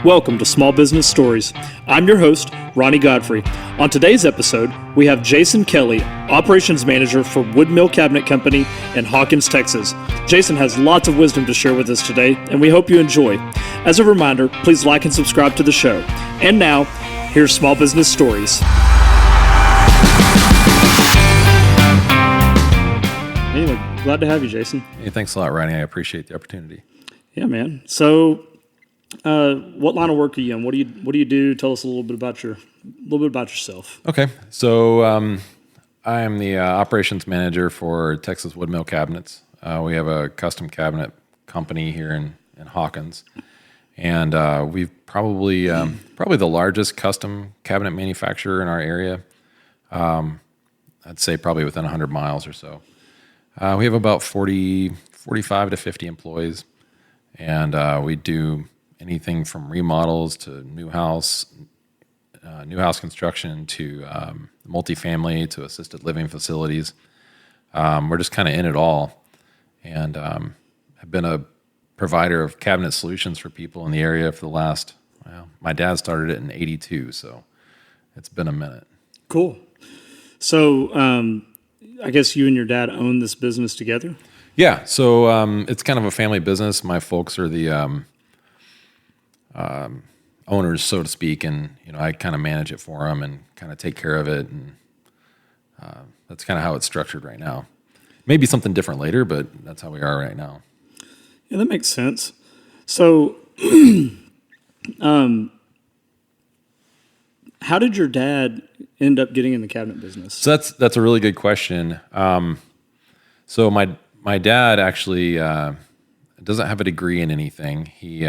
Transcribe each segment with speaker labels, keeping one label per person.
Speaker 1: Welcome to Small Business Stories. I'm your host, Ronnie Godfrey. On today's episode, we have Jason Kelley, Operations Manager for Woodmill Cabinet Company in Hawkins, Texas. Jason has lots of wisdom to share with us today, and we hope you enjoy. As a reminder, please like and subscribe to the show. And now, here's Small Business Stories. Anyway, glad to have you, Jason.
Speaker 2: Hey, thanks a lot, Ronnie. I appreciate the opportunity.
Speaker 1: Yeah, man. So, what line of work are you in? What do you do? Tell us a little bit about yourself.
Speaker 2: Okay, so I am the operations manager for Texas Woodmill Cabinets. We have a custom cabinet company here in Hawkins, and we've probably the largest custom cabinet manufacturer in our area. I'd say probably within 100 miles or so. We have about 45 to 50 employees, and we do anything from remodels to new house construction to multifamily to assisted living facilities. We're just kind of in it all, and have been a provider of cabinet solutions for people in the area for the last, my dad started it in 82, so it's been a minute.
Speaker 1: Cool. So I guess you and your dad own this business together?
Speaker 2: Yeah, so it's kind of a family business. My folks are the owners, so to speak, and I kind of manage it for them and kind of take care of it, and that's kind of how it's structured right now. Maybe something different later, but that's how we are right now.
Speaker 1: Yeah, that makes sense. So, how did your dad end up getting in the cabinet business?
Speaker 2: So that's a really good question. So my dad actually doesn't have a degree in anything. He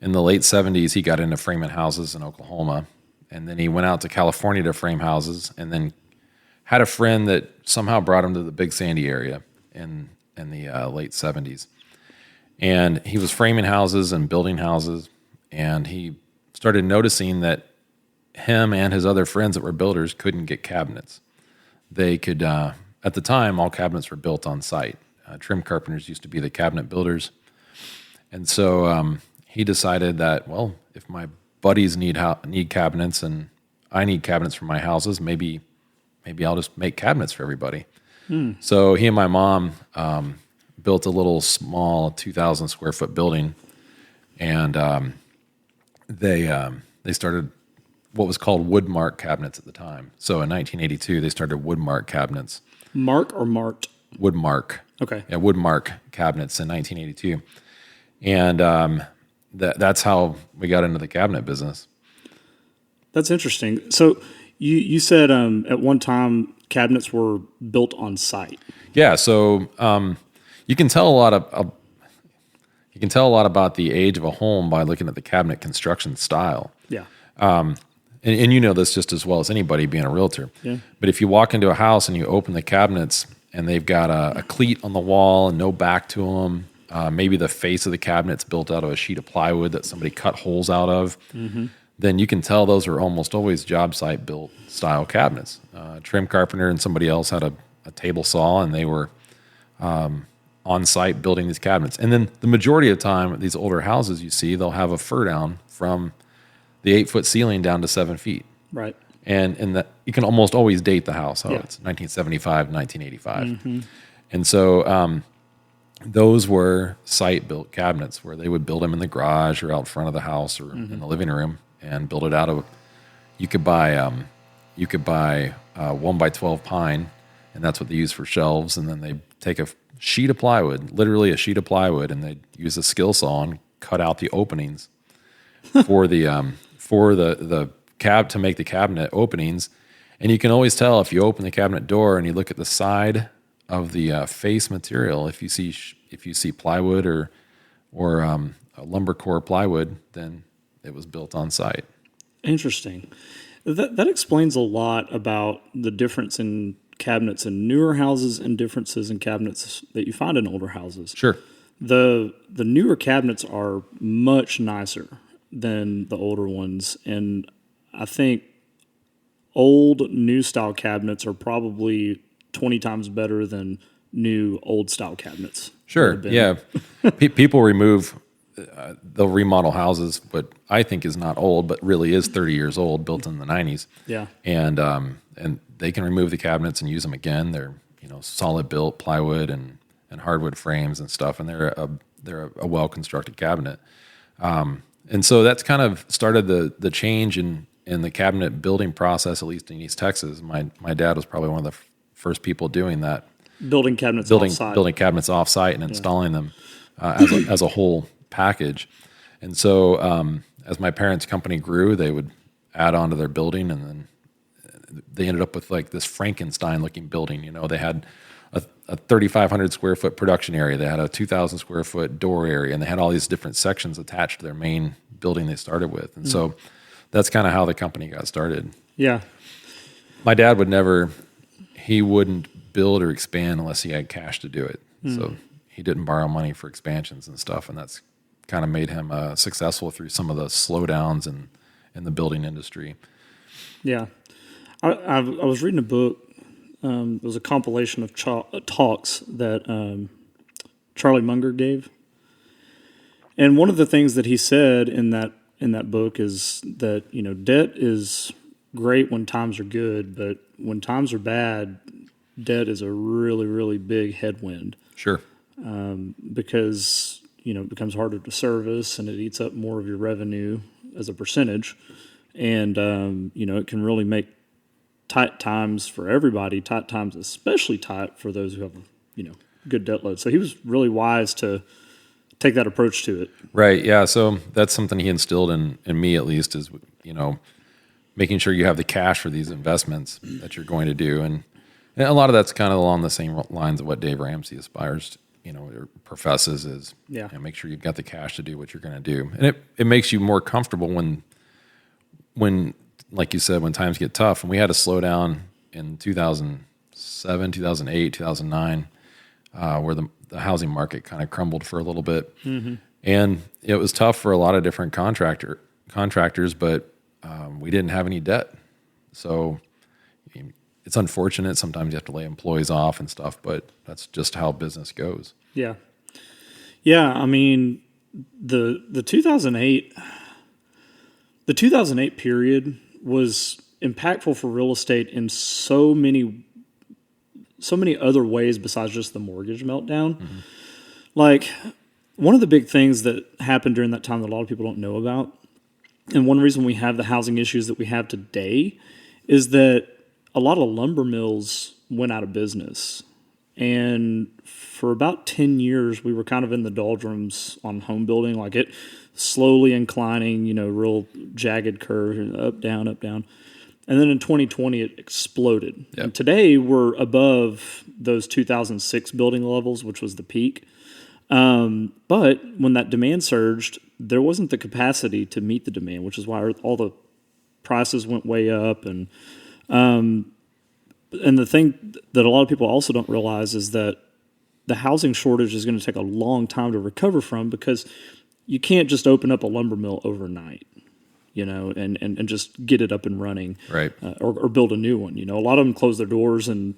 Speaker 2: in the late 70s, he got into framing houses in Oklahoma, and then he went out to California to frame houses, and then had a friend that somehow brought him to the Big Sandy area in the late 70s. And he was framing houses and building houses, and he started noticing that him and his other friends that were builders couldn't get cabinets. They could, at the time, all cabinets were built on site. Trim carpenters used to be the cabinet builders. And so he decided that, well, if my buddies need cabinets and I need cabinets for my houses, maybe I'll just make cabinets for everybody. So he and my mom built a little small 2,000 square foot building, and they started what was called Woodmark cabinets at the time. So in 1982, they started Woodmark cabinets.
Speaker 1: Mark or Mart?
Speaker 2: Woodmark.
Speaker 1: Okay.
Speaker 2: Yeah, Woodmark cabinets in 1982. And that's how we got into the cabinet business.
Speaker 1: That's interesting. So you said at one time cabinets were built on site. Yeah.
Speaker 2: So you can tell a lot about the age of a home by looking at the cabinet construction style.
Speaker 1: Yeah.
Speaker 2: And you know this just as well as anybody being a realtor.
Speaker 1: Yeah.
Speaker 2: But if you walk into a house and you open the cabinets and they've got a cleat on the wall and no back to them, maybe the face of the cabinet's built out of a sheet of plywood that somebody cut holes out of, then you can tell those are almost always job site built style cabinets. Trim carpenter and somebody else had a table saw, and they were on site building these cabinets. And then the majority of the time, these older houses you see, they'll have a fur down from the 8-foot ceiling down to 7 feet.
Speaker 1: Right.
Speaker 2: And that you can almost always date the house. It's 1975, 1985. And so those were site-built cabinets where they would build them in the garage or out front of the house or in the living room and build it out of. You could buy 1x12 pine, and that's what they use for shelves. And then they take a sheet of plywood, literally a sheet of plywood, and they use a skill saw and cut out the openings for the cab to make the cabinet openings. And you can always tell if you open the cabinet door and you look at the side of the face material, if you see plywood or a lumber core plywood, then it was built on site.
Speaker 1: Interesting. That explains a lot about the difference in cabinets in newer houses and differences in cabinets that you find in older houses.
Speaker 2: Sure.
Speaker 1: The newer cabinets are much nicer than the older ones, and I think old new style cabinets are probably 20 times better than new old style cabinets.
Speaker 2: Sure. Yeah. People remove they'll remodel houses, but I think is not old, but really is 30 years old, built in the 90s.
Speaker 1: Yeah.
Speaker 2: And they can remove the cabinets and use them again. They're, solid built plywood and hardwood frames and stuff. And they're a well-constructed cabinet. And so that's kind of started the change in the cabinet building process, at least in East Texas. My dad was probably one of the first people doing that.
Speaker 1: Building cabinets
Speaker 2: off-site and installing them as a whole package. And so as my parents' company grew, they would add on to their building, and then they ended up with like this Frankenstein-looking building. They had a 3,500 square foot production area. They had a 2,000 square foot door area, and they had all these different sections attached to their main building they started with. And so that's kind of how the company got started.
Speaker 1: Yeah.
Speaker 2: My dad he wouldn't build or expand unless he had cash to do it. So he didn't borrow money for expansions and stuff, and that's kind of made him successful through some of the slowdowns in the building industry.
Speaker 1: Yeah. I was reading a book. It was a compilation of talks that Charlie Munger gave. And one of the things that he said in that book is that, debt is great when times are good, but when times are bad, debt is a really, really big headwind.
Speaker 2: Sure.
Speaker 1: Because, it becomes harder to service and it eats up more of your revenue as a percentage. And, it can really make tight times for everybody, tight times especially tight for those who have, good debt load. So he was really wise to take that approach to it.
Speaker 2: Right, yeah. So that's something he instilled in me, at least, is, making sure you have the cash for these investments that you're going to do. And a lot of that's kind of along the same lines of what Dave Ramsey aspires, or professes is, make sure you've got the cash to do what you're going to do. And it makes you more comfortable when, like you said, when times get tough. And we had a slowdown in 2007, 2008, 2009, where the housing market kind of crumbled for a little bit. Mm-hmm. And it was tough for a lot of different contractors, but we didn't have any debt. So it's unfortunate. Sometimes you have to lay employees off and stuff, but that's just how business goes.
Speaker 1: Yeah. Yeah, I mean, the 2008 period was impactful for real estate in so many other ways besides just the mortgage meltdown. Mm-hmm. Like, one of the big things that happened during that time that a lot of people don't know about, and one reason we have the housing issues that we have today, is that a lot of lumber mills went out of business. And for about 10 years, we were kind of in the doldrums on home building, like it slowly inclining, real jagged curve, up, down, up, down. And then in 2020, it exploded. Yep. And today, we're above those 2006 building levels, which was the peak. But when that demand surged, there wasn't the capacity to meet the demand, which is why all the prices went way up. And the thing that a lot of people also don't realize is that the housing shortage is going to take a long time to recover from, because you can't just open up a lumber mill overnight, and just get it up and running,
Speaker 2: right?
Speaker 1: Or build a new one. A lot of them close their doors and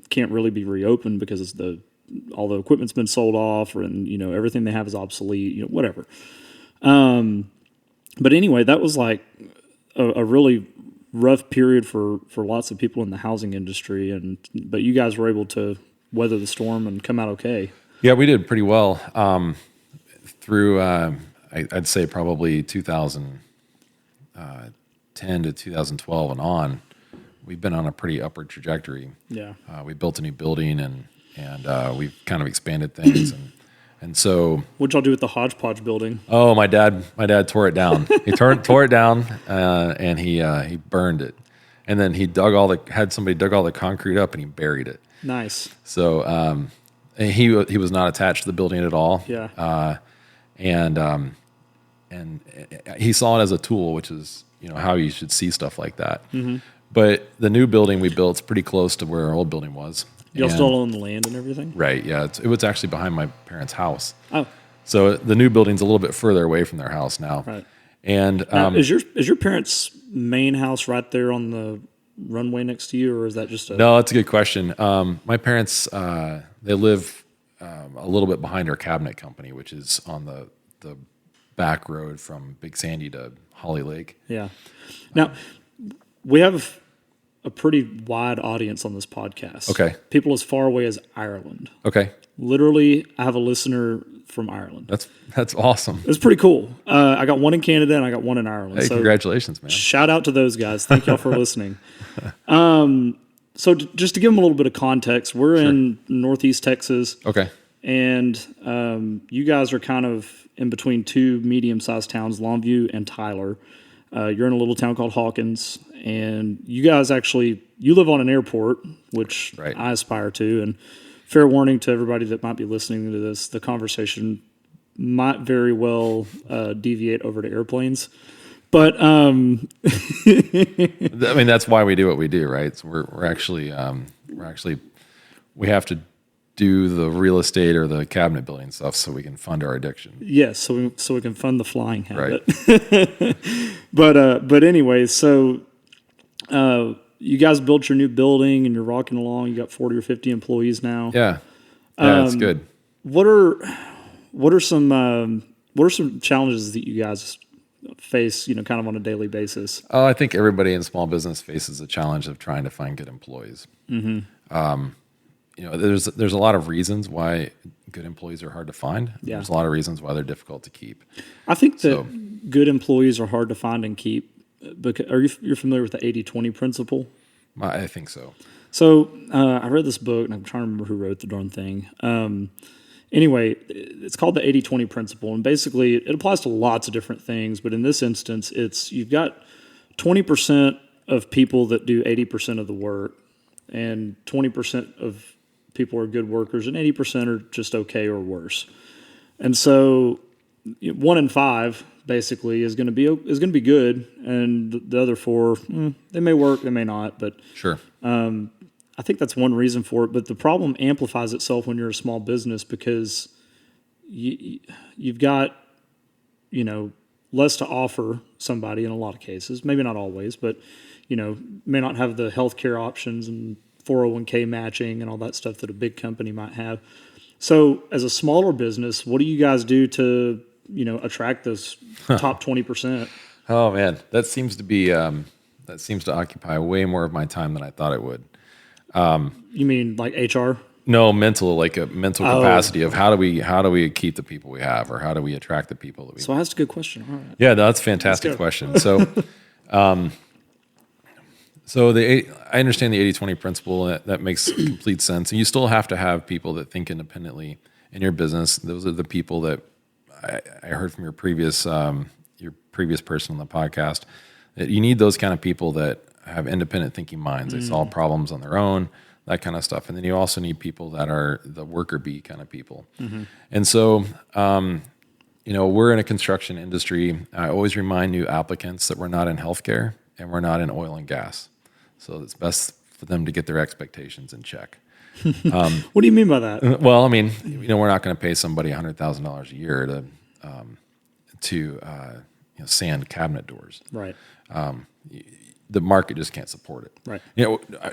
Speaker 1: can't really be reopened because all the equipment's been sold off, and everything they have is obsolete. Whatever. But anyway, that was like a really rough period for lots of people in the housing industry, but you guys were able to weather the storm and come out okay.
Speaker 2: Yeah, we did pretty well through. I'd say probably 2010 to 2012 and on. We've been on a pretty upward trajectory.
Speaker 1: Yeah,
Speaker 2: we built a new building and we've kind of expanded things and so. What'd
Speaker 1: y'all do with the hodgepodge building?
Speaker 2: Oh, my dad tore it down. He tore it down and he burned it, and then he had somebody dug all the concrete up and he buried it.
Speaker 1: Nice.
Speaker 2: So he was not attached to the building at all.
Speaker 1: Yeah.
Speaker 2: And he saw it as a tool, which is how you should see stuff like that. Mm-hmm. But the new building we built is pretty close to where our old building was.
Speaker 1: Y'all still own the land and everything?
Speaker 2: Right, yeah. It was actually behind my parents' house.
Speaker 1: Oh.
Speaker 2: So the new building's a little bit further away from their house now.
Speaker 1: Right.
Speaker 2: And
Speaker 1: is your parents' main house right there on the runway next to you, or is that just a...
Speaker 2: No, that's a good question. My parents, they live a little bit behind our cabinet company, which is on the back road from Big Sandy to Holly Lake.
Speaker 1: Yeah. Now, we have a pretty wide audience on this podcast.
Speaker 2: Okay.
Speaker 1: People as far away as Ireland.
Speaker 2: Okay.
Speaker 1: Literally, I have a listener from Ireland.
Speaker 2: That's awesome.
Speaker 1: It's pretty cool. I got one in Canada and I got one in Ireland.
Speaker 2: Hey,
Speaker 1: so
Speaker 2: congratulations, man.
Speaker 1: shout out to those guys. Thank y'all for listening. So just to give them a little bit of context, we're in Northeast Texas.
Speaker 2: Okay.
Speaker 1: And you guys are kind of in between two medium-sized towns, Longview and Tyler. You're in a little town called Hawkins, and you guys you live on an airport, which I aspire to. And fair warning to everybody that might be listening to this, the conversation might very well deviate over to airplanes. But
Speaker 2: I mean, that's why we do what we do, right? So we're actually we have to do the real estate or the cabinet building stuff so we can fund our addiction.
Speaker 1: Yes, so we can fund the flying habit.
Speaker 2: Right.
Speaker 1: But anyway, so you guys built your new building and you're rocking along. You got 40 or 50 employees now.
Speaker 2: Yeah, it's good.
Speaker 1: What are some challenges that you guys face, kind of on a daily basis?
Speaker 2: Oh, I think everybody in small business faces the challenge of trying to find good employees. Mm-hmm. There's a lot of reasons why good employees are hard to find.
Speaker 1: Yeah.
Speaker 2: There's a lot of reasons why they're difficult to keep.
Speaker 1: I think that good employees are hard to find and keep. Because you're familiar with the 80-20 principle?
Speaker 2: I think so.
Speaker 1: So I read this book, and I'm trying to remember who wrote the darn thing. Anyway, it's called the 80-20 principle, and basically it applies to lots of different things, but in this instance, you've got 20% of people that do 80% of the work, and 20% of people are good workers, and 80% are just okay or worse. And so 1 in 5 basically is going to be good, and the other 4 they may work, they may not, but
Speaker 2: sure.
Speaker 1: I think that's one reason for it, but the problem amplifies itself when you're a small business because you've got, less to offer somebody in a lot of cases. Maybe not always, but, may not have the healthcare options and 401k matching and all that stuff that a big company might have. So as a smaller business, what do you guys do to, attract those top 20%?
Speaker 2: Oh man, that seems to occupy way more of my time than I thought it would.
Speaker 1: You mean like HR?
Speaker 2: No, mental capacity of how do we keep the people we have, or how do we attract the people that we.
Speaker 1: So that's a good question. All right.
Speaker 2: Yeah, that's a fantastic question. So, I understand the 80-20 principle. That makes complete sense. And you still have to have people that think independently in your business. Those are the people that I heard from your previous person on the podcast. That you need those kind of people that have independent thinking minds. They solve problems on their own, that kind of stuff. And then you also need people that are the worker bee kind of people. Mm-hmm. And so, we're in a construction industry. I always remind new applicants that we're not in healthcare and we're not in oil and gas. So it's best for them to get their expectations in check.
Speaker 1: What do you mean by that?
Speaker 2: Well, I mean, we're not going to pay somebody $100,000 a year to sand cabinet doors.
Speaker 1: Right.
Speaker 2: The market just can't support it.
Speaker 1: Right.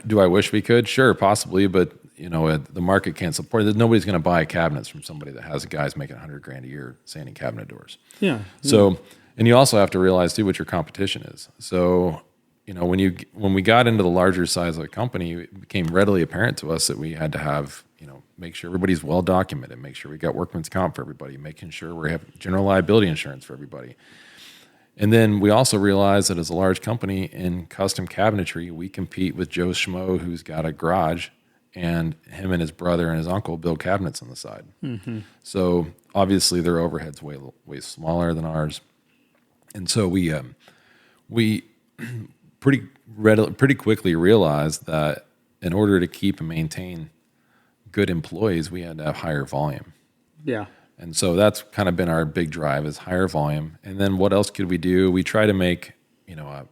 Speaker 2: Do I wish we could? Sure, possibly, but the market can't support it. Nobody's going to buy cabinets from somebody that has guys making $100,000 a year sanding cabinet doors.
Speaker 1: Yeah.
Speaker 2: So, and you also have to realize too what your competition is. So, when we got into the larger size of the company, it became readily apparent to us that we had to have, make sure everybody's well documented, make sure we got workman's comp for everybody, making sure we have general liability insurance for everybody. And then we also realized that as a large company in custom cabinetry, we compete with Joe Schmo, who's got a garage, and him and his brother and his uncle build cabinets on the side. Mm-hmm. So obviously their overhead's way smaller than ours. And so we pretty quickly realized that in order to keep and maintain good employees, we had to have higher volume.
Speaker 1: Yeah.
Speaker 2: And so that's kind of been our big drive, is higher volume. And then what else could we do? We try to make, a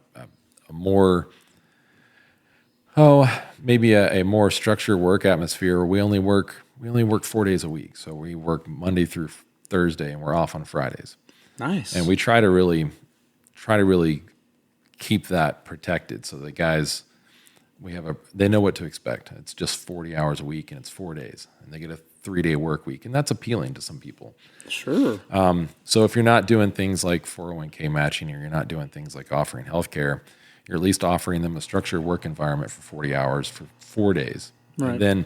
Speaker 2: more, maybe a more structured work atmosphere. We only work 4 days a week. So we work Monday through Thursday and we're off on Fridays.
Speaker 1: Nice.
Speaker 2: And we try to really keep that protected so the guys they know what to expect. It's just 40 hours a week and it's 4 days, and they get a 3-day work week, and that's appealing to some people.
Speaker 1: Sure.
Speaker 2: So if you're not doing things like 401k matching, or you're not doing things like offering healthcare, you're at least offering them a structured work environment for 40 hours for 4 days.
Speaker 1: Right.
Speaker 2: And then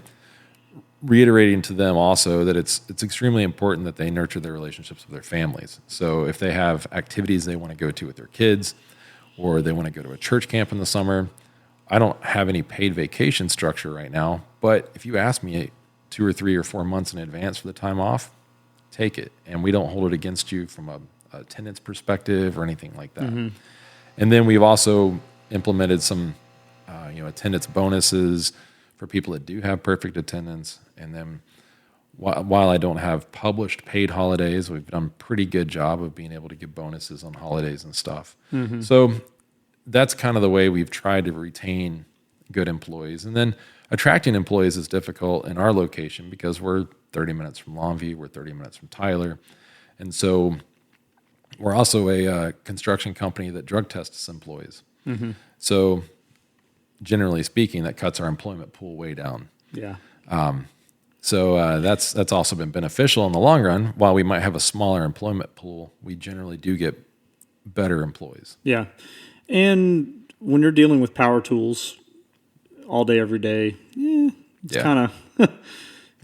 Speaker 2: reiterating to them also that it's extremely important that they nurture their relationships with their families. So if they have activities they want to go to with their kids, or they want to go to a church camp in the summer, I don't have any paid vacation structure right now, but if you ask me 2 or 3 or 4 months in advance for the time off, take it. And we don't hold it against you from a attendance perspective or anything like that. Mm-hmm. And then we've also implemented some attendance bonuses for people that do have perfect attendance. And then while I don't have published paid holidays, we've done a pretty good job of being able to give bonuses on holidays and stuff. Mm-hmm. So that's kind of the way we've tried to retain good employees. And then attracting employees is difficult in our location because we're 30 minutes from Longview, we're 30 minutes from Tyler. And so we're also a construction company that drug tests employees. Mm-hmm. So generally speaking, that cuts our employment pool way down.
Speaker 1: Yeah.
Speaker 2: So that's also been beneficial in the long run. While we might have a smaller employment pool, we generally do get better employees.
Speaker 1: Yeah. And when you're dealing with power tools all day, every day, it's kind of,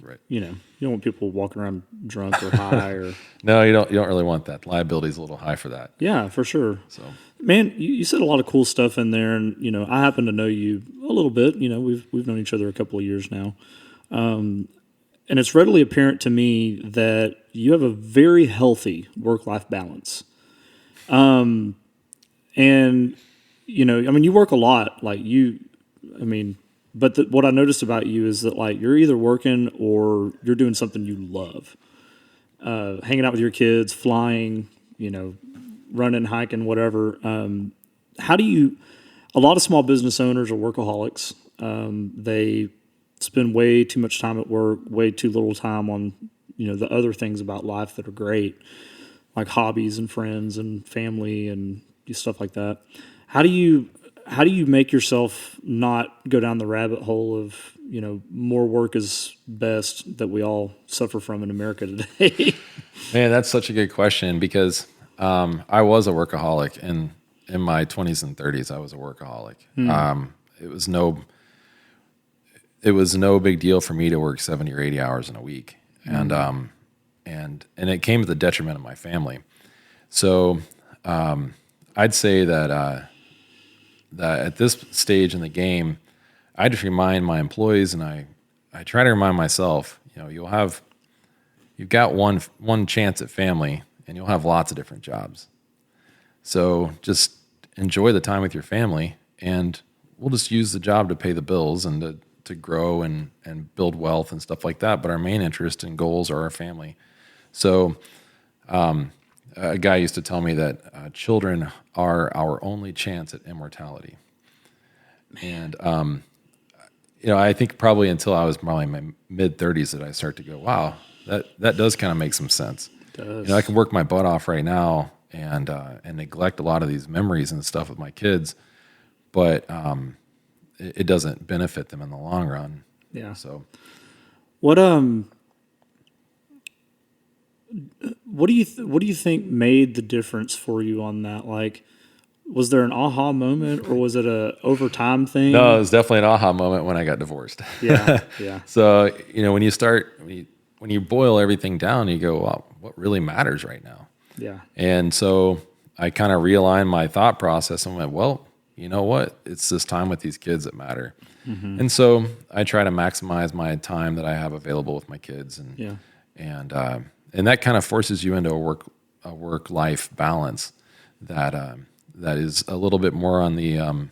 Speaker 2: right.
Speaker 1: You don't want people walking around drunk or high or.
Speaker 2: No, you don't really want that. Liability is a little high for that.
Speaker 1: Yeah, for sure.
Speaker 2: So,
Speaker 1: man, you said a lot of cool stuff in there, and I happen to know you a little bit. We've known each other a couple of years now, and it's readily apparent to me that you have a very healthy work-life balance. And you work a lot, but what I noticed about you is that you're either working or you're doing something you love. Hanging out with your kids, flying, running, hiking, whatever. A lot of small business owners are workaholics. They spend way too much time at work, way too little time on, the other things about life that are great, like hobbies and friends and family and stuff like that. How do you make yourself not go down the rabbit hole of, more work is best that we all suffer from in America today?
Speaker 2: Man, that's such a good question because I was a workaholic in my 20s and 30s. I was a workaholic. It was no big deal for me to work 70 or 80 hours in a week. And it came at the detriment of my family. So I'd say that at this stage in the game, I just remind my employees, and I try to remind myself, you've got one chance at family, and you'll have lots of different jobs. So just enjoy the time with your family, and we'll just use the job to pay the bills and to grow and build wealth and stuff like that. But our main interest and goals are our family. So a guy used to tell me that children are our only chance at immortality. And, I think probably until I was probably in my mid-30s that I start to go, wow, that does kind of make some sense.
Speaker 1: It does.
Speaker 2: I can work my butt off right now and neglect a lot of these memories and stuff with my kids, but it doesn't benefit them in the long run.
Speaker 1: Yeah.
Speaker 2: So
Speaker 1: what do you think made the difference for you on that? Was there an aha moment, or was it a overtime thing?
Speaker 2: No, it was definitely an aha moment when I got divorced.
Speaker 1: Yeah.
Speaker 2: So, when you boil everything down, you go, well, what really matters right now?
Speaker 1: Yeah.
Speaker 2: And so I kind of realigned my thought process and went, well, you know what? It's this time with these kids that matter. Mm-hmm. And so I try to maximize my time that I have available with my kids. And that kind of forces you into a work-life balance that is a little bit more on the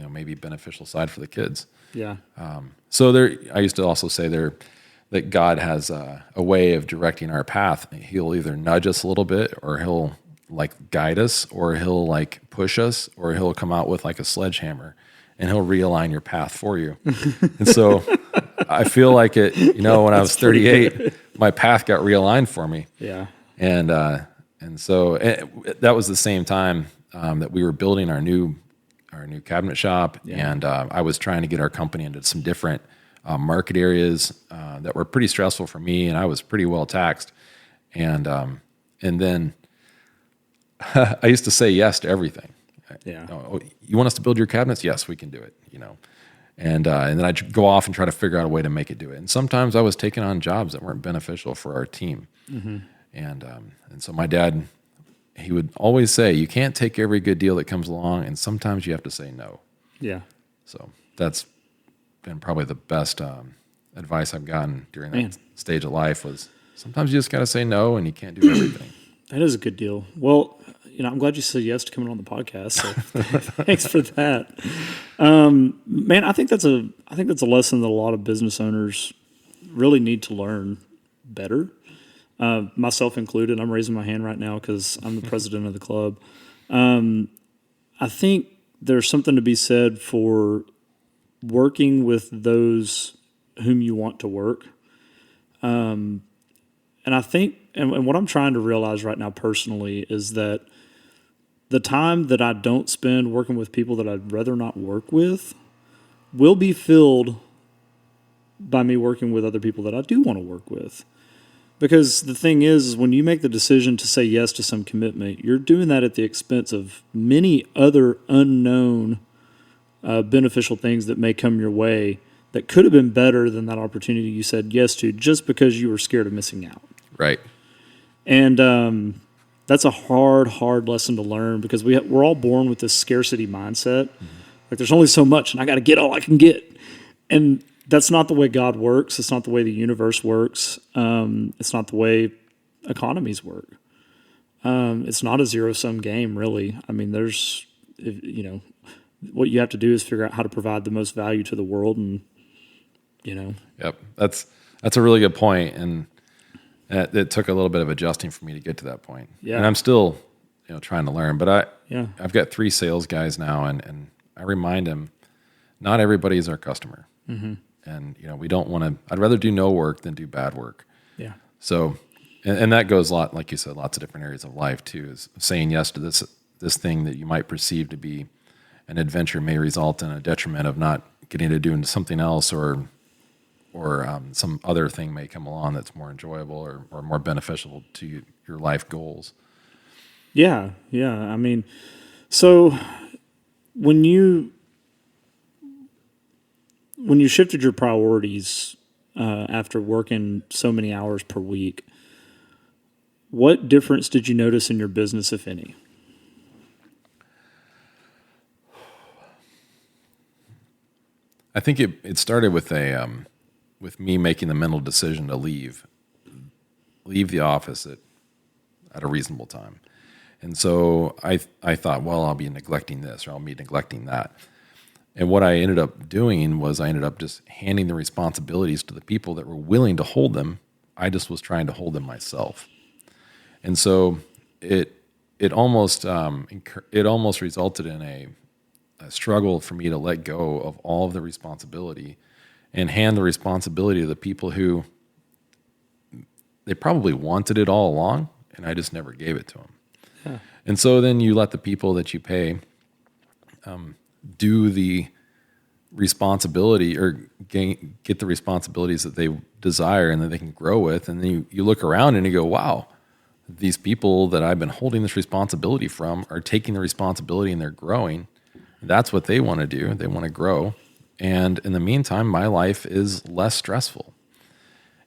Speaker 2: maybe beneficial side for the kids.
Speaker 1: Yeah.
Speaker 2: I used to also say that God has a way of directing our path. He'll either nudge us a little bit, or he'll guide us, or he'll push us, or he'll come out with a sledgehammer and he'll realign your path for you. And so I feel like it, when I was 38, my path got realigned for me.
Speaker 1: Yeah.
Speaker 2: And so that was the same time that we were building our new our new cabinet shop, and I was trying to get our company into some different market areas that were pretty stressful for me, and I was pretty well taxed. And then I used to say yes to everything.
Speaker 1: Yeah.
Speaker 2: Oh, you want us to build your cabinets? Yes, we can do it. And then I'd go off and try to figure out a way to make it do it. And sometimes I was taking on jobs that weren't beneficial for our team. Mm-hmm. And so my dad, he would always say, you can't take every good deal that comes along, and sometimes you have to say no.
Speaker 1: Yeah.
Speaker 2: So that's been probably the best advice I've gotten during that stage of life was sometimes you just got to say no, and you can't do everything.
Speaker 1: That is a good deal. Well, I'm glad you said yes to coming on the podcast. So thanks for that. Man, I think that's a lesson that a lot of business owners really need to learn better. Myself included. I'm raising my hand right now because I'm the president of the club. I think there's something to be said for working with those whom you want to work. And I think, and what I'm trying to realize right now personally is that the time that I don't spend working with people that I'd rather not work with will be filled by me working with other people that I do want to work with. Because the thing is when you make the decision to say yes to some commitment, you're doing that at the expense of many other unknown beneficial things that may come your way that could have been better than that opportunity you said yes to just because you were scared of missing out.
Speaker 2: Right.
Speaker 1: And that's a hard lesson to learn because we're all born with this scarcity mindset. Mm-hmm. Like there's only so much and I got to get all I can get. And that's not the way God works. It's not the way the universe works. It's not the way economies work. It's not a zero-sum game, really. I mean, what you have to do is figure out how to provide the most value to the world, and
Speaker 2: Yep, that's a really good point, and it took a little bit of adjusting for me to get to that point.
Speaker 1: Yeah,
Speaker 2: and I'm still trying to learn, but
Speaker 1: I've
Speaker 2: got 3 sales guys now, and I remind them not everybody is our customer. Mm-hmm. And we don't want to. I'd rather do no work than do bad work.
Speaker 1: Yeah.
Speaker 2: So, and that goes a lot, like you said, lots of different areas of life too. Is saying yes to this thing that you might perceive to be an adventure may result in a detriment of not getting to do something else, or some other thing may come along that's more enjoyable or more beneficial to your life goals.
Speaker 1: Yeah. I mean, so when you shifted your priorities after working so many hours per week, what difference did you notice in your business, if any?
Speaker 2: I think it started with with me making the mental decision to leave the office at a reasonable time. And so I thought, well, I'll be neglecting this or I'll be neglecting that. And what I ended up doing was I ended up just handing the responsibilities to the people that were willing to hold them. I just was trying to hold them myself. And so it almost resulted in a struggle for me to let go of all of the responsibility and hand the responsibility to the people who they probably wanted it all along, and I just never gave it to them. Yeah. And so then you let the people that you pay do the responsibility or get the responsibilities that they desire and that they can grow with. And then you look around and you go, wow, these people that I've been holding this responsibility from are taking the responsibility and they're growing. That's what they want to do. They want to grow. And in the meantime, my life is less stressful.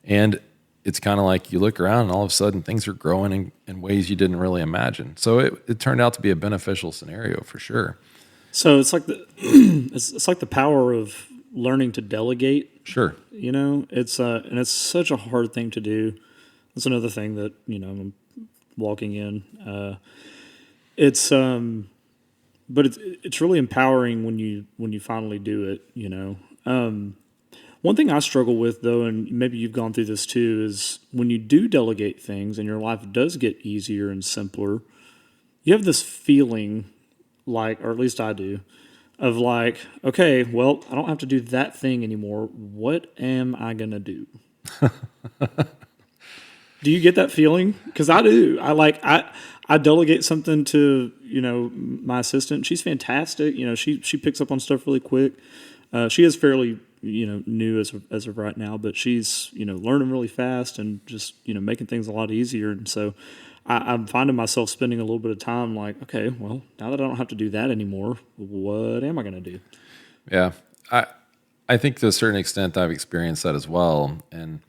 Speaker 2: And it's kind of like you look around and all of a sudden things are growing in ways you didn't really imagine. So it turned out to be a beneficial scenario for sure.
Speaker 1: So it's like it's like the power of learning to delegate.
Speaker 2: Sure.
Speaker 1: It's and it's such a hard thing to do. That's another thing that I'm walking in. But it's really empowering when you finally do it. One thing I struggle with though, and maybe you've gone through this too, is when you do delegate things and your life does get easier and simpler, you have this feeling like, or at least I do, of like, okay, well, I don't have to do that thing anymore. What am I going to do? Do you get that feeling? Because I do. I I delegate something to, my assistant. She's fantastic. She picks up on stuff really quick. She is fairly, new as of right now, but she's, learning really fast and just, making things a lot easier. And so I'm finding myself spending a little bit of time like, okay, well, now that I don't have to do that anymore, what am I going to do?
Speaker 2: Yeah. I think to a certain extent I've experienced that as well. And,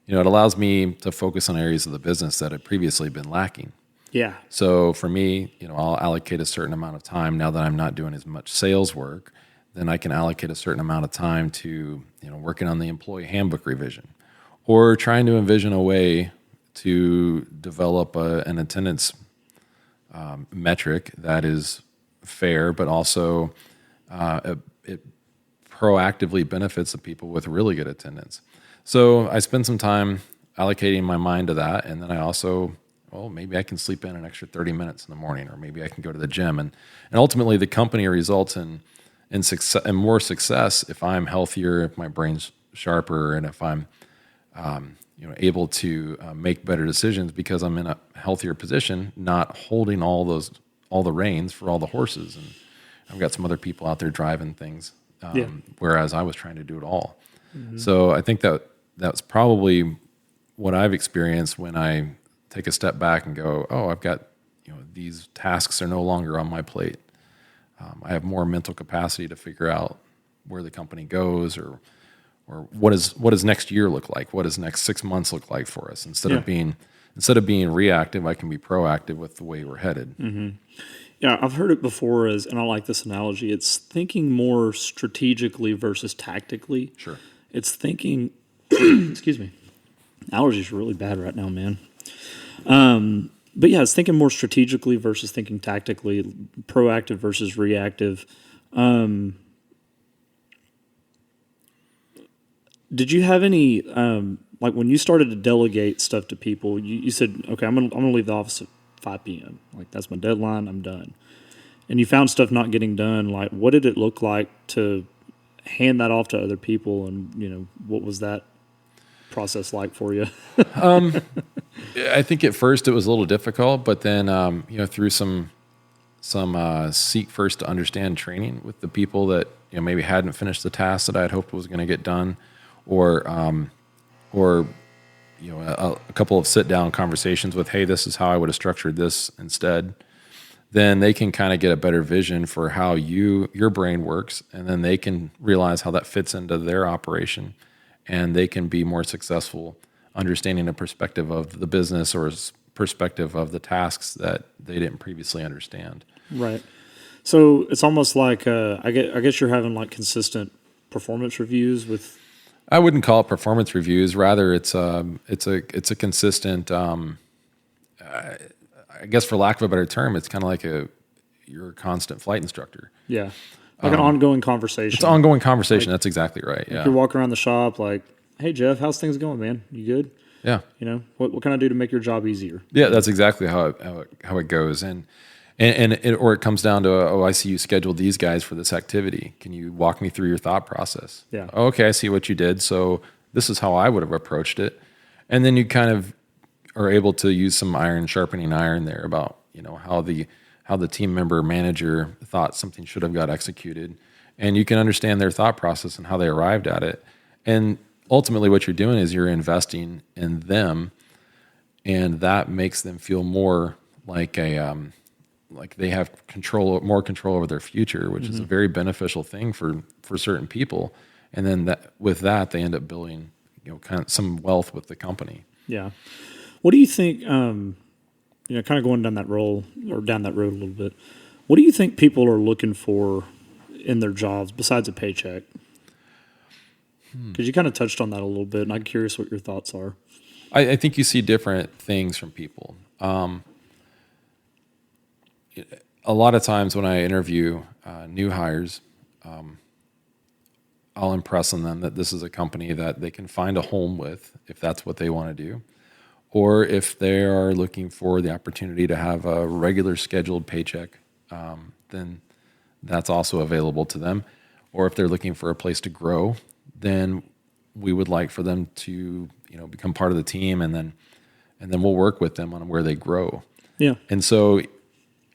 Speaker 2: it allows me to focus on areas of the business that had previously been lacking.
Speaker 1: Yeah.
Speaker 2: So for me, I'll allocate a certain amount of time now that I'm not doing as much sales work. Then I can allocate a certain amount of time to, working on the employee handbook revision or trying to envision a way to develop an attendance metric that is fair, but also it proactively benefits the people with really good attendance. So I spend some time allocating my mind to that, and then I also, maybe I can sleep in an extra 30 minutes in the morning, or maybe I can go to the gym, and ultimately the company results in success and more success if I'm healthier, if my brain's sharper, and if I'm able to make better decisions because I'm in a healthier position, not holding all the reins for all the horses. And I've got some other people out there driving things, whereas I was trying to do it all. Mm-hmm. So I think that's probably what I've experienced when I take a step back and go, I've got, these tasks are no longer on my plate. I have more mental capacity to figure out where the company goes, or what does next year look like? What does next 6 months look like for us? Instead of being reactive, I can be proactive with the way we're headed.
Speaker 1: Mm-hmm. Yeah, I've heard it before and I like this analogy. It's thinking more strategically versus tactically.
Speaker 2: Sure.
Speaker 1: It's thinking, excuse me, allergies are really bad right now, man. But yeah, it's thinking more strategically versus thinking tactically, proactive versus reactive. Did you have any, like when you started to delegate stuff to people, you said, okay, I'm gonna leave the office at 5 p.m. Like that's my deadline, I'm done. And you found stuff not getting done. Like what did it look like to hand that off to other people? And, what was that process like for you?
Speaker 2: I think at first it was a little difficult, but then through some seek first to understand training with the people that maybe hadn't finished the task that I had hoped was going to get done, or a couple of sit down conversations with, hey, this is how I would have structured this instead. Then they can kind of get a better vision for how your brain works, and then they can realize how that fits into their operation, and they can be more successful understanding a perspective of the business or perspective of the tasks that they didn't previously understand.
Speaker 1: Right. So it's almost like I guess you're having like consistent performance reviews with.
Speaker 2: I wouldn't call it performance reviews. Rather, it's a consistent. I guess for lack of a better term, it's kind of like you're a constant flight instructor.
Speaker 1: Yeah. Like an ongoing conversation.
Speaker 2: It's an ongoing conversation. That's exactly right. Yeah.
Speaker 1: You're walking around the shop like, hey, Jeff, how's things going, man? You good?
Speaker 2: Yeah.
Speaker 1: What can I do to make your job easier?
Speaker 2: Yeah, that's exactly how it goes. And it comes down to, I see you scheduled these guys for this activity. Can you walk me through your thought process?
Speaker 1: Yeah.
Speaker 2: Okay, I see what you did. So this is how I would have approached it. And then you kind of are able to use some sharpening iron there about, how the team member manager thought something should have got executed. And you can understand their thought process and how they arrived at it. And ultimately what you're doing is you're investing in them, and that makes them feel more like like they have more control over their future, which is a very beneficial thing for certain people. And then with that, they end up building, kind of some wealth with the company.
Speaker 1: Yeah. What do you think, kind of going down that road a little bit, what do you think people are looking for in their jobs besides a paycheck? Because you kind of touched on that a little bit, and I'm curious what your thoughts are.
Speaker 2: I think you see different things from people. A lot of times when I interview new hires, I'll impress on them that this is a company that they can find a home with if that's what they want to do, or if they are looking for the opportunity to have a regular scheduled paycheck, then that's also available to them. Or if they're looking for a place to grow, then we would like for them to become part of the team, and then we'll work with them on where they grow.
Speaker 1: Yeah.
Speaker 2: And so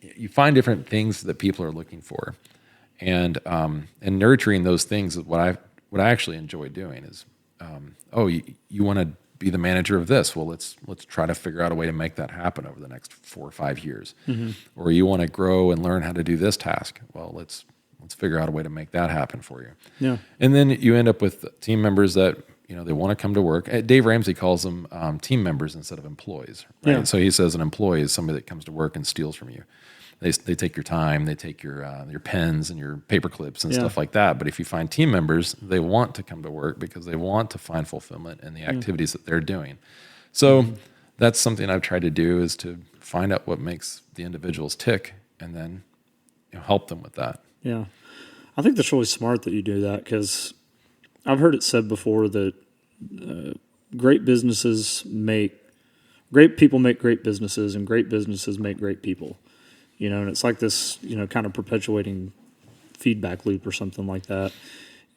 Speaker 2: you find different things that people are looking for, and nurturing those things is what I actually enjoy doing. Is you want to be the manager of this? Well, let's try to figure out a way to make that happen over the next 4 or 5 years. Or you want to grow and learn how to do this task? Well, let's figure out a way to make that happen for you.
Speaker 1: Yeah.
Speaker 2: And then you end up with team members that they want to come to work. Dave Ramsey calls them team members instead of employees. Right?
Speaker 1: Yeah.
Speaker 2: So he says an employee is somebody that comes to work and steals from you. They take your time, they take your pens and your paper clips and stuff like that. But if you find team members, they want to come to work because they want to find fulfillment in the activities that they're doing. So that's something I've tried to do, is to find out what makes the individuals tick and then help them with that.
Speaker 1: Yeah. I think that's really smart that you do that, because I've heard it said before that great people make great businesses, and great businesses make great people. And it's like this, kind of perpetuating feedback loop or something like that.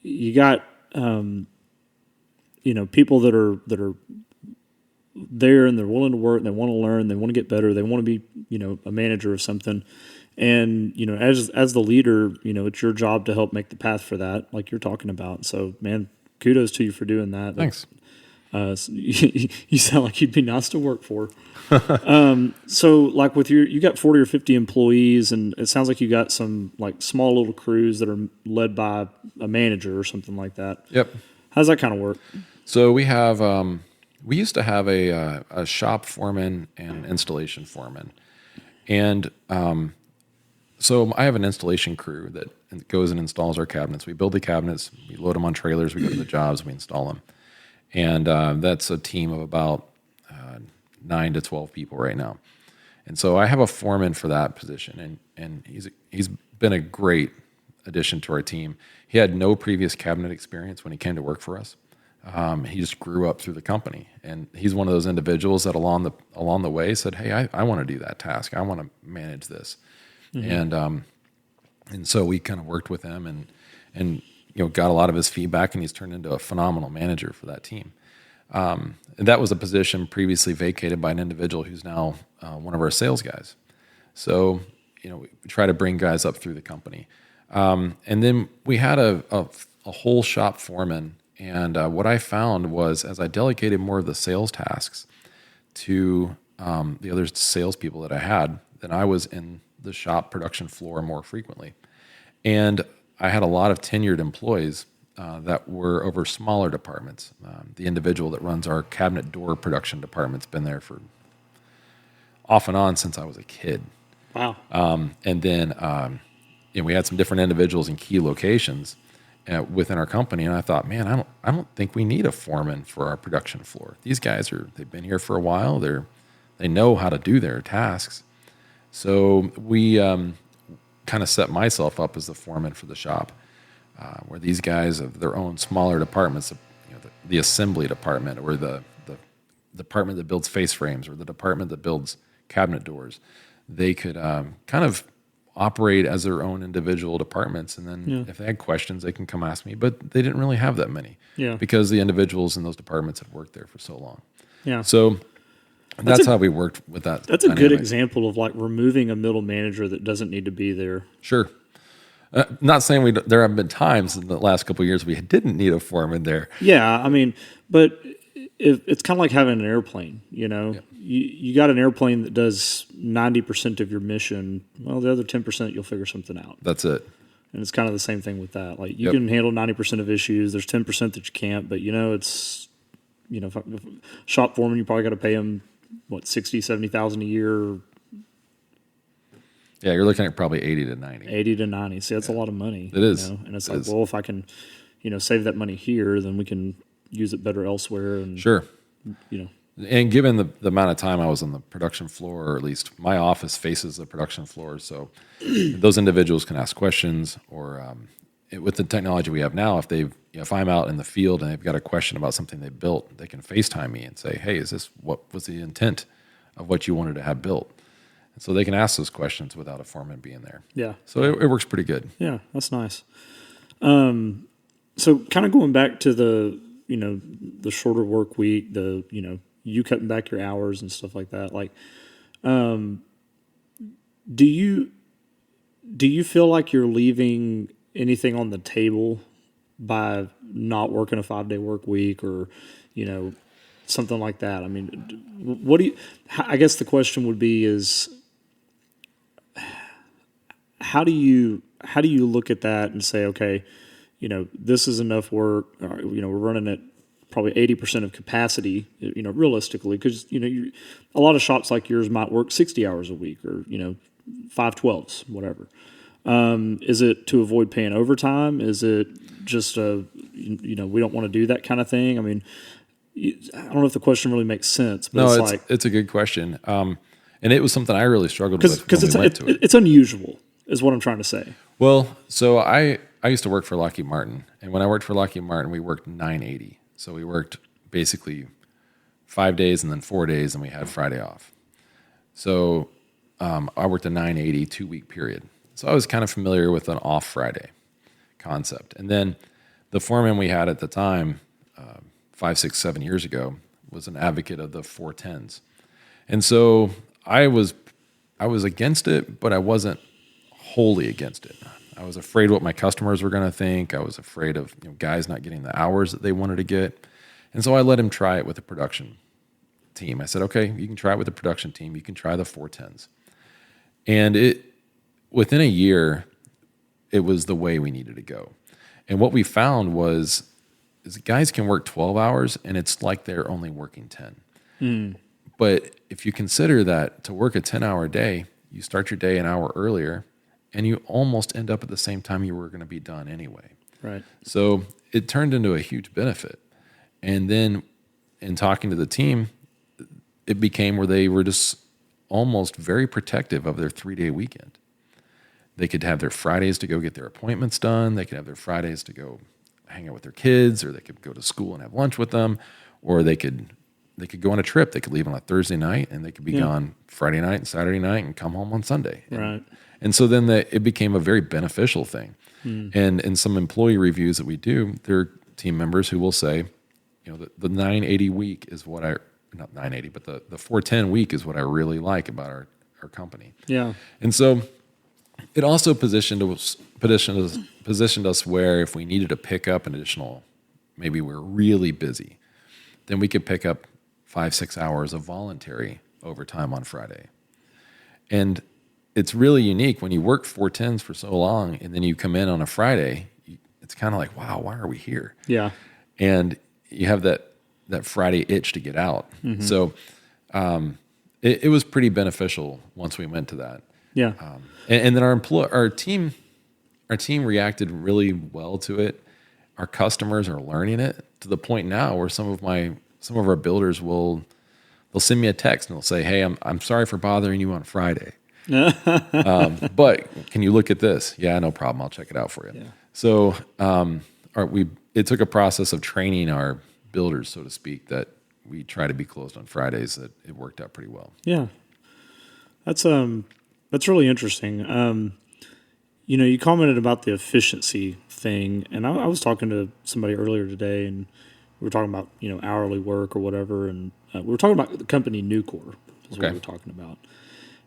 Speaker 1: You got, people that are there and they're willing to work and they want to learn, they want to get better, they want to be, a manager of something. And, as the leader, it's your job to help make the path for that, like you're talking about. So, man, kudos to you for doing that.
Speaker 2: Thanks.
Speaker 1: You sound like you'd be nice to work for. So like with you got 40 or 50 employees, and it sounds like you got some like small little crews that are led by a manager or something like that.
Speaker 2: Yep.
Speaker 1: How's that kind of work?
Speaker 2: So we have, we used to have a shop foreman and installation foreman. And so I have an installation crew that goes and installs our cabinets. We build the cabinets, we load them on trailers, we go to the jobs, we install them. And that's a team of about 9 to 12 people right now. And so I have a foreman for that position, and he's been a great addition to our team. He had no previous cabinet experience when he came to work for us. He just grew up through the company, and he's one of those individuals that along the way said, "Hey, I want to do that task. I want to manage this." And so we kind of worked with him and got a lot of his feedback, and he's turned into a phenomenal manager for that team. And that was a position previously vacated by an individual who's now one of our sales guys. So, we try to bring guys up through the company. And then we had a whole shop foreman. And what I found was, as I delegated more of the sales tasks to the other salespeople that I had, then I was in the shop production floor more frequently. And I had a lot of tenured employees that were over smaller departments. The individual that runs our cabinet door production department's been there for off and on since I was a kid.
Speaker 1: Wow.
Speaker 2: And then we had some different individuals in key locations within our company, and I thought, man, I don't think we need a foreman for our production floor. These guys they've been here for a while. They know how to do their tasks. So we kind of set myself up as the foreman for the shop, where these guys have their own smaller departments, the assembly department, or the department that builds face frames, or the department that builds cabinet doors. They could kind of operate as their own individual departments, and then if they had questions, they can come ask me. But they didn't really have that many, because the individuals in those departments had worked there for so long. Yeah. So that's how we worked with that.
Speaker 1: That's a good example of like removing a middle manager that doesn't need to be there.
Speaker 2: Sure. Not saying there have been times in the last couple of years we didn't need a foreman there.
Speaker 1: Yeah, I mean, but it's kind of like having an airplane. You got an airplane that does 90% of your mission. Well, the other 10% you'll figure something out.
Speaker 2: That's it.
Speaker 1: And it's kind of the same thing with that. Like you can handle 90% of issues. There's 10% that you can't. But it's shop foreman, you probably got to pay them $60,000-$70,000 a year.
Speaker 2: Yeah, you're looking at probably 80 to 90.
Speaker 1: 80 to 90. See, that's a lot of money.
Speaker 2: It is.
Speaker 1: And it's well, if I can, save that money here, then we can use it better elsewhere. And
Speaker 2: sure. And given the amount of time I was on the production floor, or at least my office faces the production floor, so those individuals can ask questions, or with the technology we have now, if I'm out in the field and they've got a question about something they built, they can FaceTime me and say, "Hey, what was the intent of what you wanted to have built?" And so they can ask those questions without a foreman being there. Yeah. So it works pretty good.
Speaker 1: Yeah, that's nice. So kind of going back to the shorter work week, you cutting back your hours and stuff like that. Like, Do you feel like you're leaving anything on the table by not working a 5-day work week, or, you know, something like that? I mean, what do you? I guess the question would be is how do you look at that and say, okay, you know, this is enough work. Or, you know, we're running at probably 80% of capacity, you know, realistically, because, you know, a lot of shops like yours might work 60 hours a week, or, you know, 5/12s, whatever. Is it to avoid paying overtime? Is it just you know, we don't want to do that kind of thing? I mean, I don't know if the question really makes sense, but
Speaker 2: No, it's a good question. And it was something I really struggled with
Speaker 1: because
Speaker 2: when we went to it.
Speaker 1: it's unusual, is what I'm trying to say.
Speaker 2: Well, so I used to work for Lockheed Martin, and when I worked for Lockheed Martin, we worked 980. So we worked basically 5 days and then 4 days, and we had Friday off. So I worked a 980 2-week period. So I was kind of familiar with an off Friday concept. And then the foreman we had at the time, 5, 6, 7 years ago, was an advocate of the 410s. And so I was against it, but I wasn't wholly against it. I was afraid what my customers were going to think. I was afraid of, you know, guys not getting the hours that they wanted to get. And so I let him try it with the production team. I said, okay, you can try it with the production team. You can try the 410s. And within a year, it was the way we needed to go. And what we found is guys can work 12 hours, and it's like they're only working 10. But if you consider that to work a 10-hour day, you start your day an hour earlier, and you almost end up at the same time you were going to be done anyway.
Speaker 1: Right.
Speaker 2: So it turned into a huge benefit. And then in talking to the team, it became where they were just almost very protective of their 3-day weekend. They could have their Fridays to go get their appointments done. They could have their Fridays to go hang out with their kids, or they could go to school and have lunch with them, or they could go on a trip. They could leave on a Thursday night, and they could be gone Friday night and Saturday night and come home on Sunday.
Speaker 1: Right.
Speaker 2: And so then it became a very beneficial thing. And in some employee reviews that we do, there are team members who will say, you know, the 980 week is what not 980, but the 410 week is what I really like about our company.
Speaker 1: Yeah.
Speaker 2: And so it also positioned us where if we needed to pick up an additional, maybe we're really busy, then we could pick up 5-6 hours of voluntary overtime on Friday. And it's really unique when you work 410s for so long, and then you come in on a Friday, it's kind of like, wow, why are we here?
Speaker 1: Yeah.
Speaker 2: And you have that Friday itch to get out. So it was pretty beneficial once we went to that.
Speaker 1: Yeah.
Speaker 2: And then our team reacted really well to it. Our customers are learning it to the point now where some of our builders they'll send me a text and they'll say, "Hey, I'm sorry for bothering you on Friday, but can you look at this?" "Yeah, no problem. I'll check it out for you."
Speaker 1: Yeah.
Speaker 2: So it took a process of training our builders, so to speak, that we try to be closed on Fridays. That it worked out pretty well.
Speaker 1: Yeah. That's really interesting. You know, you commented about the efficiency thing, and I was talking to somebody earlier today, and we were talking about, you know, hourly work or whatever, and we were talking about the company Nucor is what we were talking about.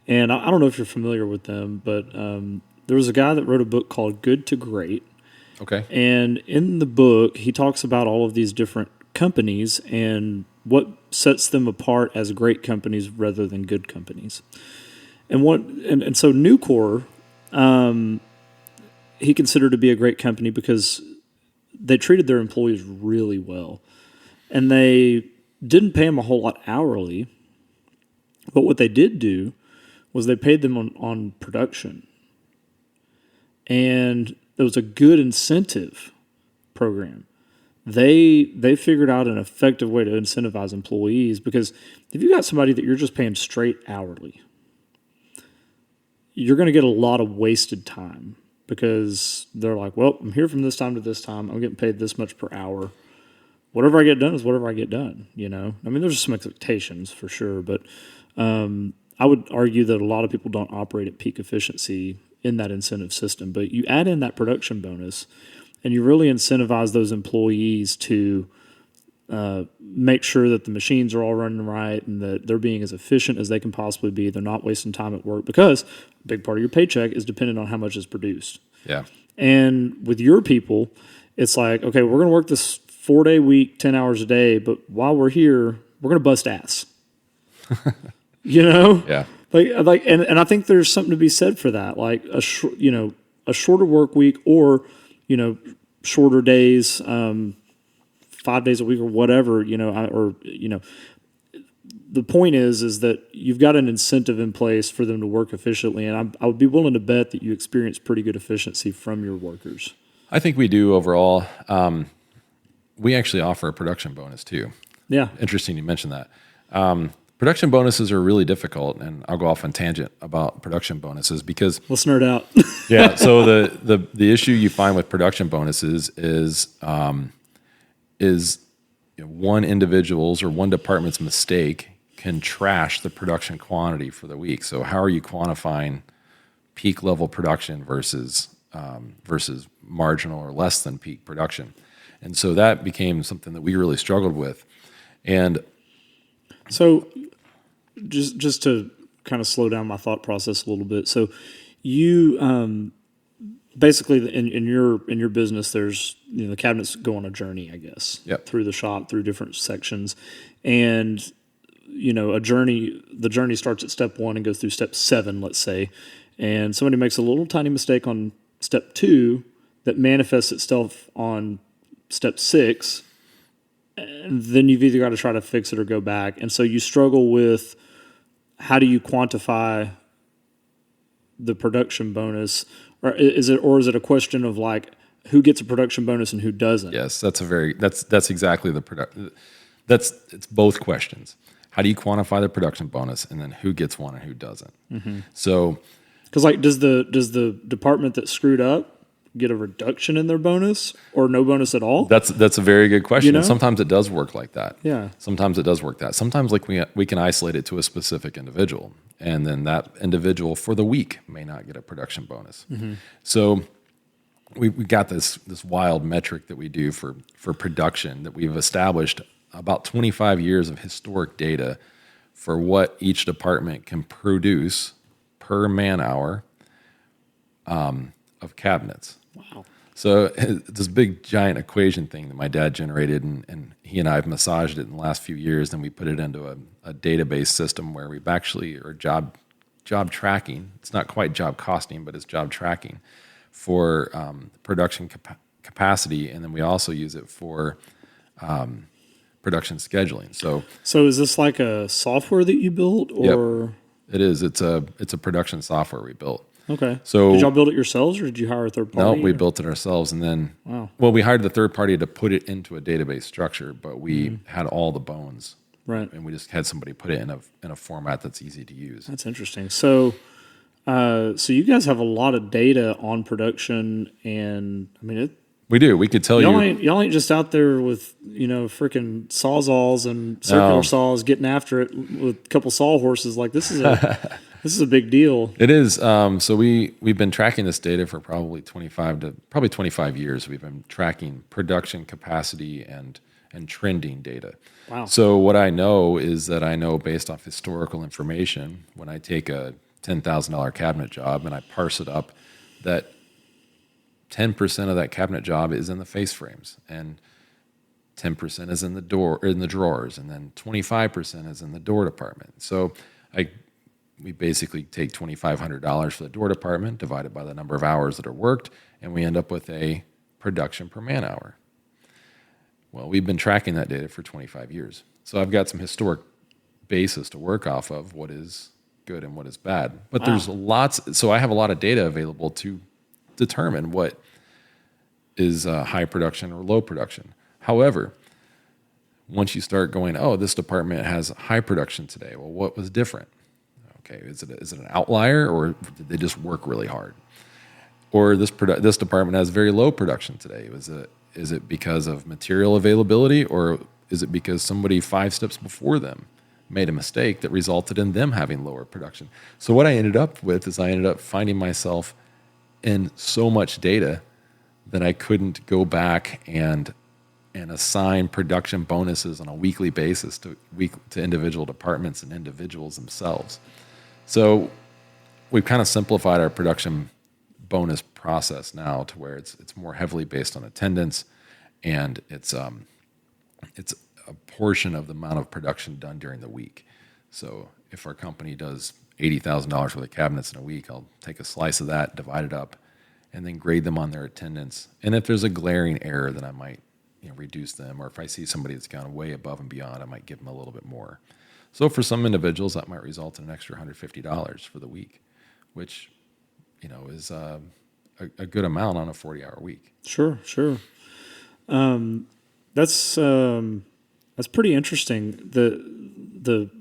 Speaker 1: And I don't know if you're familiar with them, but there was a guy that wrote a book called Good to Great.
Speaker 2: Okay.
Speaker 1: And in the book, he talks about all of these different companies and what sets them apart as great companies rather than good companies. And so Nucor, he considered to be a great company because they treated their employees really well. And they didn't pay them a whole lot hourly, but what they did do was they paid them on production. And there was a good incentive program. They figured out an effective way to incentivize employees, because if you got somebody that you're just paying straight hourly, you're going to get a lot of wasted time, because they're like, well, I'm here from this time to this time. I'm getting paid this much per hour. Whatever I get done is whatever I get done, you know? I mean, there's some expectations for sure, but I would argue that a lot of people don't operate at peak efficiency in that incentive system. But you add in that production bonus, and you really incentivize those employees to make sure that the machines are all running right and that they're being as efficient as they can possibly be. They're not wasting time at work because a big part of your paycheck is dependent on how much is produced.
Speaker 2: Yeah.
Speaker 1: And with your people, it's like, okay, we're going to work this 4-day week, 10 hours a day, but while we're here, we're going to bust ass.
Speaker 2: Yeah.
Speaker 1: And I think there's something to be said for that, like a shorter work week or shorter days, 5 days a week or whatever. The point is that you've got an incentive in place for them to work efficiently, and I would be willing to bet that you experience pretty good efficiency from your workers.
Speaker 2: I think we do overall. We actually offer a production bonus too.
Speaker 1: Yeah.
Speaker 2: Interesting you mentioned that. Production bonuses are really difficult, and I'll go off on tangent about production bonuses because
Speaker 1: let's nerd out.
Speaker 2: Yeah. So the issue you find with production bonuses is one individual's or one department's mistake can trash the production quantity for the week. So how are you quantifying peak level production versus marginal or less than peak production? And so that became something that we really struggled with. And
Speaker 1: so just to kind of slow down my thought process a little bit. So you basically in your business, there's the cabinets go on a journey, I guess, through the shop, through different sections, and the journey starts at step 1 and goes through step 7, let's say, and somebody makes a little tiny mistake on step 2 that manifests itself on step 6, and then you've either got to try to fix it or go back, and so you struggle with how do you quantify the production bonus. Or is it a question of like who gets a production bonus and who doesn't?
Speaker 2: Yes, that's exactly it's both questions. How do you quantify the production bonus, and then who gets one and who doesn't? Mm-hmm. So,
Speaker 1: because does the department that screwed up get a reduction in their bonus or no bonus at all?
Speaker 2: That's a very good question. And sometimes it does work like that.
Speaker 1: Yeah.
Speaker 2: Sometimes it does work that. Sometimes we can isolate it to a specific individual, and then that individual for the week may not get a production bonus. Mm-hmm. So we got this wild metric that we do for production that we've established about 25 years of historic data for what each department can produce per man hour of cabinets.
Speaker 1: Wow.
Speaker 2: So this big giant equation thing that my dad generated, and he and I have massaged it in the last few years, then we put it into a database system where we've actually, or job tracking, it's not quite job costing, but it's job tracking for production capacity, and then we also use it for production scheduling. So
Speaker 1: is this like a software that you built, or?
Speaker 2: Yep, it is. It's a production software we built.
Speaker 1: Okay.
Speaker 2: So
Speaker 1: did y'all build it yourselves, or did you hire a third party?
Speaker 2: No, we built it ourselves, and then we hired the third party to put it into a database structure, but we had all the bones,
Speaker 1: right?
Speaker 2: And we just had somebody put it in a format that's easy to use.
Speaker 1: That's interesting. So you guys have a lot of data on production, and I mean
Speaker 2: we do. We could tell
Speaker 1: y'all ain't just out there with freaking sawzalls and circular saws getting after it with a couple sawhorses. Like this is a big deal.
Speaker 2: It is. So we've been tracking this data for probably 25 years. We've been tracking production capacity and trending data.
Speaker 1: Wow.
Speaker 2: So what I know is that I know based off historical information, when I take a $10,000 cabinet job and I parse it up, that 10% of that cabinet job is in the face frames, and 10% is in the drawers, and then 25% is in the door department. So we basically take $2,500 for the door department, divided by the number of hours that are worked, and we end up with a production per man hour. Well, we've been tracking that data for 25 years. So I've got some historic basis to work off of what is good and what is bad. But there's so I have a lot of data available to determine what is high production or low production. However, once you start going, this department has high production today. Well, what was different? Okay, is it an outlier, or did they just work really hard? Or this department has very low production today. Is it because of material availability, or is it because somebody 5 steps before them made a mistake that resulted in them having lower production? So what I ended up with is I ended up finding myself in so much data that I couldn't go back and and assign production bonuses on a weekly basis to individual departments and individuals themselves. So we've kind of simplified our production bonus process now to where it's more heavily based on attendance, and it's a portion of the amount of production done during the week. So if our company does $80,000 worth of cabinets in a week, I'll take a slice of that, divide it up, and then grade them on their attendance. And if there's a glaring error, then I might reduce them. Or if I see somebody that's gone way above and beyond, I might give them a little bit more. So for some individuals, that might result in an extra $150 for the week, which is a good amount on a 40-hour week.
Speaker 1: Sure. That's pretty interesting. The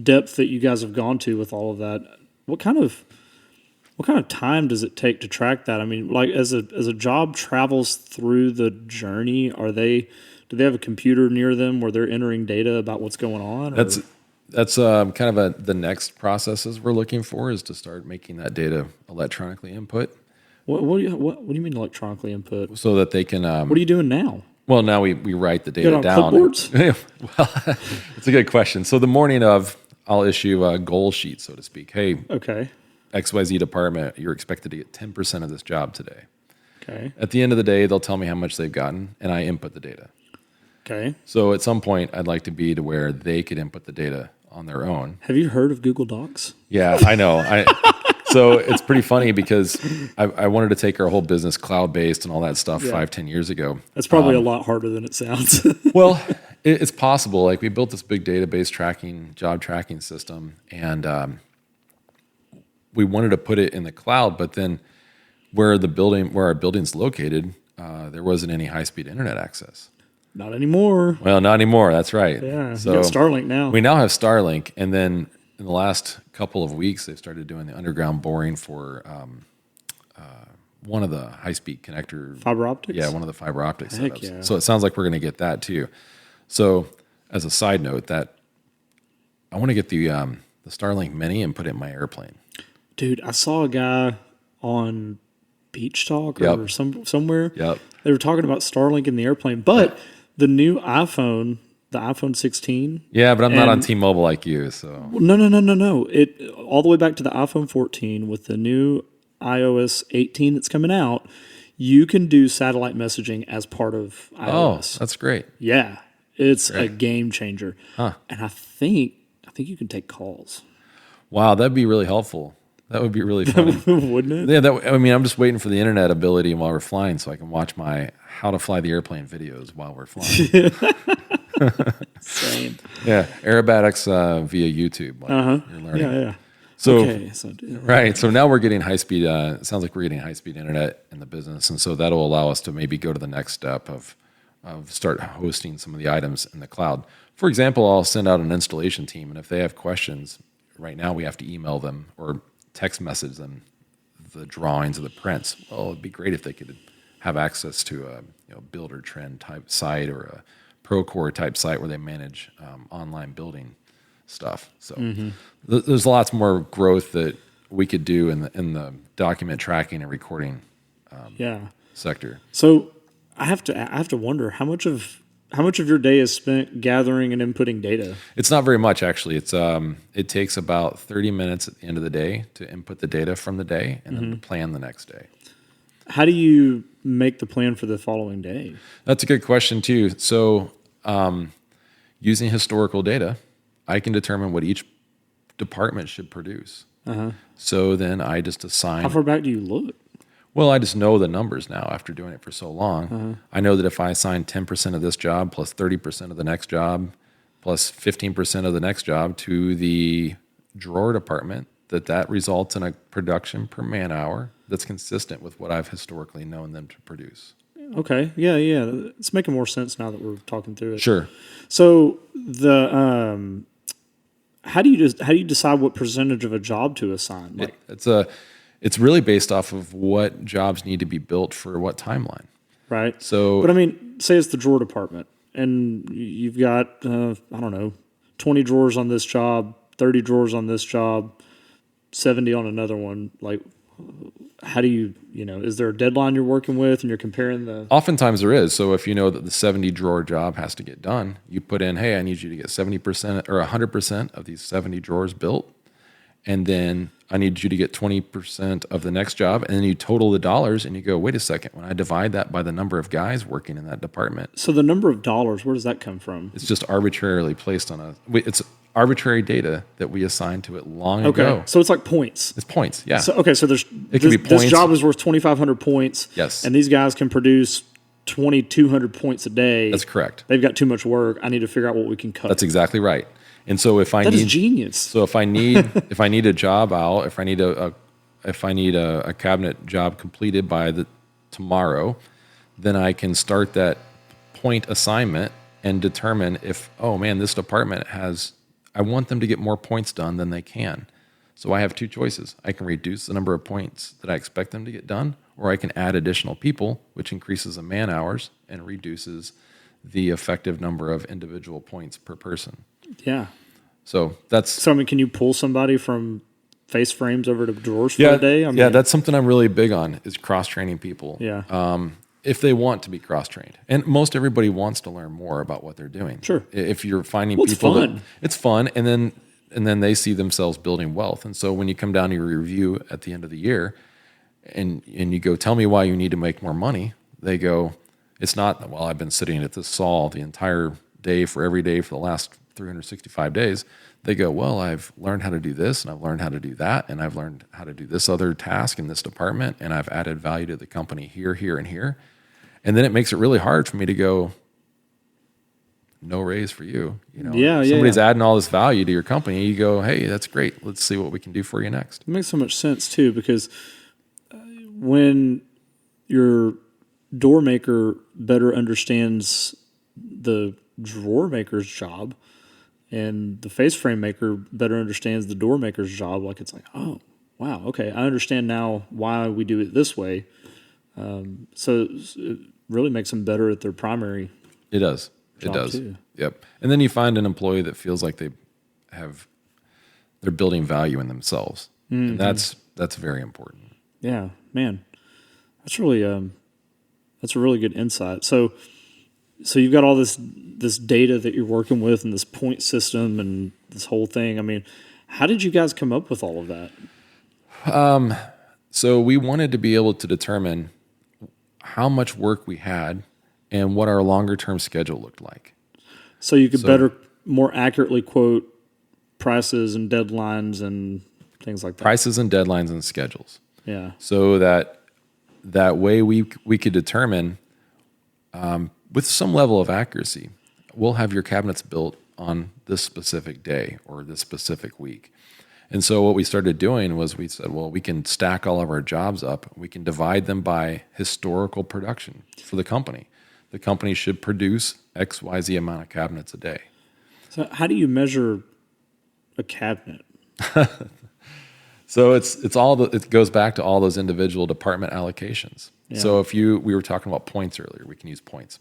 Speaker 1: depth that you guys have gone to with all of that. What kind of time does it take to track that? I mean, like as a job travels through the journey, do they have a computer near them where they're entering data about what's going on?
Speaker 2: That's kind of the next processes we're looking for, is to start making that data electronically input.
Speaker 1: What do you mean electronically input?
Speaker 2: So that they can.
Speaker 1: What are you doing now?
Speaker 2: Well, now we write the data down.
Speaker 1: Clipboards?
Speaker 2: Well, it's a good question. So the morning of, I'll issue a goal sheet, so to speak. Hey,
Speaker 1: okay,
Speaker 2: XYZ department, you're expected to get 10% of this job today.
Speaker 1: Okay.
Speaker 2: At the end of the day, they'll tell me how much they've gotten, and I input the data.
Speaker 1: Okay.
Speaker 2: So at some point, I'd like to be to where they could input the data on their own.
Speaker 1: Have you heard of Google Docs?
Speaker 2: Yeah, I know. So it's pretty funny because I wanted to take our whole business cloud-based and all that stuff 5-10 years ago.
Speaker 1: That's probably a lot harder than it sounds.
Speaker 2: Well, it's possible. Like, we built this big database job tracking system, and we wanted to put it in the cloud, but then where our building's located, there wasn't any high-speed internet access.
Speaker 1: Not anymore.
Speaker 2: Well, not anymore. That's right.
Speaker 1: Yeah,
Speaker 2: so
Speaker 1: you got Starlink now.
Speaker 2: We now have Starlink, and then in the last couple of weeks, they've started doing the underground boring for one of the high-speed connector.
Speaker 1: Fiber optics?
Speaker 2: Yeah, one of the fiber optic setups.
Speaker 1: Yeah.
Speaker 2: So it sounds like we're going to get that too. So as a side note, that I want to get the Starlink Mini and put it in my airplane.
Speaker 1: Dude, I saw a guy on Beach Talk or somewhere.
Speaker 2: Yep.
Speaker 1: They were talking about Starlink in the airplane, but the new iPhone, the iPhone 16.
Speaker 2: Yeah, but I'm not on T-Mobile like you, so.
Speaker 1: No. It all the way back to the iPhone 14 with the new iOS 18 that's coming out. You can do satellite messaging as part of iOS.
Speaker 2: Oh, that's great.
Speaker 1: Yeah, it's a game changer.
Speaker 2: Huh.
Speaker 1: And I think you can take calls.
Speaker 2: Wow, that'd be really helpful. That would be really funny.
Speaker 1: Wouldn't it?
Speaker 2: Yeah, I'm just waiting for the internet ability while we're flying so I can watch my how to fly the airplane videos while we're flying.
Speaker 1: Same.
Speaker 2: Yeah, aerobatics via YouTube. You're learning.
Speaker 1: Yeah.
Speaker 2: So,
Speaker 1: okay,
Speaker 2: right. So now we're getting high speed. It sounds like we're getting high speed internet in the business, and so that'll allow us to maybe go to the next step of start hosting some of the items in the cloud. For example, I'll send out an installation team, and if they have questions, right now we have to email them or text message them the drawings of the prints. Well, it'd be great if they could have access to a builder trend type site or a Procore type site where they manage online building stuff. So there's lots more growth that we could do in the document tracking and recording sector. So
Speaker 1: I have to wonder how much of your day is spent gathering and inputting data.
Speaker 2: It's not very much, actually. It takes about 30 minutes at the end of the day to input the data from the day and then to plan the next day.
Speaker 1: How do you make the plan for the following day?
Speaker 2: That's a good question too. So using historical data, I can determine what each department should produce. So then I just assign.
Speaker 1: How far back do you look?
Speaker 2: Well, I just know the numbers now after doing it for so long. I know that if I assign 10% of this job plus 30% of the next job plus 15% of the next job to the drawer department, that results in a production per man hour that's consistent with what I've historically known them to produce.
Speaker 1: Okay. Yeah. It's making more sense now that we're talking through it.
Speaker 2: Sure.
Speaker 1: So how do you decide what percentage of a job to assign?
Speaker 2: It's really based off of what jobs need to be built for what timeline.
Speaker 1: Right.
Speaker 2: So,
Speaker 1: but I mean, say it's the drawer department, and you've got 20 drawers on this job, 30 drawers on this job, 70 on another one. Like, how do you, is there a deadline you're working with and you're comparing the...
Speaker 2: Oftentimes there is. So if you know that the 70 drawer job has to get done, you put in, hey, I need you to get 70% or 100% of these 70 drawers built. And then I need you to get 20% of the next job. And then you total the dollars and you go, wait a second, when I divide that by the number of guys working in that department.
Speaker 1: So the number of dollars, where does that come from?
Speaker 2: It's just arbitrarily placed on it's arbitrary data that we assigned to it long ago.
Speaker 1: So it's like points.
Speaker 2: It's points, yeah.
Speaker 1: So there's
Speaker 2: be
Speaker 1: this
Speaker 2: points.
Speaker 1: job is worth 2,500 points.
Speaker 2: Yes.
Speaker 1: And these guys can produce 2,200 points a day.
Speaker 2: That's correct.
Speaker 1: They've got too much work. I need to figure out what we can cut.
Speaker 2: That's exactly right. And so if I
Speaker 1: that
Speaker 2: need
Speaker 1: is genius.
Speaker 2: So if I need a job out, if I need a cabinet job completed by tomorrow, then I can start that point assignment and determine if, oh man, this department I want them to get more points done than they can. So I have two choices. I can reduce the number of points that I expect them to get done, or I can add additional people, which increases the man hours and reduces the effective number of individual points per person.
Speaker 1: Yeah.
Speaker 2: So
Speaker 1: can you pull somebody from face frames over to drawers for a day?
Speaker 2: That's something I'm really big on is cross-training people.
Speaker 1: Yeah.
Speaker 2: If they want to be cross-trained. And most everybody wants to learn more about what they're doing.
Speaker 1: Sure.
Speaker 2: If you're finding
Speaker 1: it's
Speaker 2: people
Speaker 1: fun.
Speaker 2: It's fun, and then they see themselves building wealth. And so when you come down to your review at the end of the year and you go, tell me why you need to make more money, they go, it's not, well, I've been sitting at this saw the entire day for every day for the last 365 days. They go, well, I've learned how to do this, and I've learned how to do that, and I've learned how to do this other task in this department, and I've added value to the company here, here, and here. And then it makes it really hard for me to go, no raise for you. Somebody's adding all this value to your company. You go, hey, that's great. Let's see what we can do for you next.
Speaker 1: It makes so much sense too, because when your door maker better understands the drawer maker's job, and the face frame maker better understands the door maker's job, like it's like, oh, wow, okay, I understand now why we do it this way. So it really makes them better at their primary.
Speaker 2: It does. It does. Too. Yep. And then you find an employee that feels like they're building value in themselves. Mm-hmm. And that's very important.
Speaker 1: Yeah, man. That's really that's a really good insight. So you've got all this data that you're working with and this point system and this whole thing. I mean, how did you guys come up with all of that?
Speaker 2: So we wanted to be able to determine how much work we had and what our longer term schedule looked like.
Speaker 1: So you could more accurately quote prices and deadlines and things like that.
Speaker 2: Prices and deadlines and schedules.
Speaker 1: Yeah.
Speaker 2: So that way we could determine with some level of accuracy, we'll have your cabinets built on this specific day or this specific week. And so what we started doing was we said, well, we can stack all of our jobs up. We can divide them by historical production for the company. The company should produce XYZ amount of cabinets a day.
Speaker 1: So how do you measure a cabinet?
Speaker 2: So it goes back to all those individual department allocations. Yeah. So we were talking about points earlier, we can use points.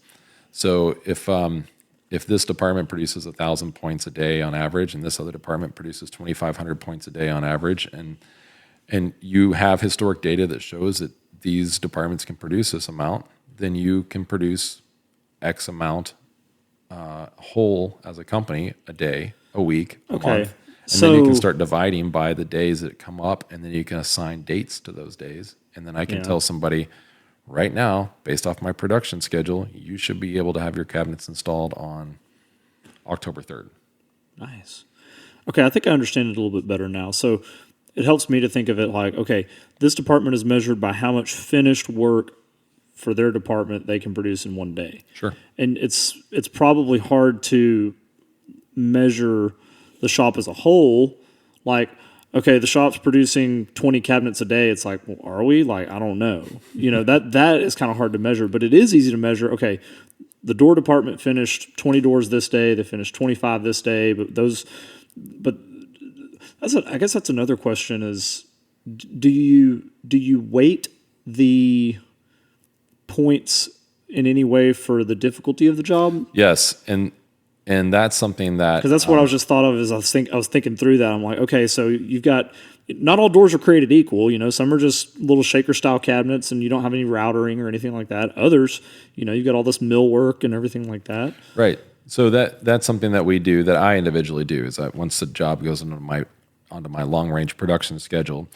Speaker 2: So if this department produces 1,000 points a day on average, and this other department produces 2,500 points a day on average, and you have historic data that shows that these departments can produce this amount, then you can produce X amount whole as a company a day, a week, a month. And then you can start dividing by the days that come up, and then you can assign dates to those days. And then I can tell somebody, right now, based off my production schedule, you should be able to have your cabinets installed on October 3rd.
Speaker 1: Nice. Okay, I think I understand it a little bit better now. So it helps me to think of it like, okay, this department is measured by how much finished work for their department they can produce in one day.
Speaker 2: Sure.
Speaker 1: And it's probably hard to measure the shop as a whole. Like, okay, the shop's producing 20 cabinets a day. It's like, well, are we? Like, I don't know. That is kind of hard to measure, but it is easy to measure. Okay, the door department finished 20 doors this day. They finished 25 this day. I guess that's another question is, do you weight the points in any way for the difficulty of the job?
Speaker 2: Yes, and that's something that,
Speaker 1: because that's what I was just thought of as I was thinking through that. I'm like, okay, so you've got not all doors are created equal. Some are just little shaker style cabinets and you don't have any routering or anything like that. Others, you've got all this millwork and everything like that.
Speaker 2: Right. So that's something that we do, that I individually do, is that once the job goes onto my long range production schedule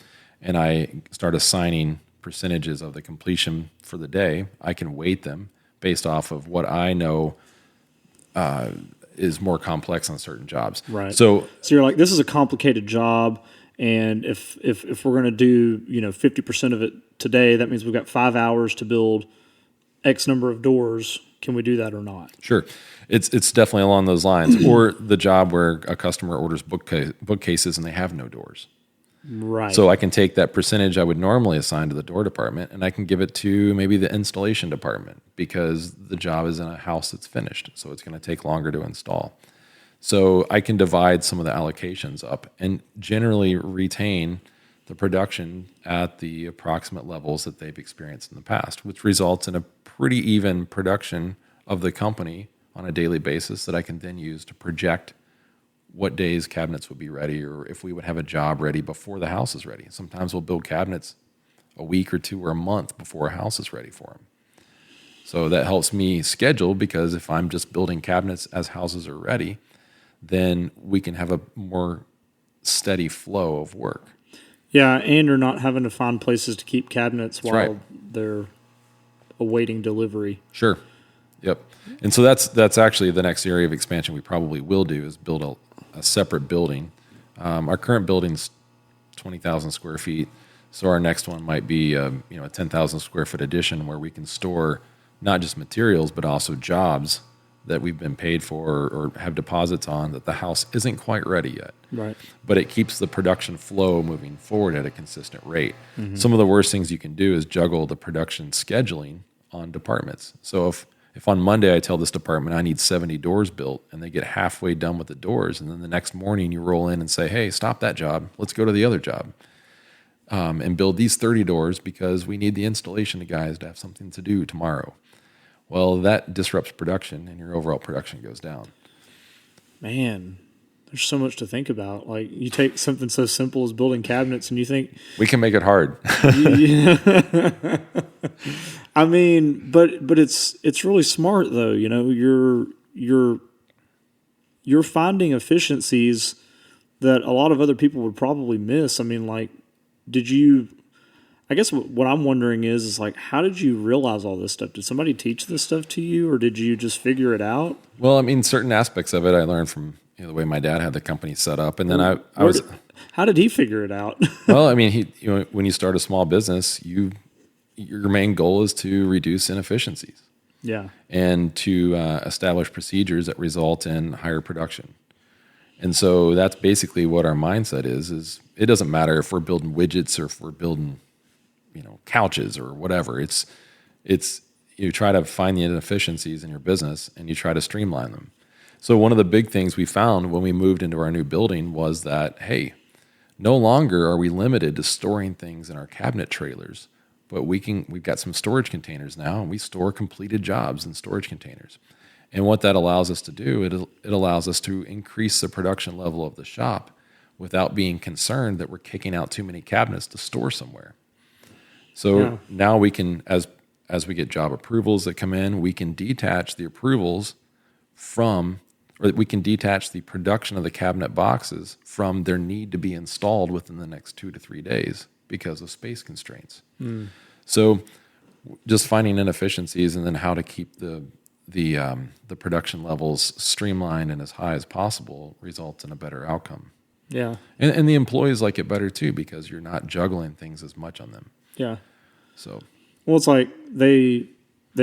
Speaker 2: and I start assigning percentages of the completion for the day, I can weight them based off of what I know is more complex on certain jobs.
Speaker 1: Right.
Speaker 2: So
Speaker 1: you're like, this is a complicated job, and if we're going to do 50% of it today, that means we've got 5 hours to build X number of doors. Can we do that or not?
Speaker 2: Sure, it's definitely along those lines. Or the job where a customer orders bookcases and they have no doors.
Speaker 1: Right.
Speaker 2: So I can take that percentage I would normally assign to the door department and I can give it to maybe the installation department because the job is in a house that's finished. So it's going to take longer to install. So I can divide some of the allocations up and generally retain the production at the approximate levels that they've experienced in the past, which results in a pretty even production of the company on a daily basis that I can then use to project what days cabinets would be ready or if we would have a job ready before the house is ready. Sometimes we'll build cabinets a week or two or a month before a house is ready for them. So that helps me schedule, because if I'm just building cabinets as houses are ready, then we can have a more steady flow of work.
Speaker 1: Yeah, and you're not having to find places to keep cabinets while
Speaker 2: right.
Speaker 1: they're awaiting delivery.
Speaker 2: Sure. Yep. And so that's actually the next area of expansion we probably will do, is build a separate building. Our current building's 20,000 square feet, so our next one might be a 10,000 square foot addition where we can store not just materials but also jobs that we've been paid for or have deposits on that the house isn't quite ready yet.
Speaker 1: Right.
Speaker 2: But it keeps the production flow moving forward at a consistent rate. Mm-hmm. Some of the worst things you can do is juggle the production scheduling on departments. So if on Monday I tell this department I need 70 doors built and they get halfway done with the doors, and then the next morning you roll in and say, hey, stop that job, let's go to the other job and build these 30 doors because we need the installation guys to have something to do tomorrow. Well, that disrupts production and your overall production goes down.
Speaker 1: Man, there's so much to think about. Like, you take something so simple as building cabinets and you think...
Speaker 2: We can make it hard.
Speaker 1: I mean, but it's really smart though. You're finding efficiencies that a lot of other people would probably miss. I mean, like, I guess what I'm wondering is like, how did you realize all this stuff? Did somebody teach this stuff to you, or did you just figure it out?
Speaker 2: Well, I mean, certain aspects of it I learned from the way my dad had the company set up, and then
Speaker 1: How did he figure it out?
Speaker 2: Well, I mean, when you start a small business, your main goal is to reduce inefficiencies.
Speaker 1: Yeah.
Speaker 2: And to establish procedures that result in higher production. And so that's basically what our mindset is it doesn't matter if we're building widgets or if we're building, couches or whatever. It's you try to find the inefficiencies in your business and you try to streamline them. So one of the big things we found when we moved into our new building was that, hey, no longer are we limited to storing things in our cabinet trailers, but we've got some storage containers now, and we store completed jobs in storage containers. And what that allows us to do, it allows us to increase the production level of the shop without being concerned that we're kicking out too many cabinets to store somewhere. So now we can, as we get job approvals that come in, we can detach the approvals we can detach the production of the cabinet boxes from their need to be installed within the next 2 to 3 days because of space constraints. Mm. So just finding inefficiencies and then how to keep the production levels streamlined and as high as possible results in a better outcome.
Speaker 1: Yeah.
Speaker 2: And the employees like it better too because you're not juggling things as much on them.
Speaker 1: Yeah.
Speaker 2: So.
Speaker 1: Well, it's like they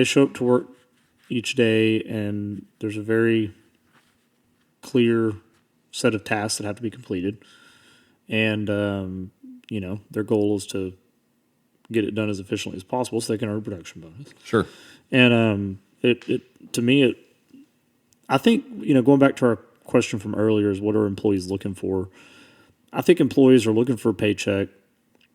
Speaker 1: show up to work each day and there's a very clear set of tasks that have to be completed. And, their goal is to get it done as efficiently as possible so they can earn a production bonus.
Speaker 2: Sure.
Speaker 1: And I think, going back to our question from earlier is what are employees looking for? I think employees are looking for a paycheck,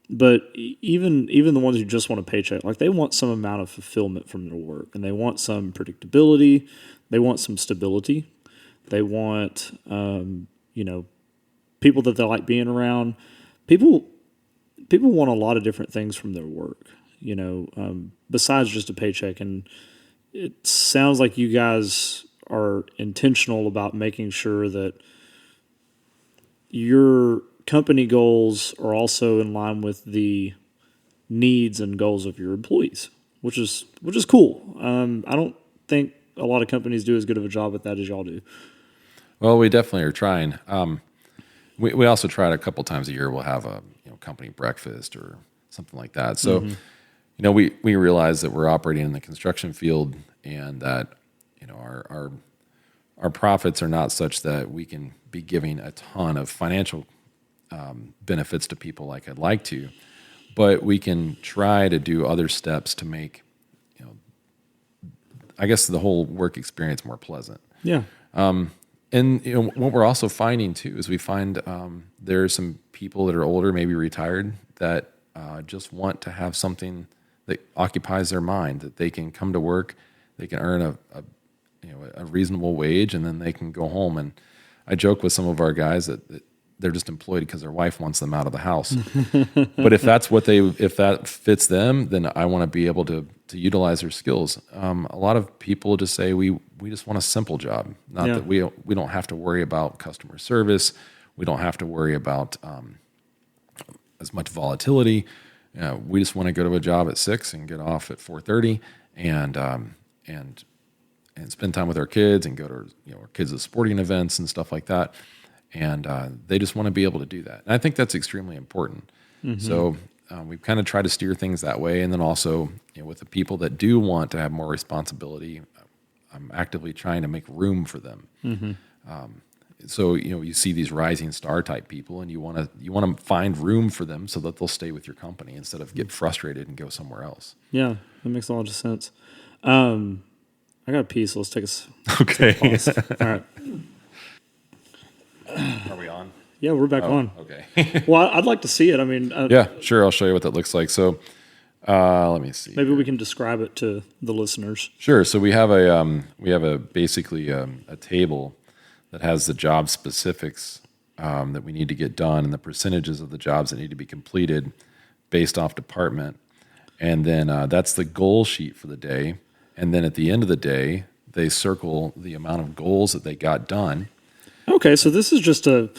Speaker 1: but even the ones who just want a paycheck, like they want some amount of fulfillment from their work, and they want some predictability. They want some stability. They want, people that they like being around. people want a lot of different things from their work, besides just a paycheck. And it sounds like you guys are intentional about making sure that your company goals are also in line with the needs and goals of your employees, which is cool. I don't think a lot of companies do as good of a job at that as y'all do.
Speaker 2: Well, we definitely are trying. We also try it a couple times a year. We'll have a company breakfast or something like that. So, we realize that we're operating in the construction field and that our profits are not such that we can be giving a ton of financial benefits to people like I'd like to, but we can try to do other steps to make, I guess, the whole work experience more pleasant.
Speaker 1: Yeah.
Speaker 2: And what we're also finding too is we find there are some people that are older, maybe retired, that just want to have something that occupies their mind, that they can come to work, they can earn a reasonable wage, and then they can go home. And I joke with some of our guys that they're just employed because their wife wants them out of the house. But if that fits them, then I want to be able to utilize their skills. A lot of people just say we just want a simple job, not that we don't have to worry about customer service, we don't have to worry about as much volatility. We just want to go to a job at 6 and get off at 4:30 and spend time with our kids and go to our kids' sporting events and stuff like that. And they just want to be able to do that. And I think that's extremely important. Mm-hmm. So we've kind of tried to steer things that way. And then also, with the people that do want to have more responsibility, I'm actively trying to make room for them. Mm-hmm. So you see these rising star type people, and you want to find room for them so that they'll stay with your company instead of get frustrated and go somewhere else.
Speaker 1: Yeah, that makes a lot of sense. I got to pee, so let's take a
Speaker 2: okay.
Speaker 1: pause. All right.
Speaker 2: Are we on?
Speaker 1: Yeah, we're back on.
Speaker 2: Okay.
Speaker 1: Well, I'd like to see it. I mean,
Speaker 2: yeah, sure. I'll show you what that looks like. So, let me see.
Speaker 1: Maybe we can describe it to the listeners.
Speaker 2: Sure. So we have basically a table that has the job specifics that we need to get done and the percentages of the jobs that need to be completed based off department, and then that's the goal sheet for the day. And then at the end of the day, they circle the amount of goals that they got done.
Speaker 1: Okay, so this is just a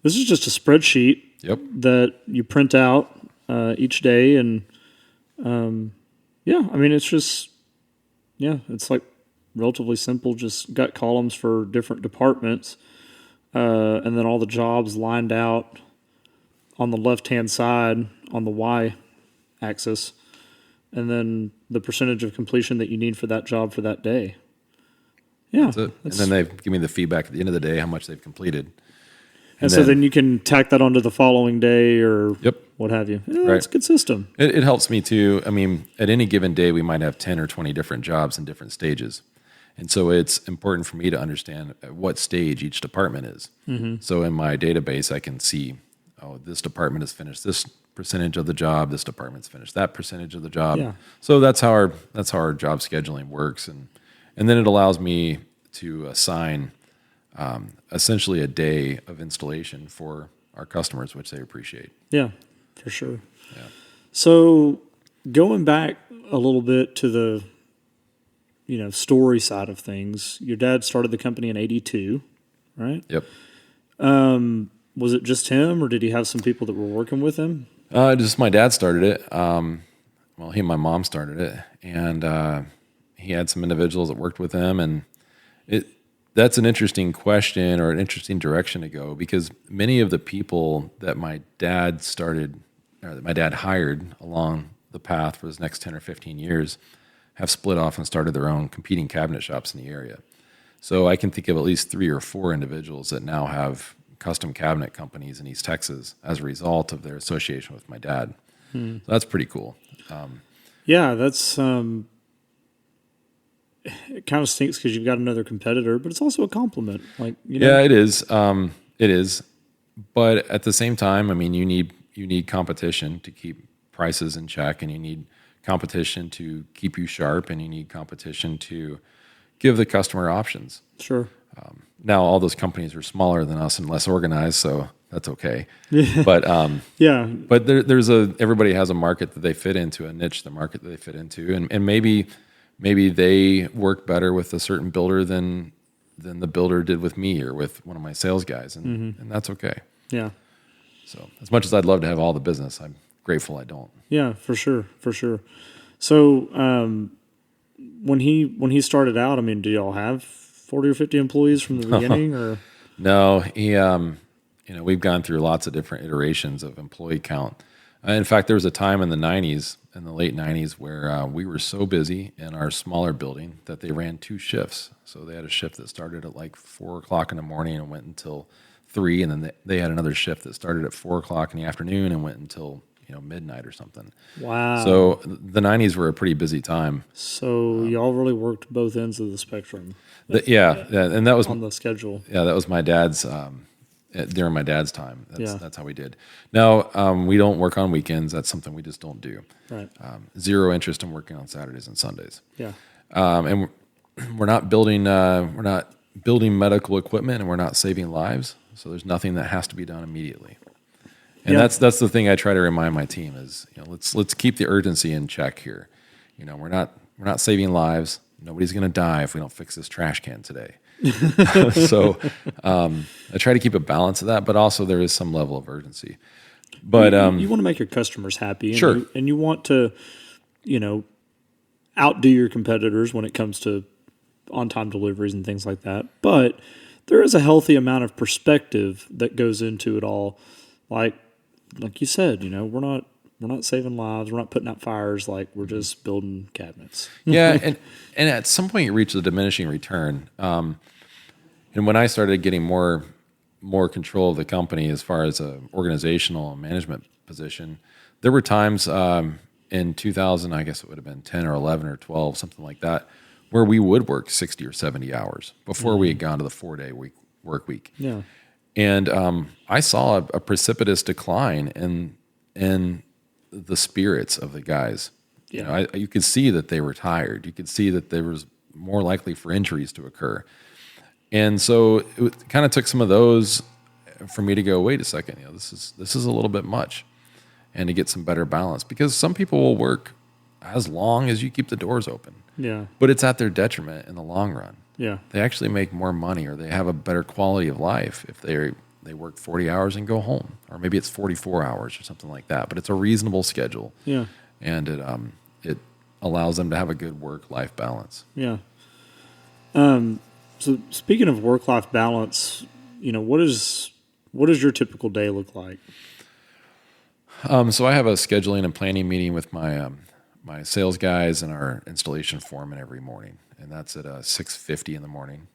Speaker 1: spreadsheet.
Speaker 2: Yep.
Speaker 1: That you print out each day, and I mean it's like relatively simple. Just got columns for different departments, and then all the jobs lined out on the left-hand side on the y-axis, and then the percentage of completion that you need for that job for that day. Yeah.
Speaker 2: That's it. And then they give me the feedback at the end of the day, how much they've completed.
Speaker 1: And so then you can tack that onto the following day or
Speaker 2: yep.
Speaker 1: what have you. Yeah,
Speaker 2: right.
Speaker 1: That's a good system.
Speaker 2: It helps me too. I mean, at any given day, we might have 10 or 20 different jobs in different stages. And so it's important for me to understand at what stage each department is. Mm-hmm. So in my database, I can see, this department has finished this percentage of the job, this department's finished that percentage of the job. Yeah. So that's how our job scheduling works. And then it allows me to assign essentially a day of installation for our customers, which they appreciate.
Speaker 1: Yeah, for sure.
Speaker 2: Yeah.
Speaker 1: So going back a little bit to the story side of things, your dad started the company in 1982, right?
Speaker 2: Yep.
Speaker 1: Was it just him, or did he have some people that were working with him?
Speaker 2: Just my dad started it. He and my mom started it, and he had some individuals that worked with him, and that's an interesting question or an interesting direction to go, because many of the people that my dad started, or that my dad hired along the path for his next 10 or 15 years have split off and started their own competing cabinet shops in the area. So I can think of at least 3 or 4 individuals that now have custom cabinet companies in East Texas as a result of their association with my dad. So that's pretty cool.
Speaker 1: Yeah, that's... It kind of stinks because you've got another competitor, but it's also a compliment.
Speaker 2: Yeah, it is. It is. But at the same time, I mean, you need competition to keep prices in check, and you need competition to keep you sharp, and you need competition to give the customer options.
Speaker 1: Sure.
Speaker 2: Now, all those companies are smaller than us and less organized, so that's okay. But
Speaker 1: Yeah.
Speaker 2: but there's everybody has a market that they fit into, a niche, the market that they fit into, and maybe they work better with a certain builder than the builder did with me or with one of my sales guys, and that's okay.
Speaker 1: Yeah.
Speaker 2: So as much as I'd love to have all the business, I'm grateful I don't.
Speaker 1: Yeah, for sure. For sure. So, when he started out, I mean, do y'all have 40 or 50 employees from the beginning, or?
Speaker 2: No, we've gone through lots of different iterations of employee count. In fact, there was a time in the late 90s, where we were so busy in our smaller building that they ran 2 shifts. So they had a shift that started at like 4 o'clock in the morning and went until 3, and then they had another shift that started at 4 o'clock in the afternoon and went until midnight or something.
Speaker 1: Wow.
Speaker 2: So the 90s were a pretty busy time.
Speaker 1: So y'all really worked both ends of the spectrum.
Speaker 2: Yeah, and that was
Speaker 1: on the schedule.
Speaker 2: Yeah, that was my dad's during my dad's time. That's how we did. Now we don't work on weekends. That's something we just don't do.
Speaker 1: Right.
Speaker 2: Zero interest in working on Saturdays and Sundays.
Speaker 1: Yeah.
Speaker 2: And we're not building medical equipment, and we're not saving lives. So there's nothing that has to be done immediately. And that's the thing I try to remind my team is, let's keep the urgency in check here. We're not saving lives. Nobody's going to die if we don't fix this trash can today. So I try to keep a balance of that, but also there is some level of urgency. But
Speaker 1: you want to make your customers happy, and
Speaker 2: sure,
Speaker 1: and you want to, outdo your competitors when it comes to on-time deliveries and things like that. But there is a healthy amount of perspective that goes into it all, like you said, we're not saving lives. We're not putting out fires. Like, we're just building cabinets.
Speaker 2: Yeah, and at some point you reach the diminishing return. And when I started getting more control of the company as far as a organizational and management position, there were times in 2000, I guess it would have been 10 or 11 or 12, something like that, where we would work 60 or 70 hours before we had gone to the 4-day work week.
Speaker 1: Yeah.
Speaker 2: And I saw a precipitous decline in the spirits of the guys.
Speaker 1: Yeah.
Speaker 2: You could see that they were tired. You could see that there was more likely for injuries to occur. And so it kind of took some of those for me to go, wait a second, this is a little bit much, and to get some better balance, because some people will work as long as you keep the doors open.
Speaker 1: Yeah.
Speaker 2: But it's at their detriment in the long run.
Speaker 1: Yeah.
Speaker 2: They actually make more money, or they have a better quality of life if they work 40 hours and go home, or maybe it's 44 hours or something like that. But it's a reasonable schedule.
Speaker 1: Yeah.
Speaker 2: And it allows them to have a good work-life balance.
Speaker 1: Yeah. So speaking of work-life balance, what does your typical day look like?
Speaker 2: So I have a scheduling and planning meeting with my my sales guys and our installation foreman every morning, and that's at 6:50 in the morning.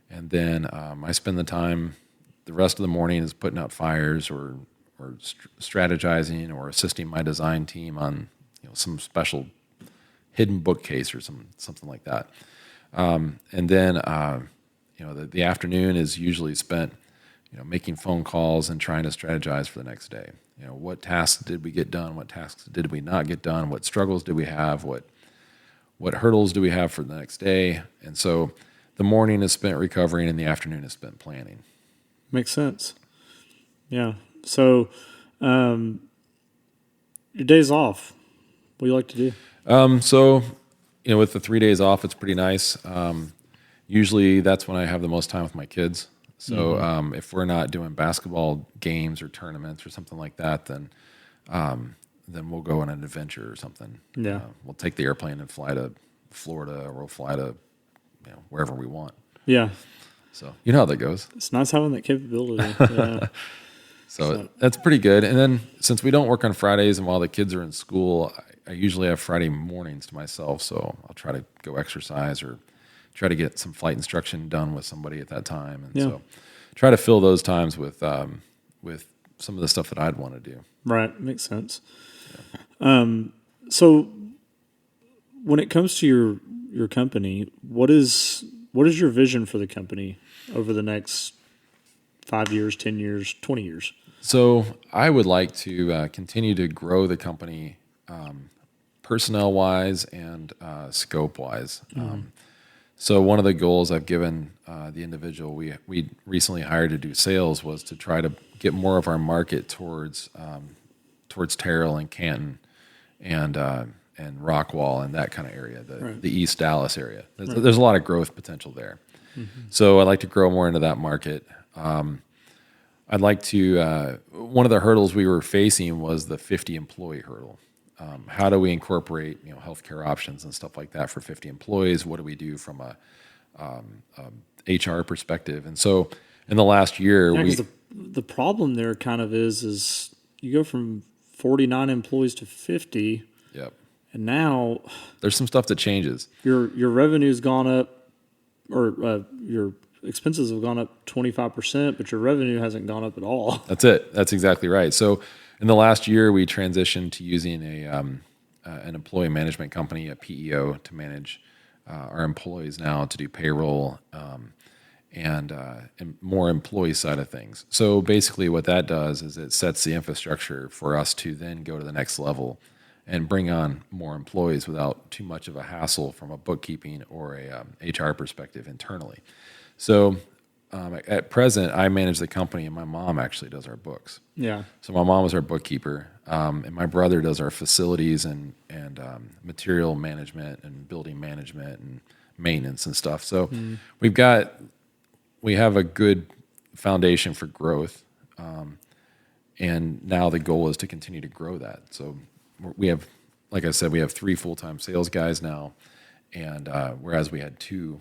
Speaker 2: And then I spend the rest of the morning is putting out fires or strategizing or assisting my design team on some special hidden bookcase or something like that. And then the afternoon is usually spent making phone calls and trying to strategize for the next day. What tasks did we get done? What tasks did we not get done? What struggles did we have? What hurdles do we have for the next day? And so the morning is spent recovering, and the afternoon is spent planning.
Speaker 1: Makes sense. Yeah. So, your days off, what do you like to do?
Speaker 2: So, with the 3 days off, it's pretty nice. Usually that's when I have the most time with my kids. So if we're not doing basketball games or tournaments or something like that, then we'll go on an adventure or something.
Speaker 1: Yeah.
Speaker 2: We'll take the airplane and fly to Florida, or we'll fly to wherever we want.
Speaker 1: Yeah.
Speaker 2: So you know how that goes.
Speaker 1: It's nice having that capability. Yeah.
Speaker 2: So that's pretty good. And then since we don't work on Fridays, and while the kids are in school, I usually have Friday mornings to myself. So I'll try to go exercise or try to get some flight instruction done with somebody at that time. And so try to fill those times with some of the stuff that I'd want to do.
Speaker 1: Right. Makes sense. Yeah. So when it comes to your company, what is your vision for the company over the next 5 years, 10 years, 20 years?
Speaker 2: So I would like to continue to grow the company personnel-wise and scope-wise. So one of the goals I've given the individual we recently hired to do sales was to try to get more of our market towards Terrell and Canton and Rockwall and that kind of area, the East Dallas area. There's a lot of growth potential there. So I'd like to grow more into that market. I'd like to. One of the hurdles we were facing was the 50 employee hurdle. How do we incorporate healthcare options and stuff like that for 50 employees? What do we do from a HR perspective? And so in the last year,
Speaker 1: the problem there kind of is you go from 49 employees to 50.
Speaker 2: Yep.
Speaker 1: And now
Speaker 2: there's some stuff that changes.
Speaker 1: Your revenue's gone up, or your expenses have gone up 25%, but your revenue hasn't gone up at all.
Speaker 2: That's it. That's exactly right. So in the last year, we transitioned to using an employee management company, a PEO, to manage our employees now, to do payroll and more employee side of things. So basically what that does is it sets the infrastructure for us to then go to the next level and bring on more employees without too much of a hassle from a bookkeeping or a HR perspective internally. So at present, I manage the company, and my mom actually does our books.
Speaker 1: Yeah.
Speaker 2: So my mom is our bookkeeper, and my brother does our facilities and material management and building management and maintenance and stuff. So we have a good foundation for growth, and now the goal is to continue to grow that. So we have, like I said, we have 3 full-time sales guys now, and whereas we had 2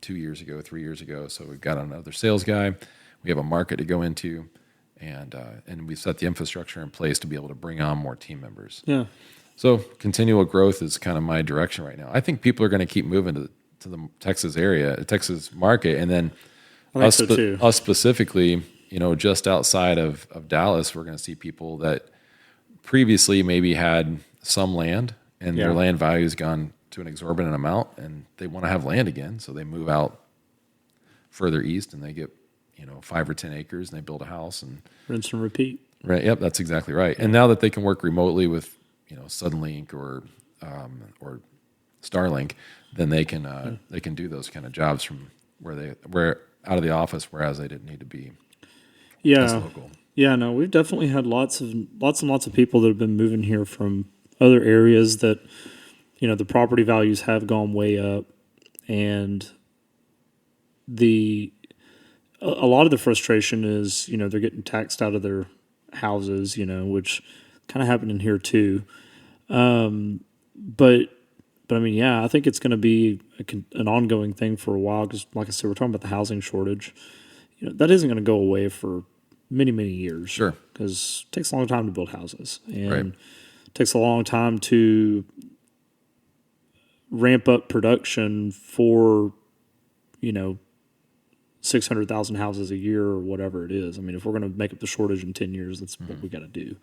Speaker 2: years ago, 3 years ago. So we've got another sales guy. We have a market to go into, and we've set the infrastructure in place to be able to bring on more team members.
Speaker 1: Yeah.
Speaker 2: So continual growth is kind of my direction right now. I think people are going to keep moving to the Texas area, Texas market, and then us specifically, just outside of Dallas, we're going to see people that previously maybe had some land and their land value has gone to an exorbitant amount, and they want to have land again, so they move out further east and they get 5 or 10 acres and they build a house and
Speaker 1: rinse and repeat.
Speaker 2: Right. Yep. That's exactly right. And now that they can work remotely with Suddenlink or Starlink, then they can do those kind of jobs from where out of the office, whereas they didn't need to be as local.
Speaker 1: Yeah. No, we've definitely had lots and lots of people that have been moving here from other areas that the property values have gone way up, and a lot of the frustration is they're getting taxed out of their houses, which kind of happened in here too. But I mean, I think it's going to be an ongoing thing for a while, because, like I said, we're talking about the housing shortage. That isn't going to go away for many, many years.
Speaker 2: Sure.
Speaker 1: Because it takes a long time to build houses, and
Speaker 2: it
Speaker 1: takes a long time to ramp up production for 600,000 houses a year or whatever it is. I mean, if we're going to make up the shortage in 10 years, that's what we got to do.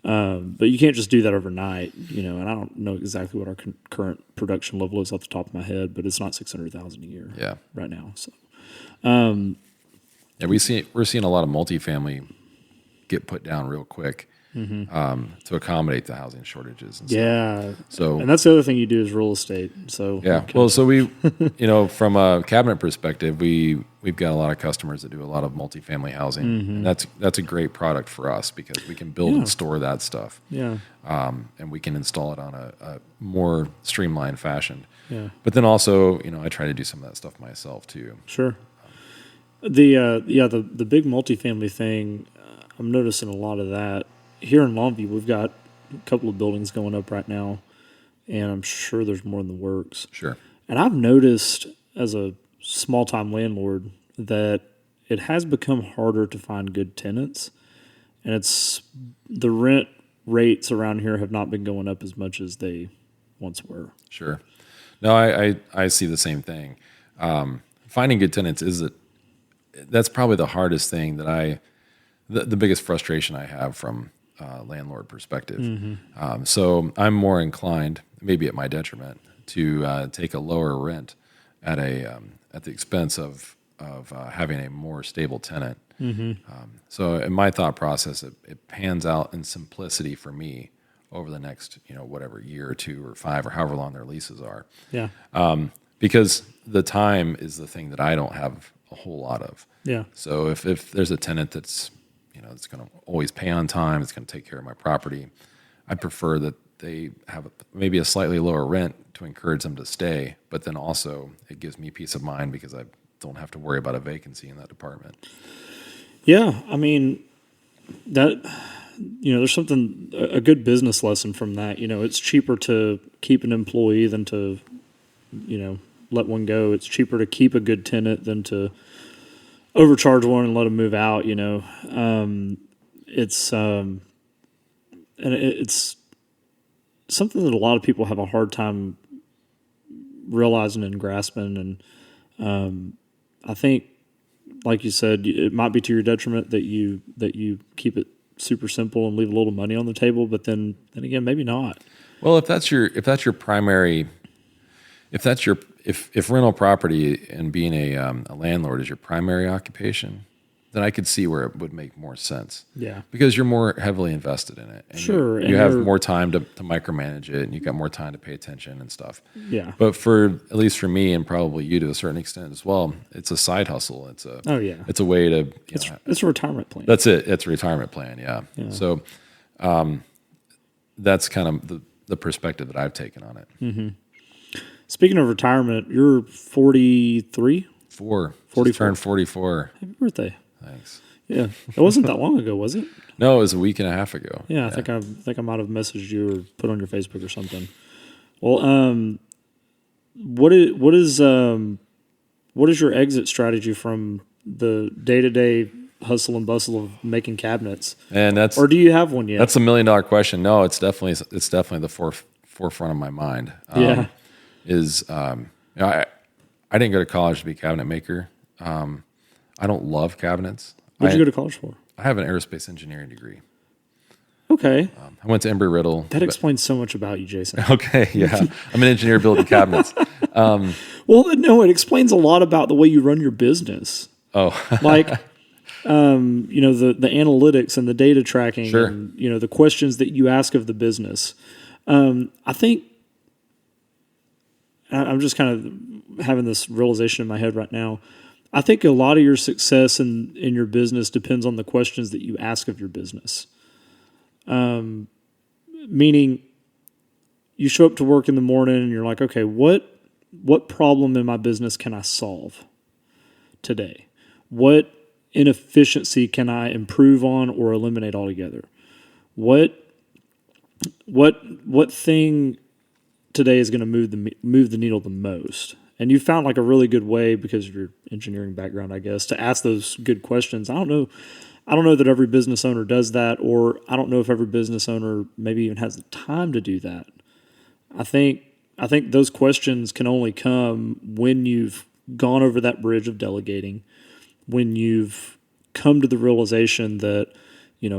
Speaker 1: But you can't just do that overnight, and I don't know exactly what our current production level is off the top of my head, but it's not 600,000 a year right now. So,
Speaker 2: we're seeing a lot of multifamily get put down real quick. To accommodate the housing shortages. And stuff.
Speaker 1: And that's the other thing you do is real estate. So
Speaker 2: so we, from a cabinet perspective, we've got a lot of customers that do a lot of multifamily housing, and that's a great product for us because we can build and store that stuff. And we can install it on a more streamlined fashion. But then also, I try to do some of that stuff myself too.
Speaker 1: Sure. The big multifamily thing, I'm noticing a lot of that. Here in Longview, we've got a couple of buildings going up right now, and I'm sure there's more in the works.
Speaker 2: Sure.
Speaker 1: And I've noticed as a small-time landlord that it has become harder to find good tenants, and the rent rates around here have not been going up as much as they once were.
Speaker 2: Sure. No, I see the same thing. Finding good tenants that's probably the hardest thing the biggest frustration I have from landlord perspective. So I'm more inclined, maybe at my detriment, to take a lower rent at the expense of having a more stable tenant. So in my thought process, it pans out in simplicity for me over the next whatever year or 2 or 5 or however long their leases are. because the time is the thing that I don't have a whole lot of.
Speaker 1: Yeah.
Speaker 2: So if there's a tenant that's, it's going to always pay on time, it's going to take care of my property, I prefer that they have maybe a slightly lower rent to encourage them to stay, but then also it gives me peace of mind because I don't have to worry about a vacancy in that department.
Speaker 1: Yeah, I mean, that, there's a good business lesson from that. It's cheaper to keep an employee than to, let one go. It's cheaper to keep a good tenant than to overcharge one and let them move out. It's something that a lot of people have a hard time realizing and grasping. And I think, like you said, it might be to your detriment that you keep it super simple and leave a little money on the table. But then again, maybe not.
Speaker 2: Well, if rental property and being a landlord is your primary occupation, then I could see where it would make more sense.
Speaker 1: Yeah.
Speaker 2: Because you're more heavily invested in it. And
Speaker 1: sure.
Speaker 2: You have more time to micromanage it, and you've got more time to pay attention and stuff.
Speaker 1: Yeah.
Speaker 2: But at least for me, and probably you to a certain extent as well, it's a side hustle. It's a way to.
Speaker 1: It's a retirement plan.
Speaker 2: That's it. It's a retirement plan. Yeah. So that's kind of the perspective that I've taken on it.
Speaker 1: Mm-hmm. Speaking of retirement, you're 43?
Speaker 2: 44.
Speaker 1: 44.
Speaker 2: Turned 44.
Speaker 1: Happy birthday.
Speaker 2: Thanks.
Speaker 1: Yeah. It wasn't that long ago, was it?
Speaker 2: No, it was a week and a half ago.
Speaker 1: Yeah, I think I might have messaged you or put on your Facebook or something. Well, what is your exit strategy from the day-to-day hustle and bustle of making cabinets?
Speaker 2: And
Speaker 1: or do you have one yet?
Speaker 2: That's $1 million question. No, it's definitely the forefront of my mind. I didn't go to college to be a cabinet maker. I don't love cabinets.
Speaker 1: What did you go to college for?
Speaker 2: I have an aerospace engineering degree.
Speaker 1: Okay.
Speaker 2: I went to Embry-Riddle.
Speaker 1: That explains so much about you, Jason.
Speaker 2: Okay, yeah. I'm an engineer building cabinets.
Speaker 1: Well, no, it explains a lot about the way you run your business.
Speaker 2: Oh.
Speaker 1: Like, the analytics and the data tracking
Speaker 2: Sure.
Speaker 1: and, the questions that you ask of the business. I think I'm just kind of having this realization in my head right now. I think a lot of your success in your business depends on the questions that you ask of your business. Meaning you show up to work in the morning and you're like, okay, what problem in my business can I solve today? What inefficiency can I improve on or eliminate altogether? What thing today is going to move the needle the most? And you found like a really good way, because of your engineering background, I guess, to ask those good questions. I don't know that every business owner does that, or I don't know if every business owner maybe even has the time to do that. I think those questions can only come when you've gone over that bridge of delegating, when you've come to the realization that,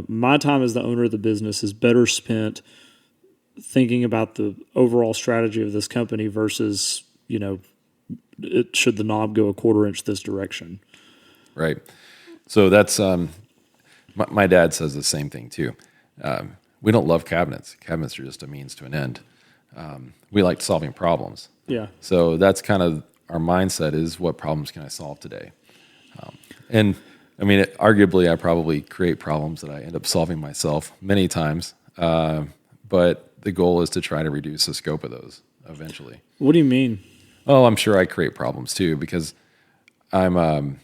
Speaker 1: my time as the owner of the business is better spent thinking about the overall strategy of this company versus, should the knob go a quarter inch this direction.
Speaker 2: Right. So that's my dad says the same thing too. We don't love cabinets. Cabinets are just a means to an end. We like solving problems.
Speaker 1: Yeah.
Speaker 2: So that's kind of our mindset, is what problems can I solve today? And I mean, arguably, I probably create problems that I end up solving myself many times. But the goal is to try to reduce the scope of those eventually.
Speaker 1: What do you mean?
Speaker 2: Oh, I'm sure I create problems too, because I'm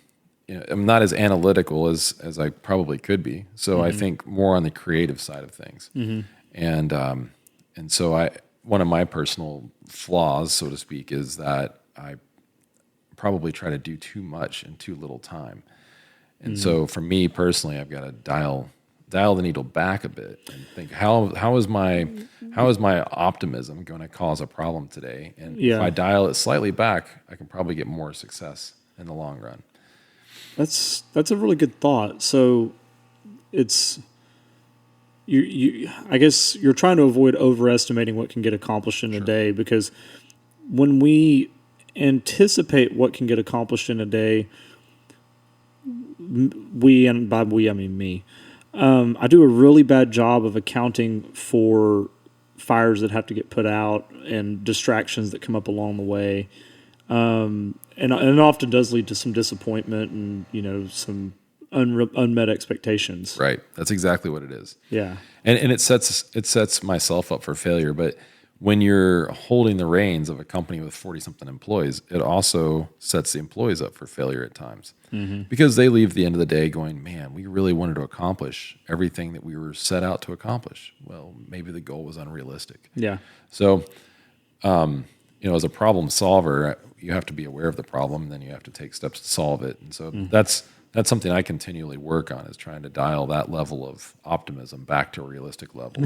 Speaker 2: not as analytical as I probably could be. So I think more on the creative side of things. Mm-hmm. And so one of my personal flaws, so to speak, is that I probably try to do too much in too little time. And so for me personally, I've got to dial the needle back a bit and think, how is my optimism going to cause a problem today? And if I dial it slightly back, I can probably get more success in the long run.
Speaker 1: That's a really good thought. So it's I guess you're trying to avoid overestimating what can get accomplished in a day, because when we anticipate what can get accomplished in a day, and by we I mean me, I do a really bad job of accounting for fires that have to get put out and distractions that come up along the way. and it often does lead to some disappointment and, you know, some unmet expectations.
Speaker 2: Right. That's exactly what it is.
Speaker 1: Yeah.
Speaker 2: And it sets myself up for failure. But when you're holding the reins of a company with 40-something employees, it also sets the employees up for failure at times. Because they leave at the end of the day going, man, we really wanted to accomplish everything that we were set out to accomplish. Well, maybe the goal was unrealistic.
Speaker 1: Yeah.
Speaker 2: So, you know, as a problem solver, you have to be aware of the problem, and then you have to take steps to solve it. And so that's something I continually work on, is trying to dial that level of optimism back to a realistic level.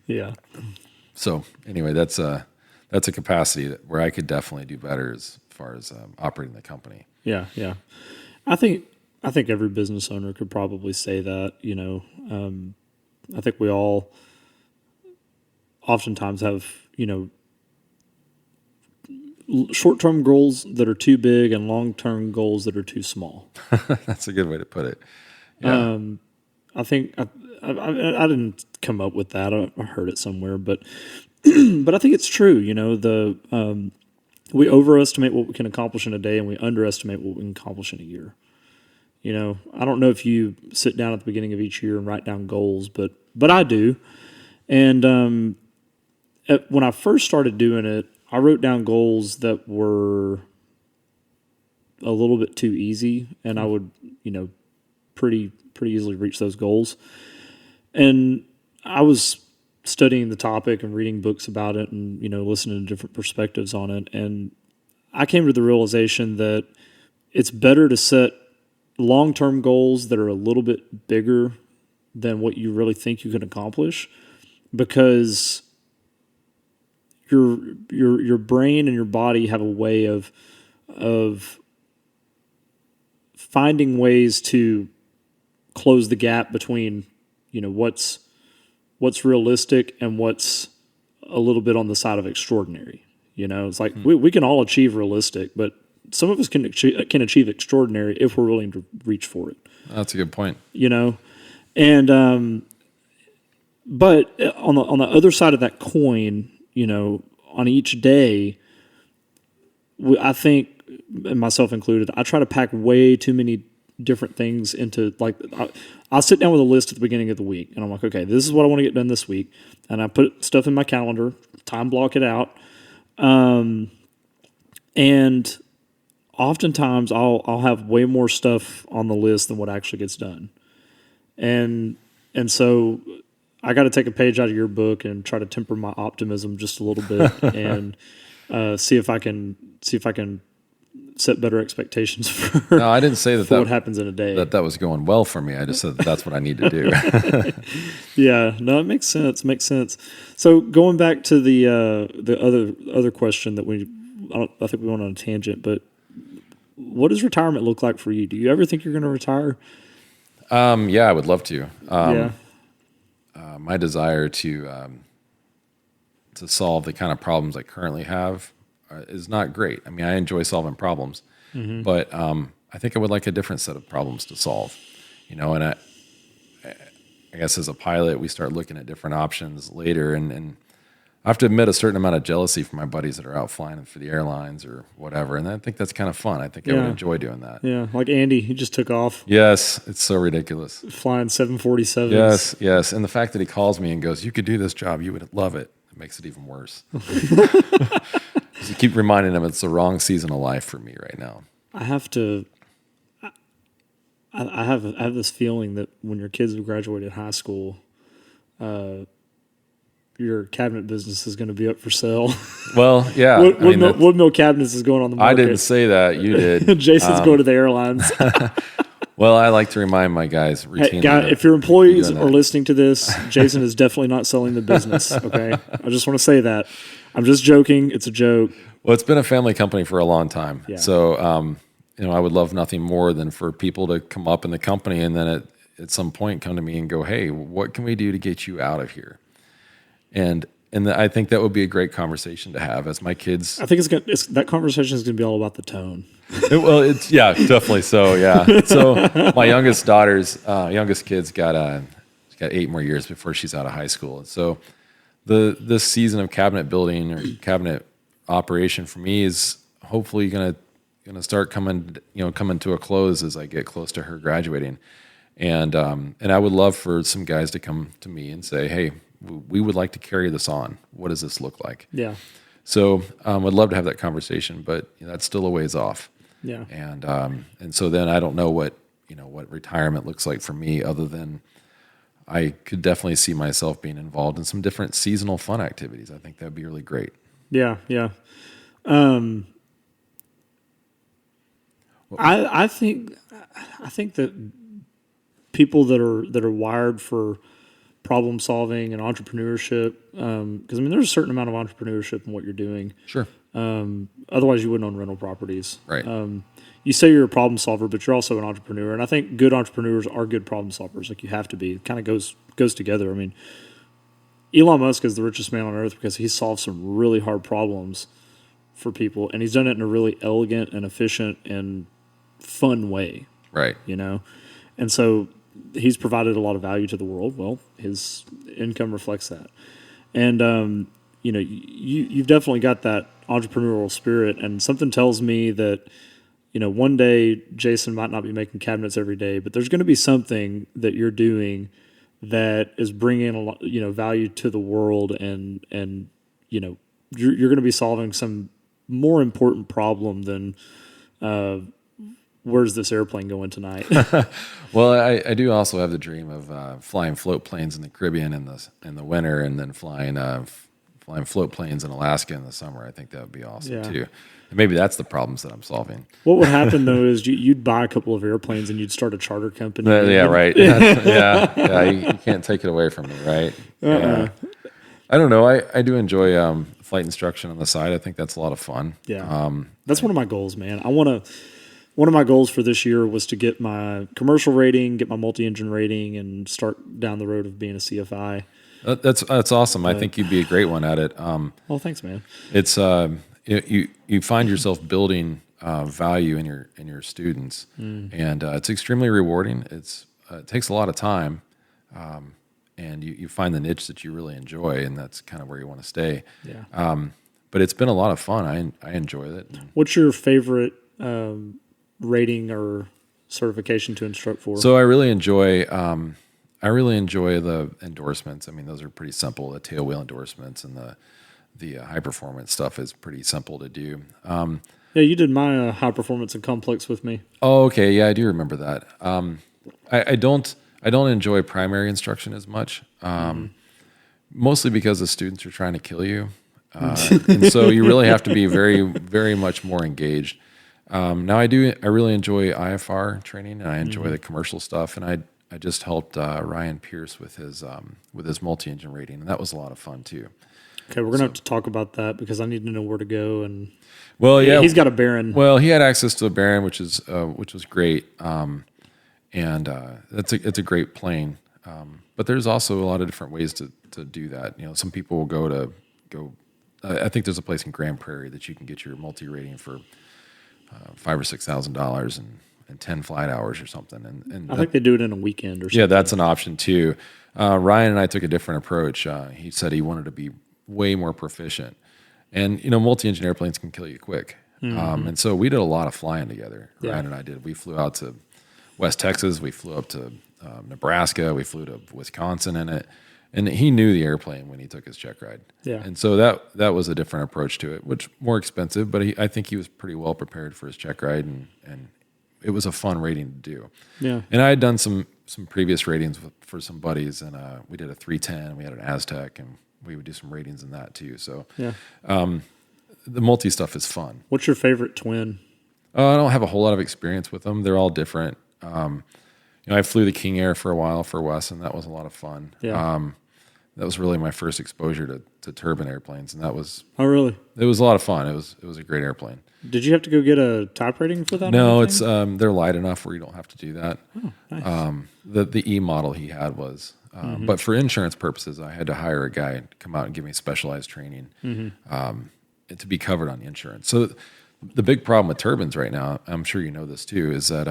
Speaker 1: Yeah.
Speaker 2: So anyway, that's a capacity where I could definitely do better as far as operating the company.
Speaker 1: Yeah. Yeah. I think every business owner could probably say that, you know. I think we all oftentimes have, you know, short-term goals that are too big and long-term goals that are too small.
Speaker 2: That's a good way to put it. Yeah.
Speaker 1: I think I didn't come up with that. I heard it somewhere, but I think it's true. You know, we overestimate what we can accomplish in a day, and we underestimate what we can accomplish in a year. You know, I don't know if you sit down at the beginning of each year and write down goals, but I do. And when I first started doing it, I wrote down goals that were a little bit too easy, and I would, you know, pretty easily reach those goals. And I was studying the topic and reading books about it, and, you know, listening to different perspectives on it. And I came to the realization that it's better to set long-term goals that are a little bit bigger than what you really think you can accomplish, because your brain and your body have a way of finding ways to close the gap between, you know, what's realistic and what's a little bit on the side of extraordinary. You know, it's like we can all achieve realistic, but some of us can achieve extraordinary if we're willing to reach for it.
Speaker 2: That's a good point.
Speaker 1: You know, and but on the other side of that coin, you know, on each day, I think, and myself included, I try to pack way too many different things into, like, I'll sit down with a list at the beginning of the week, and I'm like, okay, this is what I want to get done this week, and I put stuff in my calendar, time block it out, and oftentimes I'll have way more stuff on the list than what actually gets done, and so I got to take a page out of your book and try to temper my optimism just a little bit, and see if I can set better expectations for.
Speaker 2: No, I didn't say that
Speaker 1: what happens in a day.
Speaker 2: That was going well for me. I just said that's what I need to do.
Speaker 1: Yeah, no, it makes sense. So going back to the other question that I think we went on a tangent, but what does retirement look like for you? Do you ever think you're going to retire?
Speaker 2: Yeah, I would love to.
Speaker 1: Yeah.
Speaker 2: My desire to solve the kind of problems I currently have is not great. I mean, I enjoy solving problems, but I think I would like a different set of problems to solve. You know, and I guess as a pilot, we start looking at different options later, and I have to admit a certain amount of jealousy for my buddies that are out flying for the airlines or whatever, and I think that's kind of fun. I think I would enjoy doing that.
Speaker 1: Yeah, like Andy, he just took off.
Speaker 2: Yes, it's so ridiculous.
Speaker 1: Flying 747s.
Speaker 2: Yes, and the fact that he calls me and goes, "You could do this job, you would love it," it makes it even worse. You keep reminding him it's the wrong season of life for me right now.
Speaker 1: I have this feeling that when your kids have graduated high school, your cabinet business is going to be up for sale.
Speaker 2: Well, yeah.
Speaker 1: Woodmill Cabinets is going on the market.
Speaker 2: I didn't say that. You did.
Speaker 1: Jason's going to the airlines.
Speaker 2: Well, I like to remind my guys routinely.
Speaker 1: Hey, guy, if your employees are listening to this, Jason is definitely not selling the business, okay? I just want to say that. I'm just joking. It's a joke.
Speaker 2: Well, it's been a family company for a long time.
Speaker 1: Yeah.
Speaker 2: So, I would love nothing more than for people to come up in the company and then at some point come to me and go, "Hey, what can we do to get you out of here?" And I think that would be a great conversation to have as my kids.
Speaker 1: I think that conversation is going to be all about the tone.
Speaker 2: It's definitely so. Yeah. So my youngest kid's got 8 more years before she's out of high school. And so this season of cabinet building or cabinet operation for me is hopefully gonna start coming to a close as I get close to her graduating, and I would love for some guys to come to me and say, hey, we would like to carry this on. What does this look like?
Speaker 1: Yeah.
Speaker 2: So I'd love to have that conversation, but that's still a ways off.
Speaker 1: Yeah.
Speaker 2: And so then I don't know what retirement looks like for me, other than I could definitely see myself being involved in some different seasonal fun activities. I think that'd be really great.
Speaker 1: Yeah. Yeah. I think that people that are wired for problem solving and entrepreneurship, because there's a certain amount of entrepreneurship in what you're doing.
Speaker 2: Sure.
Speaker 1: Otherwise, you wouldn't own rental properties.
Speaker 2: Right.
Speaker 1: You say you're a problem solver, but you're also an entrepreneur, and I think good entrepreneurs are good problem solvers. Like, you have to be. It kind of goes together. Elon Musk is the richest man on earth because he solved some really hard problems for people, and he's done it in a really elegant and efficient and fun way.
Speaker 2: Right.
Speaker 1: And so he's provided a lot of value to the world. Well, his income reflects that. And, you've definitely got that entrepreneurial spirit, and something tells me that, one day Jason might not be making cabinets every day, but there's going to be something that you're doing that is bringing a lot, value to the world, and you're going to be solving some more important problem than, where's this airplane going tonight?
Speaker 2: Well, I do also have the dream of flying float planes in the Caribbean in the winter, and then flying float planes in Alaska in the summer. I think that would be awesome too. And maybe that's the problems that I'm solving.
Speaker 1: What would happen though is you'd buy a couple of airplanes and you'd start a charter company.
Speaker 2: Yeah, right. Yeah. You can't take it away from me, right? Yeah. I don't know. I do enjoy flight instruction on the side. I think that's a lot of fun.
Speaker 1: Yeah. That's one of my goals, man. One of my goals for this year was to get my commercial rating, get my multi-engine rating, and start down the road of being a CFI.
Speaker 2: That's awesome. I think you'd be a great one at it.
Speaker 1: Well, thanks, man.
Speaker 2: It's you find yourself building value in your students, and it's extremely rewarding. It takes a lot of time, and you find the niche that you really enjoy, and that's kind of where you want to stay.
Speaker 1: Yeah.
Speaker 2: But it's been a lot of fun. I enjoy it.
Speaker 1: What's your favorite rating or certification to instruct for?
Speaker 2: So I really enjoy the endorsements. Those are pretty simple. The tail wheel endorsements and the high performance stuff is pretty simple to do.
Speaker 1: Yeah, you did my high performance and complex with me.
Speaker 2: Oh, okay. Yeah, I do remember that. I don't enjoy primary instruction as much, mostly because the students are trying to kill you, and so you really have to be very, very much more engaged. Now I really enjoy IFR training, and I enjoy the commercial stuff, and I just helped Ryan Pierce with his multi-engine rating, and that was a lot of fun too.
Speaker 1: Okay, we're gonna have to talk about that because I need to know where to go. And
Speaker 2: he's
Speaker 1: got a Baron.
Speaker 2: Well, he had access to a Baron, which was great, and it's a great plane. But there's also a lot of different ways to do that. Some people will go. I think there's a place in Grand Prairie that you can get your multi-rating for $5,000 or $6,000 and 10 flight hours or something. And
Speaker 1: I think they do it in a weekend or something.
Speaker 2: Yeah, that's an option too. Ryan and I took a different approach. He said he wanted to be way more proficient. And, multi-engine airplanes can kill you quick. And so we did a lot of flying together.
Speaker 1: Yeah.
Speaker 2: Ryan and I did. We flew out to West Texas. We flew up to Nebraska. We flew to Wisconsin in it. And he knew the airplane when he took his check ride.
Speaker 1: Yeah.
Speaker 2: And so that was a different approach to it, which more expensive, but I think he was pretty well prepared for his check ride, and it was a fun rating to do.
Speaker 1: Yeah.
Speaker 2: And I had done some previous ratings for some buddies, and we did a 310. We had an Aztec, and we would do some ratings in that too. So
Speaker 1: yeah.
Speaker 2: The multi stuff is fun.
Speaker 1: What's your favorite twin?
Speaker 2: I don't have a whole lot of experience with them. They're all different. I flew the King Air for a while for Wes, and that was a lot of fun.
Speaker 1: Yeah.
Speaker 2: That was really my first exposure to turbine airplanes, and that was.
Speaker 1: Oh, really?
Speaker 2: It was a lot of fun. It was a great airplane.
Speaker 1: Did you have to go get a type rating for that?
Speaker 2: No, it's they're light enough where you don't have to do that.
Speaker 1: Oh, nice.
Speaker 2: The E model he had was, but for insurance purposes, I had to hire a guy to come out and give me specialized training to be covered on the insurance. So the big problem with turbines right now, I'm sure you know this too, is that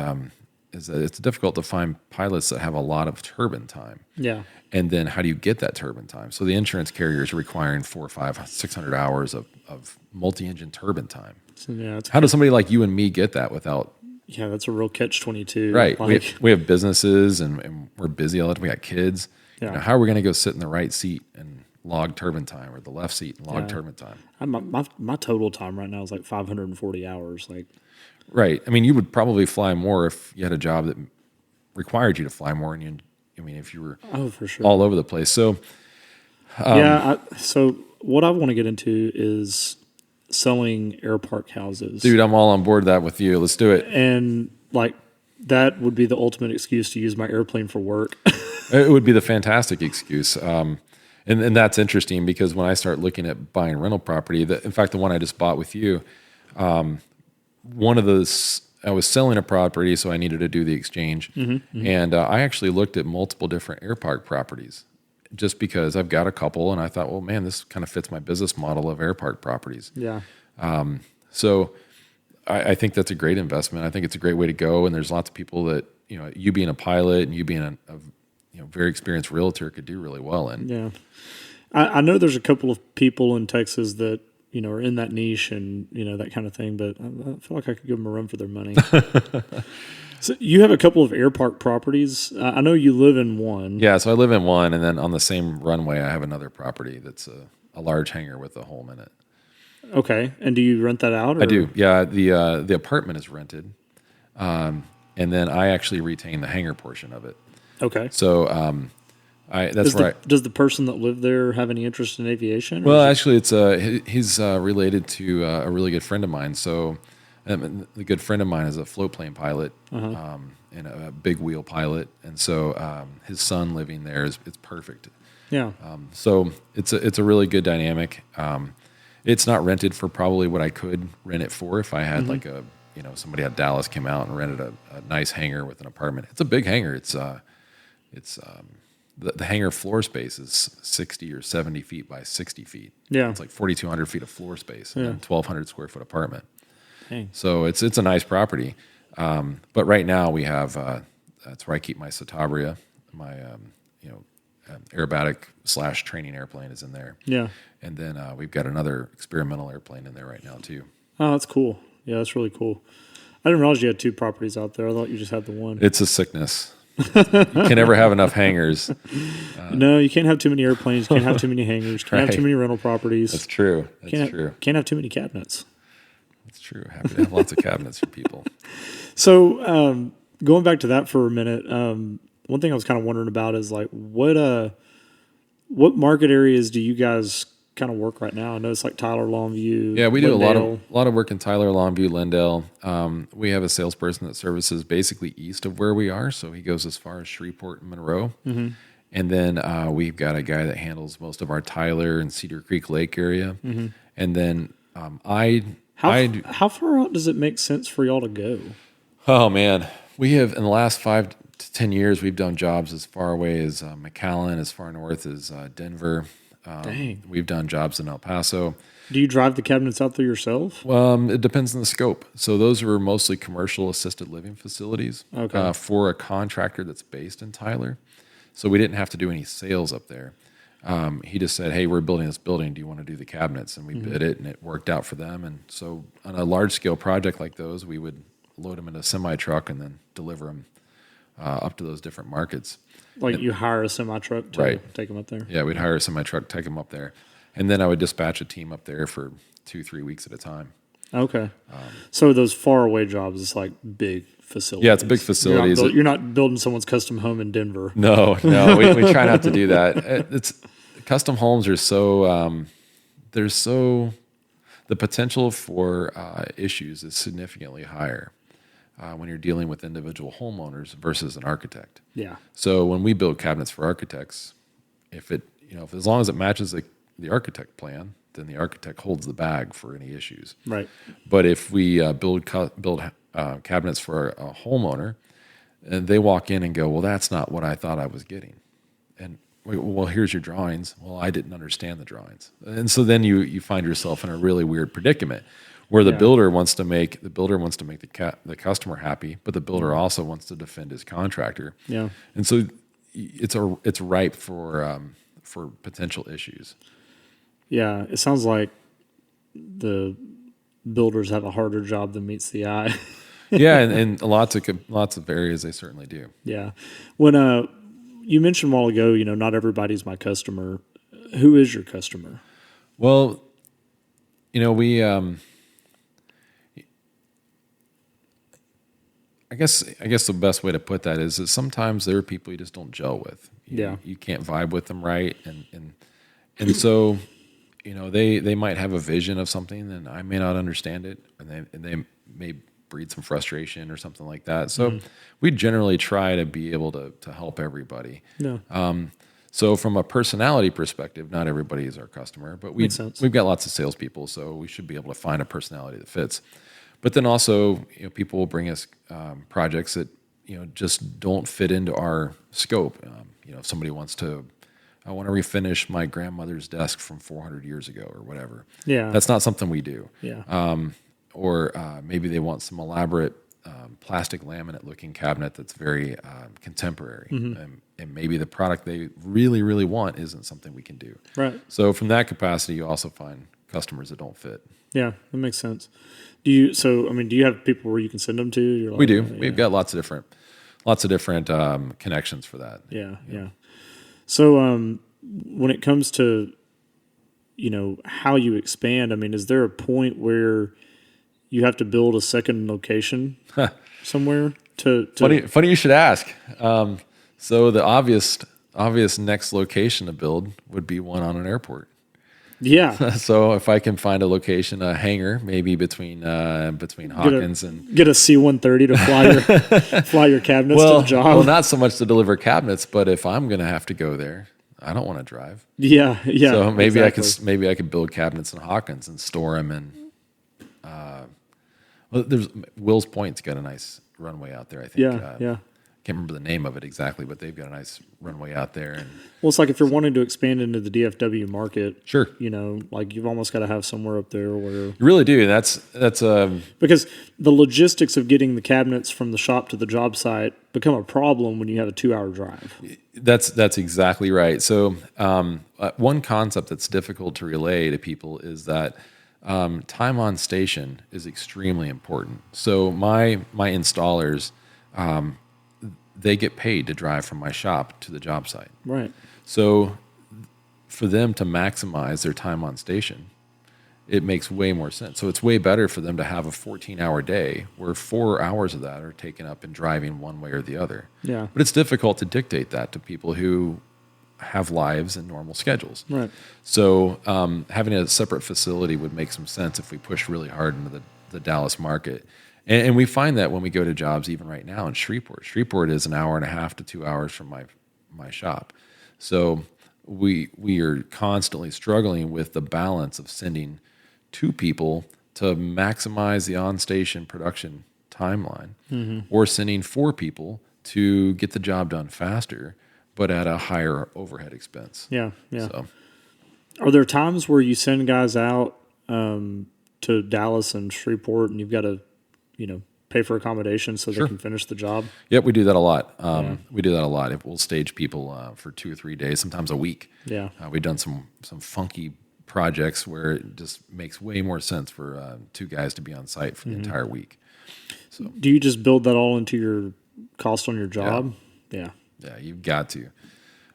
Speaker 2: is that it's difficult to find pilots that have a lot of turbine time.
Speaker 1: Yeah.
Speaker 2: And then how do you get that turbine time? So the insurance carriers are requiring 400, 500, 600 hours of multi-engine turbine time.
Speaker 1: So, yeah.
Speaker 2: How does somebody like you and me get that without?
Speaker 1: Yeah, that's a real catch-22.
Speaker 2: Right.
Speaker 1: Like,
Speaker 2: We have businesses and we're busy all the time. We got kids.
Speaker 1: Yeah.
Speaker 2: You know, how are we going to go sit in the right seat and log turbine time, or the left seat and log turbine time?
Speaker 1: my total time right now is like 540 hours. Like,
Speaker 2: right. I mean, you would probably fly more if you had a job that required you to fly more, and if you were
Speaker 1: for sure,
Speaker 2: all over the place. So,
Speaker 1: so what I want to get into is selling air park houses.
Speaker 2: dude, I'm all on board that with you. Let's do it.
Speaker 1: And like that would be the ultimate excuse to use my airplane for work.
Speaker 2: It would be the fantastic excuse. And that's interesting because when I start looking at buying rental property, in fact, the one I just bought with you, one of those, I was selling a property, so I needed to do the exchange. And I actually looked at multiple different air park properties just because I've got a couple, and I thought, well, man, this kind of fits my business model of air park properties.
Speaker 1: Yeah.
Speaker 2: So I think that's a great investment. I think it's a great way to go. And there's lots of people that, you being a pilot and you being a very experienced realtor could do really well in.
Speaker 1: Yeah. I know there's a couple of people in Texas that, are in that niche and, that kind of thing, but I feel like I could give them a run for their money. So you have a couple of air park properties. I know you live in one.
Speaker 2: Yeah, so I live in one, and then on the same runway, I have another property that's a large hangar with a home in it.
Speaker 1: Okay. And do you rent that out? Or?
Speaker 2: I do. Yeah, the apartment is rented, and then I actually retain the hangar portion of it.
Speaker 1: Okay.
Speaker 2: So
Speaker 1: does the person that lived there have any interest in aviation?
Speaker 2: Well, actually, he's related to a really good friend of mine. So the good friend of mine is a float plane pilot and a big wheel pilot, and so his son living there it's perfect.
Speaker 1: Yeah.
Speaker 2: So it's a really good dynamic. It's not rented for probably what I could rent it for if I had like somebody at Dallas came out and rented a nice hangar with an apartment. It's a big hangar. The hangar floor space is 60 or 70 feet by 60 feet.
Speaker 1: Yeah.
Speaker 2: It's like 4,200 feet of floor space and a 1,200 square foot apartment.
Speaker 1: Dang.
Speaker 2: So it's a nice property. But right now we have, that's where I keep my Citabria, my, aerobatic / training airplane is in there.
Speaker 1: Yeah.
Speaker 2: And then we've got another experimental airplane in there right now too.
Speaker 1: Oh, that's cool. Yeah, that's really cool. I didn't realize you had two properties out there. I thought you just had the one.
Speaker 2: It's a sickness. You can never have enough hangars.
Speaker 1: No, you can't have too many airplanes. You can't have too many hangars. Can't have too many rental properties.
Speaker 2: That's true.
Speaker 1: Can't have too many cabinets.
Speaker 2: That's true. Happy to have lots of cabinets for people.
Speaker 1: So going back to that for a minute, one thing I was kind of wondering about is like what market areas do you guys kind of work right now? I know it's like Tyler, Longview.
Speaker 2: Yeah, we do
Speaker 1: Lindale.
Speaker 2: a lot of work in Tyler, Longview, Lindale. We have a salesperson that services basically east of where we are, so he goes as far as Shreveport and Monroe. Mm-hmm. And then we've got a guy that handles most of our Tyler and Cedar Creek Lake area. Mm-hmm. And then
Speaker 1: how far out does it make sense for y'all to go?
Speaker 2: Oh man, we have in the last 5 to 10 years we've done jobs as far away as McAllen, as far north as Denver.
Speaker 1: Dang.
Speaker 2: We've done jobs in El Paso.
Speaker 1: Do you drive the cabinets out there yourself?
Speaker 2: It depends on the scope. So those were mostly commercial assisted living facilities for a contractor that's based in Tyler. So we didn't have to do any sales up there. He just said, hey, we're building this building. Do you want to do the cabinets? And we bid it, and it worked out for them. And so on a large-scale project like those, we would load them in a semi-truck and then deliver them up to those different markets.
Speaker 1: Like you hire a semi-truck to take them up there?
Speaker 2: Yeah, we'd hire a semi-truck, take them up there. And then I would dispatch a team up there for 2-3 weeks at a time.
Speaker 1: Okay. So those faraway jobs, it's like big facilities.
Speaker 2: Yeah, it's big facilities.
Speaker 1: You're not building someone's custom home in Denver.
Speaker 2: No, we try not to do that. Custom homes are so the potential for issues is significantly higher when you're dealing with individual homeowners versus an architect.
Speaker 1: Yeah.
Speaker 2: So when we build cabinets for architects, if as long as it matches the architect plan, then the architect holds the bag for any issues. Right. But if we build cabinets for a homeowner, and they walk in and go, well, that's not what I thought I was getting. And well, here's your drawings. Well, I didn't understand the drawings. And so then you find yourself in a really weird predicament where the
Speaker 1: Yeah.
Speaker 2: builder wants to make the customer happy, but the builder also wants to defend his contractor.
Speaker 1: Yeah.
Speaker 2: And so it's ripe for potential issues.
Speaker 1: Yeah. It sounds like the builders have a harder job than meets the eye.
Speaker 2: Yeah, and lots of areas they certainly do.
Speaker 1: Yeah. When you mentioned a while ago, not everybody's my customer. Who is your customer?
Speaker 2: Well, we I guess the best way to put that is that sometimes there are people you just don't gel with. You can't vibe with them right, and so they might have a vision of something and I may not understand it, and they may breed some frustration or something like that. So we generally try to be able to help everybody.
Speaker 1: Yeah.
Speaker 2: So from a personality perspective, not everybody is our customer, but we've got lots of salespeople, so we should be able to find a personality that fits. But then also, people will bring us projects that just don't fit into our scope. If somebody I want to refinish my grandmother's desk from 400 years ago or whatever.
Speaker 1: Yeah.
Speaker 2: That's not something we do.
Speaker 1: Yeah.
Speaker 2: Or maybe they want some elaborate plastic laminate looking cabinet that's very contemporary. And maybe the product they really, really want isn't something we can do.
Speaker 1: Right.
Speaker 2: So from that capacity, you also find customers that don't fit.
Speaker 1: Yeah, that makes sense. Do you have people where you can send them to? You're like,
Speaker 2: We do. We've got lots of different connections for that.
Speaker 1: Yeah. So when it comes to, how you expand, is there a point where you have to build a second location somewhere to
Speaker 2: Funny you should ask. So the obvious next location to build would be one on an airport.
Speaker 1: Yeah.
Speaker 2: So if I can find a location, a hangar, maybe between Hawkins and
Speaker 1: get a C-130 to fly your cabinets to the job.
Speaker 2: Well, not so much to deliver cabinets, but if I'm going to have to go there, I don't want to drive.
Speaker 1: Yeah.
Speaker 2: So maybe
Speaker 1: exactly.
Speaker 2: I could build cabinets in Hawkins and store them in. There's Will's Point's got a nice runway out there. I think.
Speaker 1: Yeah.
Speaker 2: Can't remember the name of it exactly, but they've got a nice runway out there. And
Speaker 1: well, it's like if you're wanting to expand into the DFW market,
Speaker 2: sure,
Speaker 1: you've almost got to have somewhere up there where
Speaker 2: you really do. That's
Speaker 1: because the logistics of getting the cabinets from the shop to the job site become a problem when you have a 2-hour drive.
Speaker 2: That's exactly right. So one concept that's difficult to relay to people is that time on station is extremely important. So my installers. They get paid to drive from my shop to the job site.
Speaker 1: Right.
Speaker 2: So for them to maximize their time on station, it makes way more sense. So it's way better for them to have a 14-hour day where 4 hours of that are taken up in driving one way or the other.
Speaker 1: Yeah.
Speaker 2: But it's difficult to dictate that to people who have lives and normal schedules.
Speaker 1: Right.
Speaker 2: So having a separate facility would make some sense if we push really hard into the Dallas market. And we find that when we go to jobs, even right now in Shreveport. Shreveport is an hour and a half to 2 hours from my shop. So we are constantly struggling with the balance of sending 2 people to maximize the on-station production timeline, or sending 4 people to get the job done faster, but at a higher overhead expense.
Speaker 1: Yeah.
Speaker 2: So,
Speaker 1: are there times where you send guys out to Dallas and Shreveport and you've got to pay for accommodation so they can finish the job?
Speaker 2: Yep, we do that a lot. We do that a lot. We'll stage people for 2 or 3 days, sometimes a week.
Speaker 1: Yeah.
Speaker 2: We've done some funky projects where it just makes way more sense for 2 guys to be on site for the entire week. So,
Speaker 1: do you just build that all into your cost on your job? Yeah,
Speaker 2: you've got to.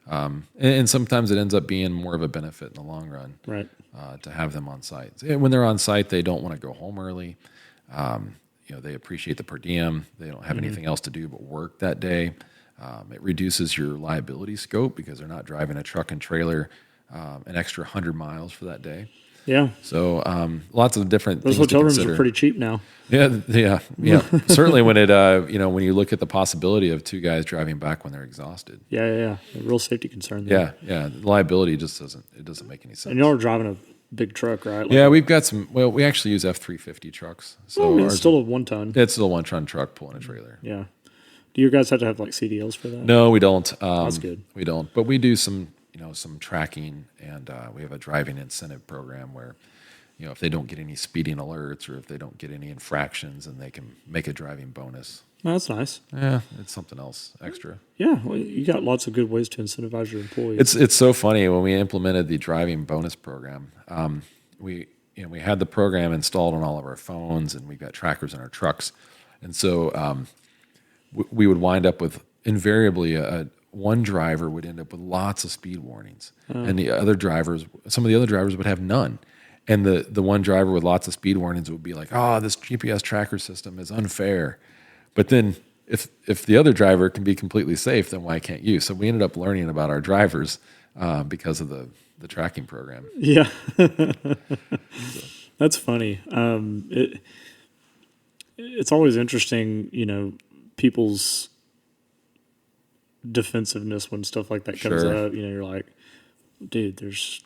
Speaker 2: And sometimes it ends up being more of a benefit in the long run,
Speaker 1: right?
Speaker 2: To have them on site. When they're on site, they don't want to go home early. They appreciate the per diem. They don't have anything else to do but work that day. It reduces your liability scope because they're not driving a truck and trailer an extra 100 miles for that day.
Speaker 1: Yeah.
Speaker 2: So lots of different
Speaker 1: those
Speaker 2: things
Speaker 1: hotel
Speaker 2: to
Speaker 1: rooms
Speaker 2: consider.
Speaker 1: are pretty cheap now.
Speaker 2: Yeah. Certainly when it when you look at the possibility of 2 guys driving back when they're exhausted.
Speaker 1: Yeah. A real safety concern there.
Speaker 2: Yeah. Liability just doesn't make any sense.
Speaker 1: And y'all are driving a big truck, right?
Speaker 2: Yeah, we've got some. Well, we actually use F-350 trucks. So
Speaker 1: it's still a 1-ton.
Speaker 2: It's still a 1-ton truck pulling a trailer.
Speaker 1: Yeah. Do you guys have to have like CDLs for that?
Speaker 2: No, we don't.
Speaker 1: That's good.
Speaker 2: We don't. But we do some tracking, and we have a driving incentive program where if they don't get any speeding alerts or if they don't get any infractions, and they can make a driving bonus.
Speaker 1: Oh, that's nice.
Speaker 2: Yeah, it's something else extra.
Speaker 1: Yeah, well, you got lots of good ways to incentivize your employees.
Speaker 2: It's so funny when we implemented the driving bonus program. We had the program installed on all of our phones, and we've got trackers in our trucks, and so we would wind up with invariably one driver would end up with lots of speed warnings, and some of the other drivers would have none. And the one driver with lots of speed warnings would be like, "Oh, this GPS tracker system is unfair." But then if the other driver can be completely safe, then why can't you? So we ended up learning about our drivers because of the tracking program.
Speaker 1: Yeah. That's funny. It's always interesting, people's defensiveness when stuff like that comes
Speaker 2: Sure.
Speaker 1: up. You're like, dude, there's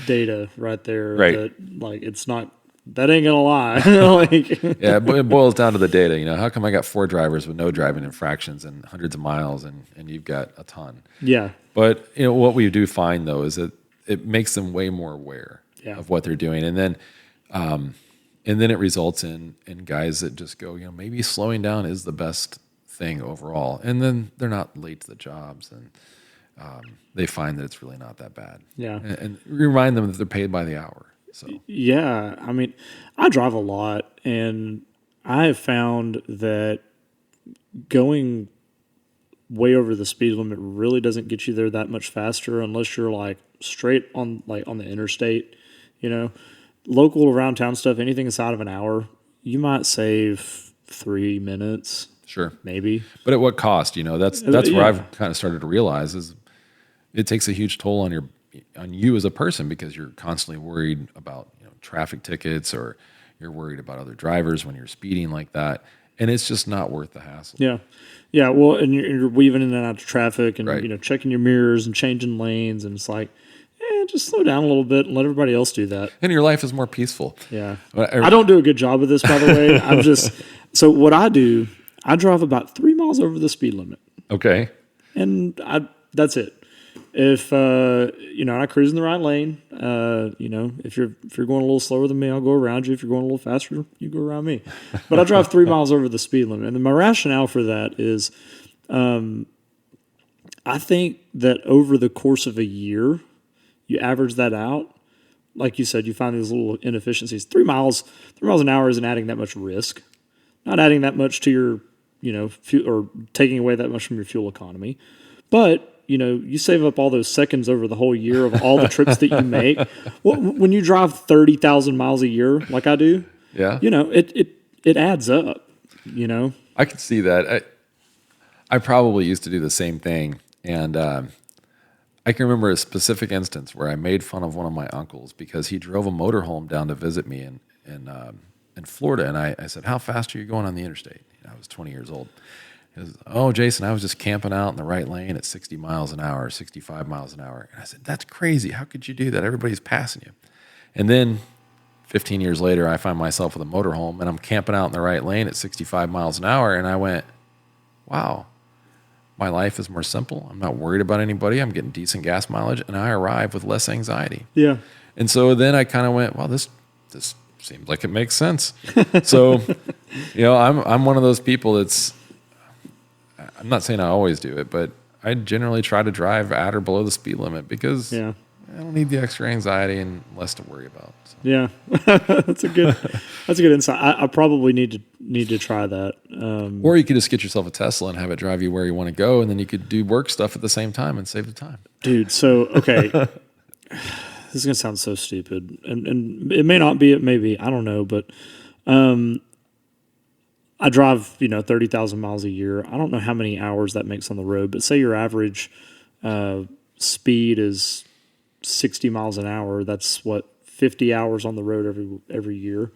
Speaker 1: data right there
Speaker 2: Right.
Speaker 1: that like it's not that ain't gonna lie. Like,
Speaker 2: Yeah, it boils down to the data. How come I got 4 drivers with no driving infractions and hundreds of miles, and you've got a ton?
Speaker 1: yeah,
Speaker 2: But what we do find though is that it makes them way more aware
Speaker 1: Yeah.
Speaker 2: of what they're doing, and then it results in guys that just go, maybe slowing down is the best thing overall, and then they're not late to the jobs, and they find that it's really not that bad.
Speaker 1: yeah.
Speaker 2: And remind them that they're paid by the hour. So
Speaker 1: Yeah, I mean, I drive a lot, and I have found that going way over the speed limit really doesn't get you there that much faster unless you're like straight on the interstate. Local around town stuff, anything inside of an hour, you might save 3 minutes,
Speaker 2: sure,
Speaker 1: maybe.
Speaker 2: but at what cost? That's where
Speaker 1: Yeah.
Speaker 2: I've kind of started to realize is it takes a huge toll on you as a person, because you're constantly worried about traffic tickets, or you're worried about other drivers when you're speeding like that, and it's just not worth the hassle.
Speaker 1: Yeah. Yeah, well, and you're weaving in and out of traffic, and
Speaker 2: Right.
Speaker 1: checking your mirrors and changing lanes, and it's like, just slow down a little bit and let everybody else do that.
Speaker 2: And your life is more peaceful.
Speaker 1: Yeah.
Speaker 2: Well,
Speaker 1: I don't do a good job of this, by the way. So what I do, I drive about 3 miles over the speed limit,
Speaker 2: Okay.
Speaker 1: and that's it. If I cruise in the right lane, if you're going a little slower than me, I'll go around you. If you're going a little faster, you go around me. But I drive 3 miles over the speed limit, and then my rationale for that is, I think that over the course of a year, you average that out. Like you said, you find these little inefficiencies. 3 miles an hour isn't adding that much risk, not adding that much to your, fuel, or taking away that much from your fuel economy. But you save up all those seconds over the whole year of all the trips that you make. Well, when you drive 30,000 miles a year, like I do,
Speaker 2: Yeah.
Speaker 1: it adds up.
Speaker 2: I can see that. I probably used to do the same thing, and I can remember a specific instance where I made fun of one of my uncles because he drove a motorhome down to visit me in Florida, and I said, "How fast are you going on the interstate?" I was 20 years old. He goes, "Oh, Jason, I was just camping out in the right lane at 60 miles an hour, 65 miles an hour." And I said, "That's crazy. How could you do that? Everybody's passing you." And then 15 years later, I find myself with a motorhome, and I'm camping out in the right lane at 65 miles an hour, and I went, wow, my life is more simple. I'm not worried about anybody. I'm getting decent gas mileage, and I arrive with less anxiety.
Speaker 1: Yeah.
Speaker 2: And so then I kind of went, well, this seems like it makes sense. So, I'm one of those people I'm not saying I always do it, but I generally try to drive at or below the speed limit because I don't need the extra anxiety and less to worry about. So.
Speaker 1: Yeah, that's a good insight. I probably need to try that.
Speaker 2: Or you could just get yourself a Tesla and have it drive you where you want to go, and then you could do work stuff at the same time and save the time.
Speaker 1: Dude, so okay, this is gonna sound so stupid, and it may not be. It may be. I don't know, but I drive 30,000 miles a year. I don't know how many hours that makes on the road, but say your average speed is 60 miles an hour. That's 50 hours on the road every year.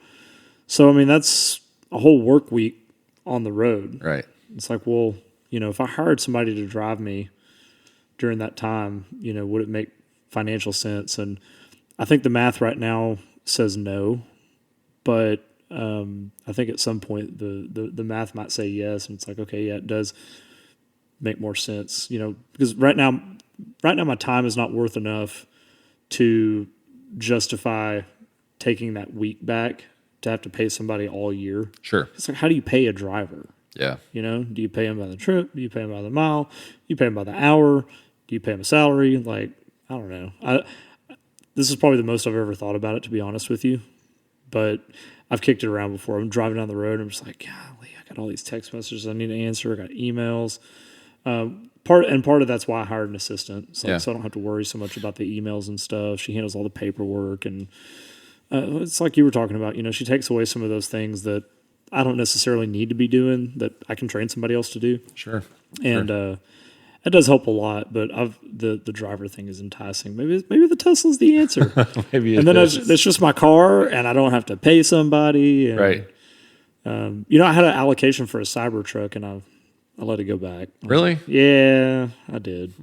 Speaker 1: So I mean that's a whole work week on the road.
Speaker 2: Right.
Speaker 1: It's like, well, if I hired somebody to drive me during that time, would it make financial sense? And I think the math right now says no, but I think at some point the math might say yes, and it's like, okay, yeah, it does make more sense, because right now my time is not worth enough to justify taking that week back to have to pay somebody all year.
Speaker 2: Sure.
Speaker 1: It's like, how do you pay a driver?
Speaker 2: Yeah.
Speaker 1: You know, do you pay them by the trip? Do you pay them by the mile? Do you pay them by the hour? Do you pay them a salary? Like, I don't know. This is probably the most I've ever thought about it, to be honest with you. But I've kicked it around before. I'm driving down the road and I'm just like, golly, I got all these text messages I need to answer. I got emails. Part of that's why I hired an assistant, so I don't have to worry so much about the emails and stuff. She handles all the paperwork, and it's like you were talking about. You know, she takes away some of those things that I don't necessarily need to be doing that I can train somebody else to do.
Speaker 2: Sure.
Speaker 1: And it does help a lot. But the driver thing is enticing. Maybe the Tesla's the answer.
Speaker 2: Maybe.
Speaker 1: And then it's just my car, and I don't have to pay somebody. And,
Speaker 2: right.
Speaker 1: You know, I had an allocation for a Cybertruck, and I let it go back.
Speaker 2: Really?
Speaker 1: Yeah, I did.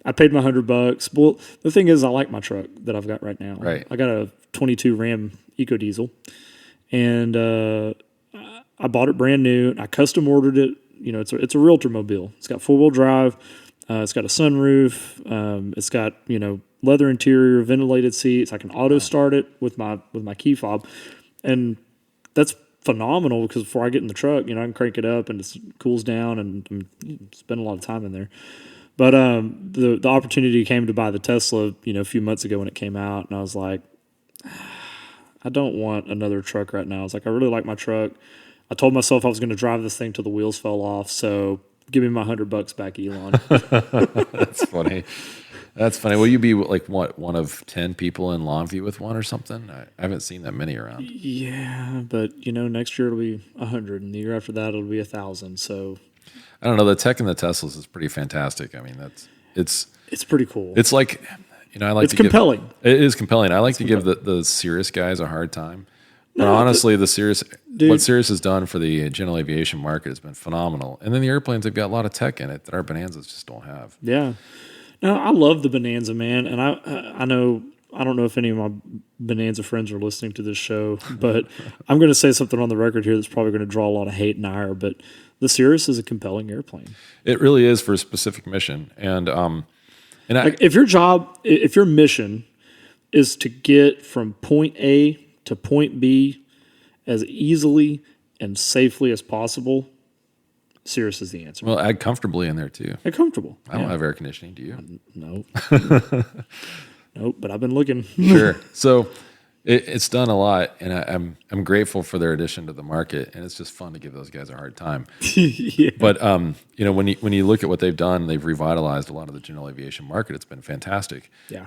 Speaker 1: I paid my $100. Well, the thing is, I like my truck that I've got right now.
Speaker 2: Right.
Speaker 1: I got a 22 Ram EcoDiesel, and I bought it brand new. I custom ordered it. You know, it's a realtor mobile. It's got 4-wheel drive. It's got a sunroof. It's got, you know, leather interior, ventilated seats. I can auto start it with my key fob, and that's phenomenal because before I get in the truck, you know, I can crank it up and it cools down, and spend a lot of time in there. But the opportunity came to buy the Tesla, you know, a few months ago when it came out, and I was like, I don't want another truck right now. I was like, I really like my truck. I told myself I was going to drive this thing till the wheels fell off. So give me my $100 back, Elon.
Speaker 2: That's funny. That's funny. Will you be like one of 10 people in Longview with one or something? I haven't seen that many around.
Speaker 1: Yeah, but you know, next year it'll be 100, and the year after that it'll be 1,000. So
Speaker 2: I don't know. The tech in the Teslas is pretty fantastic. I mean, it's
Speaker 1: pretty cool.
Speaker 2: It's like, you know, I like
Speaker 1: it's compelling.
Speaker 2: It is compelling. I like to give the Cirrus guys a hard time. But honestly, what Cirrus has done for the general aviation market has been phenomenal. And then the airplanes have got a lot of tech in it that our Bonanzas just don't have.
Speaker 1: Yeah. No, I love the Bonanza, man, and I know I don't know if any of my Bonanza friends are listening to this show, but I'm going to say something on the record here that's probably going to draw a lot of hate and ire. But the Cirrus is a compelling airplane.
Speaker 2: It really is for a specific mission, and
Speaker 1: like if your mission is to get from point A to point B as easily and safely as possible, Cirrus is the answer.
Speaker 2: Well, add comfortably in there too.
Speaker 1: Add comfortable.
Speaker 2: I don't have air conditioning. Do you?
Speaker 1: No. Nope. But I've been looking.
Speaker 2: Sure. So it's done a lot, and I'm grateful for their addition to the market, and it's just fun to give those guys a hard time.
Speaker 1: Yeah.
Speaker 2: But you know, when you look at what they've done, they've revitalized a lot of the general aviation market. It's been fantastic.
Speaker 1: Yeah.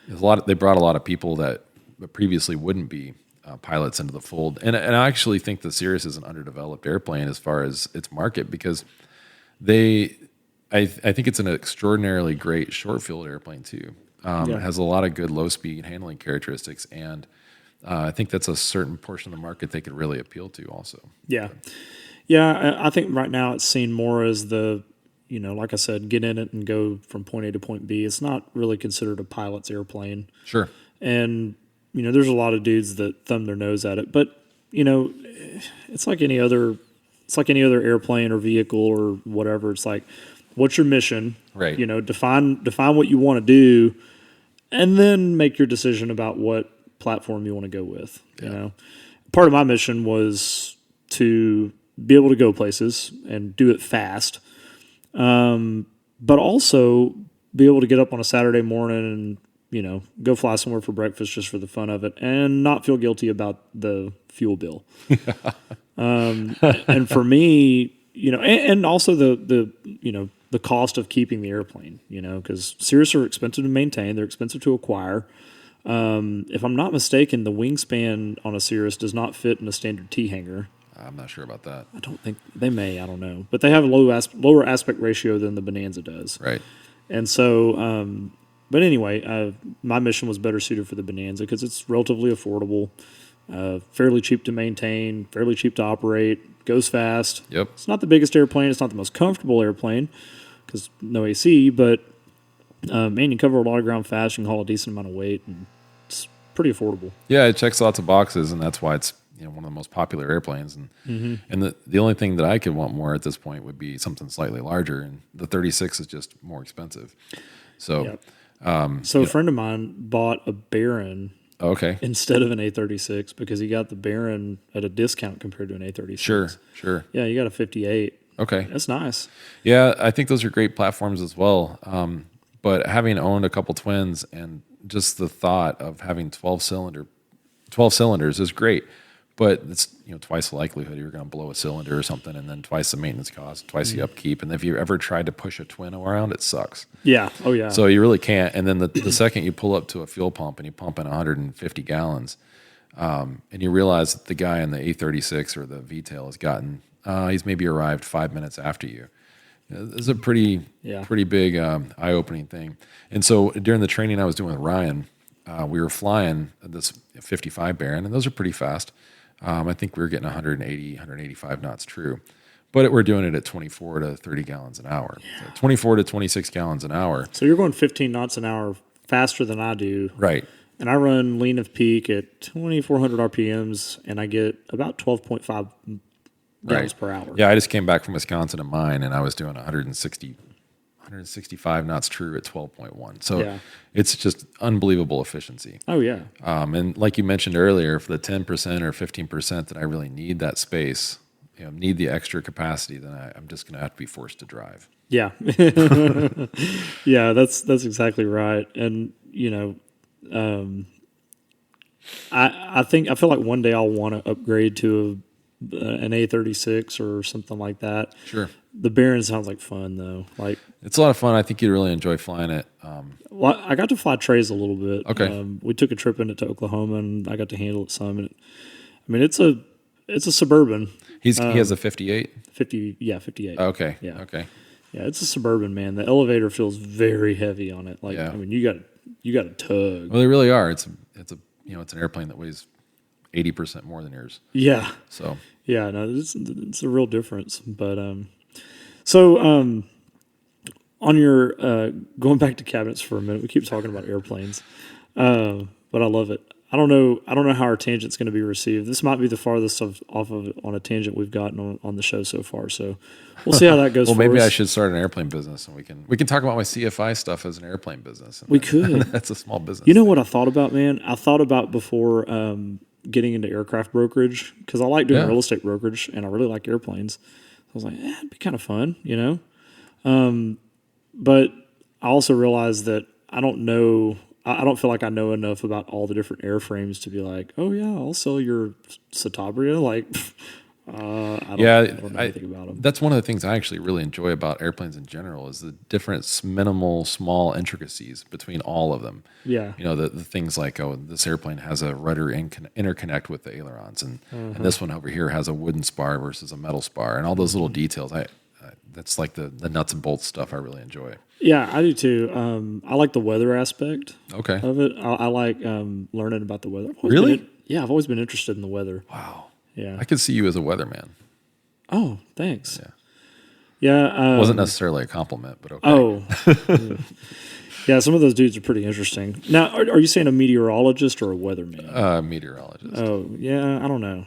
Speaker 2: They brought a lot of people that previously wouldn't be pilots into the fold, and I actually think the Cirrus is an underdeveloped airplane as far as its market because I think it's an extraordinarily great short field airplane too. It has a lot of good low speed handling characteristics, and I think that's a certain portion of the market they could really appeal to also.
Speaker 1: Yeah. I think right now it's seen more as the, you know, like I said, get in it and go from point A to point B. It's not really considered a pilot's airplane.
Speaker 2: Sure.
Speaker 1: And, you know, there's a lot of dudes that thumb their nose at it, but, you know, it's like any other airplane or vehicle or whatever. It's like, what's your mission?
Speaker 2: Right.
Speaker 1: You know, define what you want to do, and then make your decision about what platform you want to go with. Yeah. You know, part of my mission was to be able to go places and do it fast, but also be able to get up on a Saturday morning and, you know, go fly somewhere for breakfast just for the fun of it and not feel guilty about the fuel bill. And for me, you know, and also the you know, the cost of keeping the airplane, you know, because Cirrus are expensive to maintain. They're expensive to acquire. If I'm not mistaken, the wingspan on a Cirrus does not fit in a standard T-hanger.
Speaker 2: I'm not sure about that.
Speaker 1: I don't think they may. I don't know. But they have a lower aspect ratio than the Bonanza does.
Speaker 2: Right.
Speaker 1: And so, but anyway, my mission was better suited for the Bonanza because it's relatively affordable, fairly cheap to maintain, fairly cheap to operate, goes fast.
Speaker 2: Yep.
Speaker 1: It's not the biggest airplane. It's not the most comfortable airplane because no AC, but man, you cover a lot of ground fast. You can haul a decent amount of weight, and it's pretty affordable.
Speaker 2: Yeah, it checks lots of boxes, and that's why it's, you know, one of the most popular airplanes. And and the only thing that I could want more at this point would be something slightly larger, and the 36 is just more expensive. So,
Speaker 1: Yep. So a friend of mine bought a Baron
Speaker 2: Okay.
Speaker 1: instead of an A36 because he got the Baron at a discount compared to an A36.
Speaker 2: Sure.
Speaker 1: Yeah, you got a 58.
Speaker 2: Okay.
Speaker 1: That's nice.
Speaker 2: Yeah, I think those are great platforms as well. But having owned a couple twins and just the thought of having 12 cylinders is great. But it's twice the likelihood you're going to blow a cylinder or something, and then twice the maintenance cost, twice the upkeep. And if you ever tried to push a twin around, it sucks.
Speaker 1: Yeah. Oh yeah.
Speaker 2: So you really can't. And then the second you pull up to a fuel pump and you pump in 150 gallons, and you realize that the guy in the A36 or the V-tail has gotten, he's maybe arrived 5 minutes after you. It's a pretty big eye-opening thing. And so during the training I was doing with Ryan, we were flying this 55 Baron, and those are pretty fast. I think we were getting 180, 185 knots true. But we're doing it at 24 to 30 gallons an hour. Yeah. So 24 to 26 gallons an hour.
Speaker 1: So you're going 15 knots an hour faster than I do.
Speaker 2: Right.
Speaker 1: And I run lean of peak at 2,400 RPMs, and I get about 12.5 gallons per hour.
Speaker 2: Yeah, I just came back from Wisconsin in mine, and I was doing 165 knots true at 12.1. So it's just unbelievable efficiency.
Speaker 1: Oh, yeah.
Speaker 2: And like you mentioned earlier, for the 10% or 15% that I really need that space, need the extra capacity, then I'm just going to have to be forced to drive.
Speaker 1: Yeah. Yeah, that's exactly right. And, I feel like one day I'll want to upgrade to an A36 or something like that.
Speaker 2: Sure.
Speaker 1: The Baron sounds like fun though. Like
Speaker 2: it's a lot of fun. I think you'd really enjoy flying it.
Speaker 1: Well, I got to fly trays a little bit.
Speaker 2: Okay.
Speaker 1: We took a trip in it to Oklahoma, and I got to handle it some. And it's a Suburban.
Speaker 2: He has a 58.
Speaker 1: 58.
Speaker 2: Okay.
Speaker 1: Yeah.
Speaker 2: Okay.
Speaker 1: Yeah, it's a Suburban, man. The elevator feels very heavy on it. Like you got to tug.
Speaker 2: Well, they really are. It's an airplane that weighs 80% more than yours.
Speaker 1: Yeah.
Speaker 2: So.
Speaker 1: Yeah, no, it's a real difference. But on your going back to cabinets for a minute, we keep talking about airplanes, but I love it. I don't know how our tangent's going to be received. This might be the farthest off of on a tangent we've gotten on the show so far. So we'll see how that goes.
Speaker 2: Well,
Speaker 1: for
Speaker 2: maybe
Speaker 1: us.
Speaker 2: I should start an airplane business, and we can talk about my CFI stuff as an airplane business.
Speaker 1: We could.
Speaker 2: That's a small business.
Speaker 1: You know what I thought about, man? I thought about before getting into aircraft brokerage because I like doing real estate brokerage, and I really like airplanes. I was like, it'd be kind of fun, But I also realized that I don't feel like I know enough about all the different airframes to be like, oh yeah, I'll sell your Citabria. Like, I don't know anything about them.
Speaker 2: That's one of the things I actually really enjoy about airplanes in general is the different minimal, small intricacies between all of them.
Speaker 1: Yeah.
Speaker 2: The things like, this airplane has a rudder interconnect with the ailerons, and this one over here has a wooden spar versus a metal spar, and all those little details. That's like the nuts and bolts stuff I really enjoy.
Speaker 1: Yeah, I do too. I like the weather aspect of it. I like learning about the weather.
Speaker 2: Really?
Speaker 1: I've always been interested in the weather.
Speaker 2: Wow.
Speaker 1: Yeah.
Speaker 2: I could see you as a weatherman.
Speaker 1: Oh, thanks.
Speaker 2: Yeah.
Speaker 1: Yeah.
Speaker 2: Wasn't necessarily a compliment, but okay.
Speaker 1: Oh. Yeah, some of those dudes are pretty interesting. Now, are you saying a meteorologist or a weatherman?
Speaker 2: Meteorologist.
Speaker 1: Oh, yeah, I don't know.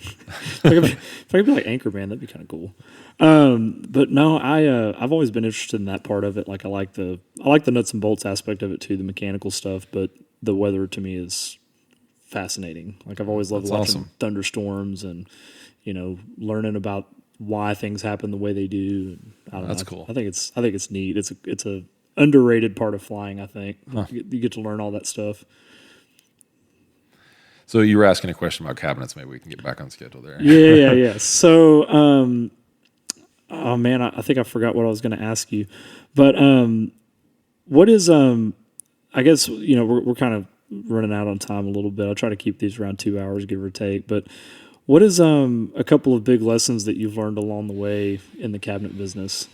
Speaker 1: If I could be like Anchorman, that'd be kind of cool. But no, I've always been interested in that part of it. Like I like the nuts and bolts aspect of it too, the mechanical stuff. But the weather to me is fascinating. Like I've always loved watching thunderstorms and learning about why things happen the way they do. I don't know.
Speaker 2: That's cool.
Speaker 1: I think it's neat. It's a underrated part of flying. I think you get to learn all that stuff.
Speaker 2: So you were asking a question about cabinets. Maybe we can get back on schedule there.
Speaker 1: Yeah. So, oh man, I think I forgot what I was going to ask you. But what is I guess we're kind of running out on time a little bit. I'll try to keep these around 2 hours, give or take. But what is a couple of big lessons that you've learned along the way in the cabinet business?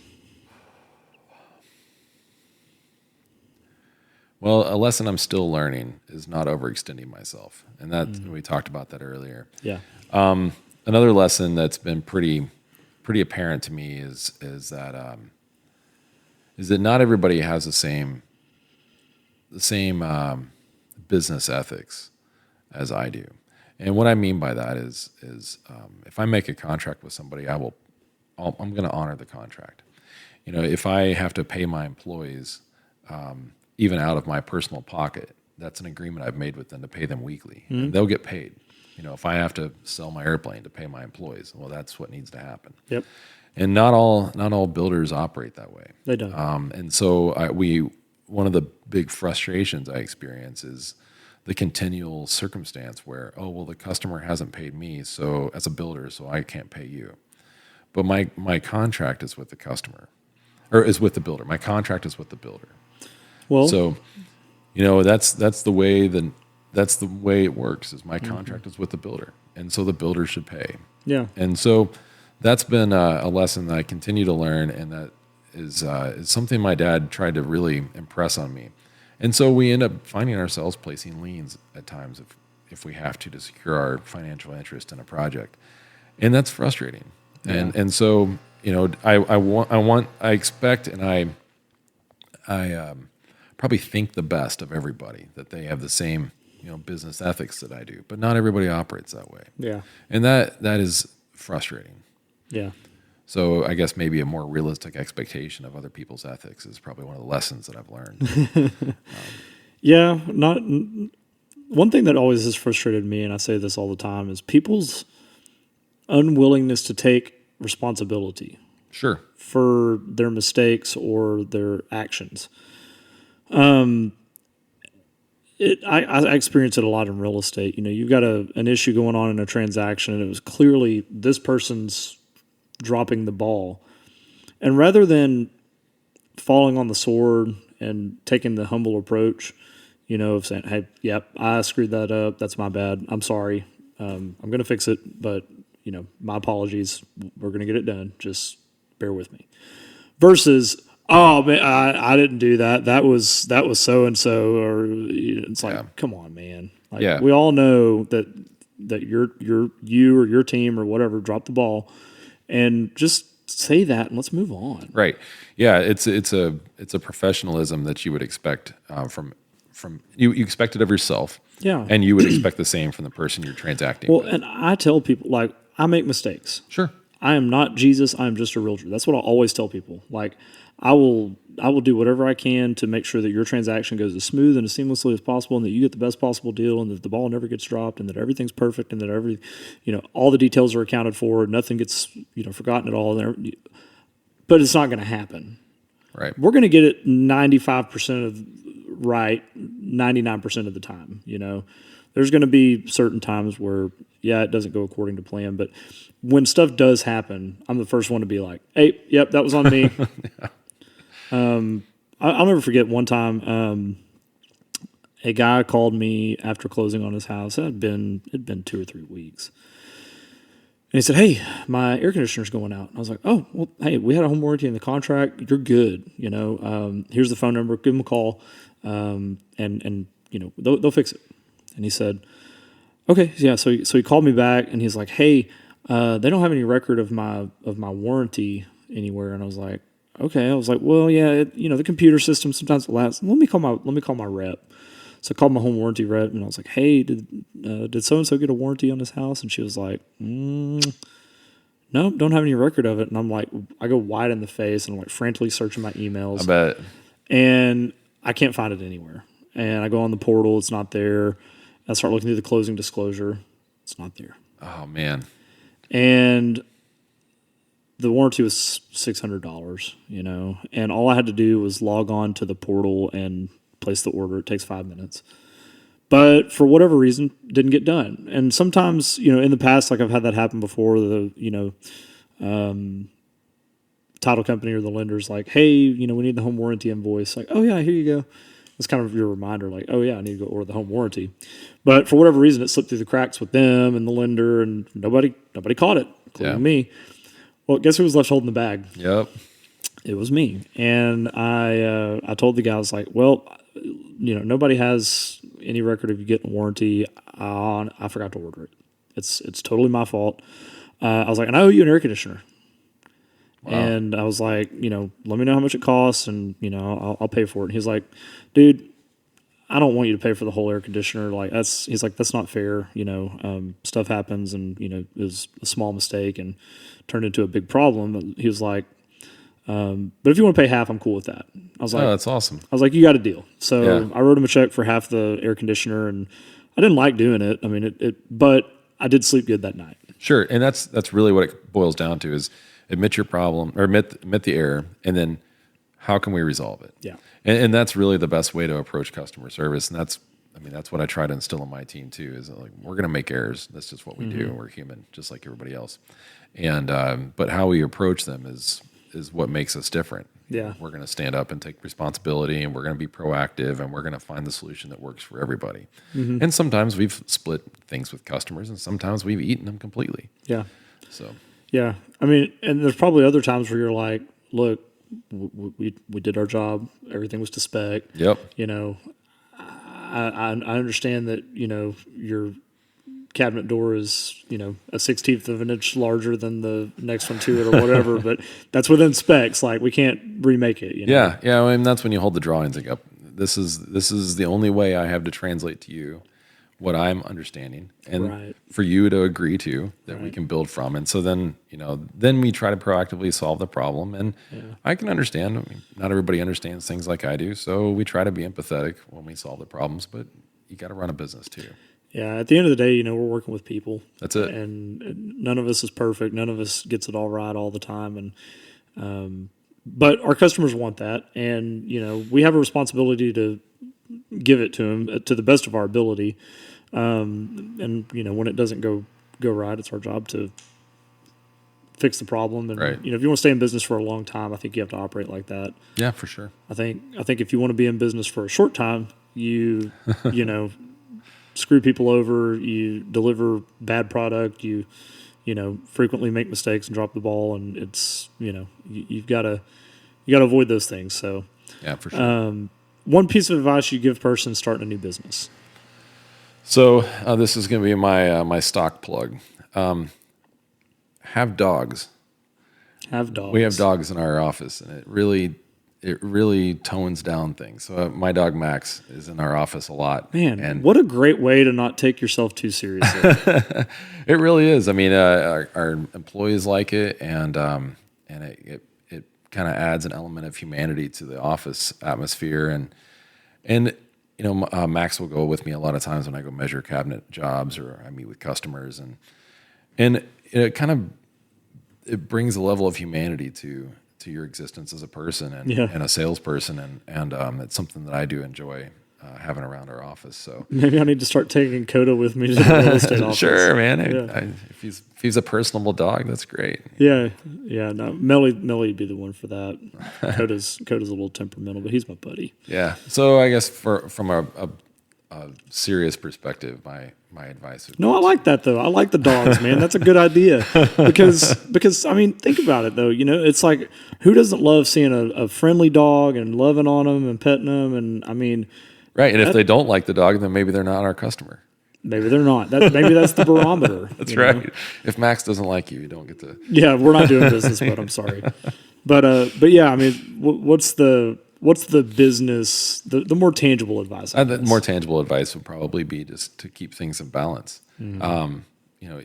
Speaker 2: Well, a lesson I'm still learning is not overextending myself, and that we talked about that earlier.
Speaker 1: Yeah.
Speaker 2: Another lesson that's been pretty apparent to me is that not everybody has the same business ethics as I do, and what I mean by that is if I make a contract with somebody, I'm going to honor the contract. If I have to pay my employees. Even out of my personal pocket, that's an agreement I've made with them to pay them weekly. And they'll get paid. If I have to sell my airplane to pay my employees, well, that's what needs to happen.
Speaker 1: Yep.
Speaker 2: And not all builders operate that way.
Speaker 1: They don't.
Speaker 2: And so one of the big frustrations I experience is the continual circumstance where, the customer hasn't paid me, so as a builder, so I can't pay you. But my contract is with the customer, or is with the builder. My contract is with the builder.
Speaker 1: Well,
Speaker 2: so that's the way it works. Is my contract is with the builder, and so the builder should pay.
Speaker 1: Yeah.
Speaker 2: And so that's been a lesson that I continue to learn, and that is something my dad tried to really impress on me. And so we end up finding ourselves placing liens at times if we have to secure our financial interest in a project, and that's frustrating.
Speaker 1: Yeah.
Speaker 2: And so I expect, and I probably think the best of everybody, that they have the same business ethics that I do, but not everybody operates that way.
Speaker 1: Yeah.
Speaker 2: And that is frustrating.
Speaker 1: Yeah.
Speaker 2: So I guess maybe a more realistic expectation of other people's ethics is probably one of the lessons that I've learned.
Speaker 1: Yeah. One thing that always has frustrated me, and I say this all the time, is people's unwillingness to take responsibility.
Speaker 2: Sure.
Speaker 1: For their mistakes or their actions. I experience it a lot in real estate. You've got an issue going on in a transaction, and it was clearly this person's dropping the ball. And rather than falling on the sword and taking the humble approach, of saying, hey, yep, I screwed that up. That's my bad. I'm sorry. I'm going to fix it, but, my apologies. We're going to get it done. Just bear with me. Versus, oh man, I didn't do that. That was so and so. Or it's like, come on, man. Like, we all know that you or your team or whatever dropped the ball, and just say that and let's move on.
Speaker 2: Right. Yeah. It's a professionalism that you would expect from you expect it of yourself.
Speaker 1: Yeah.
Speaker 2: And you would expect the same from the person you're transacting with.
Speaker 1: Well, and I tell people, I make mistakes.
Speaker 2: Sure.
Speaker 1: I am not Jesus. I am just a realtor. That's what I always tell people. I will do whatever I can to make sure that your transaction goes as smooth and as seamlessly as possible, and that you get the best possible deal, and that the ball never gets dropped, and that everything's perfect, and that all the details are accounted for, nothing gets forgotten at all. But it's not going to happen.
Speaker 2: Right.
Speaker 1: We're going to get it 95% of right 99% of the time. There's going to be certain times where it doesn't go according to plan, but when stuff does happen, I'm the first one to be like, hey, yep, that was on me. I'll never forget one time a guy called me after closing on his house. It'd been 2 or 3 weeks. And he said, hey, my air conditioner's going out. And I was like, oh, well, hey, we had a home warranty in the contract. You're good. Here's the phone number. Give them a call. And they'll fix it. And he said, okay, yeah. So he called me back, and he's like, hey, they don't have any record of my warranty anywhere. And I was like, okay. I was like, well, yeah, the computer system sometimes lasts. Let me call my rep. So I called my home warranty rep, and I was like, hey, did so and so get a warranty on this house? And she was like, no, don't have any record of it. And I'm like, I go white in the face, and I'm like frantically searching my emails.
Speaker 2: I bet.
Speaker 1: And I can't find it anywhere. And I go on the portal, it's not there. I start looking through the closing disclosure, it's not there.
Speaker 2: Oh man.
Speaker 1: And the warranty was $600, and all I had to do was log on to the portal and place the order. It takes 5 minutes. But for whatever reason, didn't get done. And sometimes, in the past, I've had that happen before, title company or the lender's like, hey, we need the home warranty invoice. Like, oh yeah, here you go. It's kind of your reminder, like, oh yeah, I need to go order the home warranty. But for whatever reason, it slipped through the cracks with them and the lender, and nobody caught it, including me. Well, guess who was left holding the bag?
Speaker 2: Yep.
Speaker 1: It was me. And I told the guy, I was like, well, nobody has any record of you getting a warranty. I forgot to order it. It's totally my fault. I was like, and I owe you an air conditioner. Wow. And I was like, let me know how much it costs, and I'll pay for it. And he's like, dude, I don't want you to pay for the whole air conditioner. He's like, that's not fair. Stuff happens, and it was a small mistake and turned into a big problem. He was like, But if you want to pay half, I'm cool with that. I was like,
Speaker 2: Oh, that's awesome.
Speaker 1: I was like, you got a deal. So
Speaker 2: Yeah.
Speaker 1: I wrote him a check for half the air conditioner, and I didn't like doing it. I mean, but I did sleep good that night.
Speaker 2: Sure, and that's really what it boils down to is admit your problem or admit the error, and then how can we resolve it?
Speaker 1: Yeah.
Speaker 2: And that's really the best way to approach customer service, and that's what I try to instill in my team too. Is like we're going to make errors. That's just what we do. We're human, just like everybody else. And but how we approach them is what makes us different.
Speaker 1: Yeah.
Speaker 2: We're going to stand up and take responsibility, and we're going to be proactive, and we're going to find the solution that works for everybody. And sometimes we've split things with customers, and sometimes we've eaten them completely.
Speaker 1: Yeah.
Speaker 2: So
Speaker 1: Yeah. I mean, and there's probably other times where you're like, look, we did our job. Everything was to spec.
Speaker 2: yep,
Speaker 1: You know, I understand that, you know, your cabinet door is, you know, a 16th of an inch larger than the next one to it or whatever, but that's within specs. Like, we can't remake it. You know?
Speaker 2: yeah. I mean, that's when you hold the drawings like up. This is the only way I have to translate to you what I'm understanding, and
Speaker 1: Right.
Speaker 2: for you to agree to that we can build from. And so then, you know, then we try to proactively solve the problem. And I can understand. I mean, not everybody understands things like I do, so we try to be empathetic when we solve the problems. But you got to run a business too.
Speaker 1: Yeah. At the end of the day, you know, we're working with people.
Speaker 2: That's it.
Speaker 1: And none of us is perfect. None of us gets it all right all the time. And, but our customers want that. And, you know, we have a responsibility to give it to them to the best of our ability. And, you know, when it doesn't go right, it's our job to fix the problem. And,
Speaker 2: Right.
Speaker 1: you know, if you want to stay in business for a long time, I think you have to operate like that.
Speaker 2: Yeah, for sure.
Speaker 1: I think if you want to be in business for a short time, you know, screw people over, you deliver bad product, you know, frequently make mistakes and drop the ball, and it's, you know, you've got to avoid those things. So,
Speaker 2: Yeah, for sure.
Speaker 1: one piece of advice you give a person starting a new business.
Speaker 2: So this is going to be my stock plug. Have dogs.
Speaker 1: Have dogs.
Speaker 2: We have dogs in our office, and it really tones down things. So my dog Max is in our office a lot.
Speaker 1: Man,
Speaker 2: and
Speaker 1: what a great way to not take yourself too seriously.
Speaker 2: it really is. I mean, our employees like it, and it kind of adds an element of humanity to the office atmosphere. And you know, Max will go with me a lot of times when I go measure cabinet jobs or I meet with customers, and it brings a level of humanity to your existence as a person and a salesperson, and it's something that I do enjoy having around our office. So
Speaker 1: Maybe I need to start taking Coda with me to the real estate office.
Speaker 2: sure, man.
Speaker 1: Yeah.
Speaker 2: If he's a personable dog, that's great.
Speaker 1: Yeah. No, Melly would be the one for that. Coda's a little temperamental, but he's my buddy.
Speaker 2: Yeah. So I guess from a serious perspective, my advice would
Speaker 1: No, I like that though. I like the dogs, man. That's a good idea because I mean, think about it though. You know, it's like who doesn't love seeing a friendly dog and loving on them and petting them, and I mean,
Speaker 2: right. And if they don't like the dog, then maybe they're not our customer.
Speaker 1: maybe they're not. Maybe that's the barometer.
Speaker 2: That's
Speaker 1: you know?
Speaker 2: right. If Max doesn't like you, you don't get to.
Speaker 1: Yeah, we're not doing business, but I'm sorry. But yeah, I mean, what's the business, the more tangible advice?
Speaker 2: The more tangible advice would probably be just to keep things in balance. You know,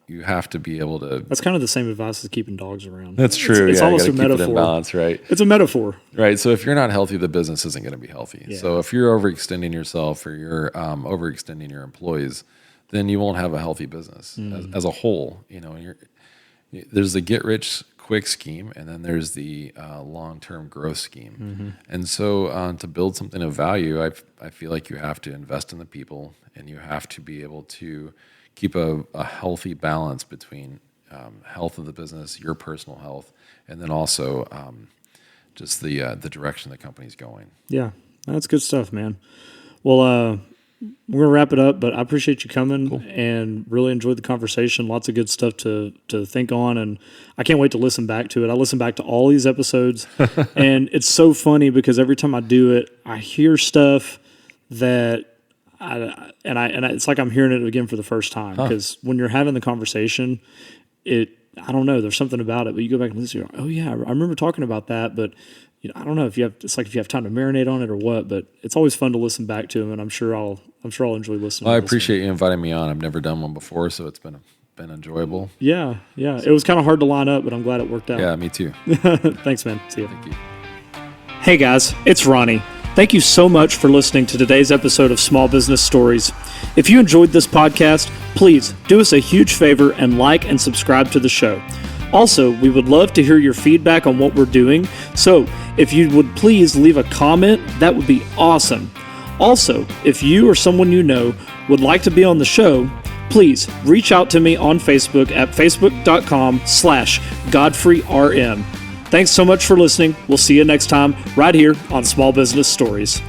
Speaker 2: you have to be able to.
Speaker 1: That's kind of the same advice as keeping dogs around.
Speaker 2: That's true.
Speaker 1: It's
Speaker 2: yeah,
Speaker 1: almost
Speaker 2: you
Speaker 1: a
Speaker 2: gotta keep it
Speaker 1: metaphor.
Speaker 2: in balance, right?
Speaker 1: It's a metaphor.
Speaker 2: Right. So if you're not healthy, the business isn't going to be healthy.
Speaker 1: Yeah.
Speaker 2: So if you're overextending yourself or you're overextending your employees, then you won't have a healthy business as a whole. You know, there's the get rich quick scheme, and then there's the long-term growth scheme. And so to build something of value, I feel like you have to invest in the people, and you have to be able to keep a healthy balance between health of the business, your personal health, and then also just the direction the company's going.
Speaker 1: Yeah, that's good stuff, man. Well, we're gonna wrap it up, but I appreciate you coming and really enjoyed the conversation. Lots of good stuff to think on, and I can't wait to listen back to it. I listen back to all these episodes, and it's so funny because every time I do it, I hear stuff that it's like I'm hearing it again for the first time. Because when you're having the conversation, I don't know, there's something about it. But you go back and listen, you're like, oh yeah, I remember talking about that, but. You know, I don't know if you have time to marinate on it or what, but it's always fun to listen back to them, and I'm sure I'll enjoy listening.
Speaker 2: Well, I
Speaker 1: to this
Speaker 2: appreciate you inviting me on. I've never done one before, so it's been been enjoyable.
Speaker 1: Yeah. It was kind of hard to line up, but I'm glad it worked out.
Speaker 2: Yeah, me too.
Speaker 1: Thanks, man. See you.
Speaker 2: Thank you.
Speaker 1: Hey guys, it's Ronnie. Thank you so much for listening to today's episode of Small Business Stories. If you enjoyed this podcast, please do us a huge favor and like and subscribe to the show. Also, we would love to hear your feedback on what we're doing, so if you would please leave a comment, that would be awesome. Also, if you or someone you know would like to be on the show, please reach out to me on Facebook at facebook.com/GodfreyRM. Thanks so much for listening. We'll see you next time right here on Small Business Stories.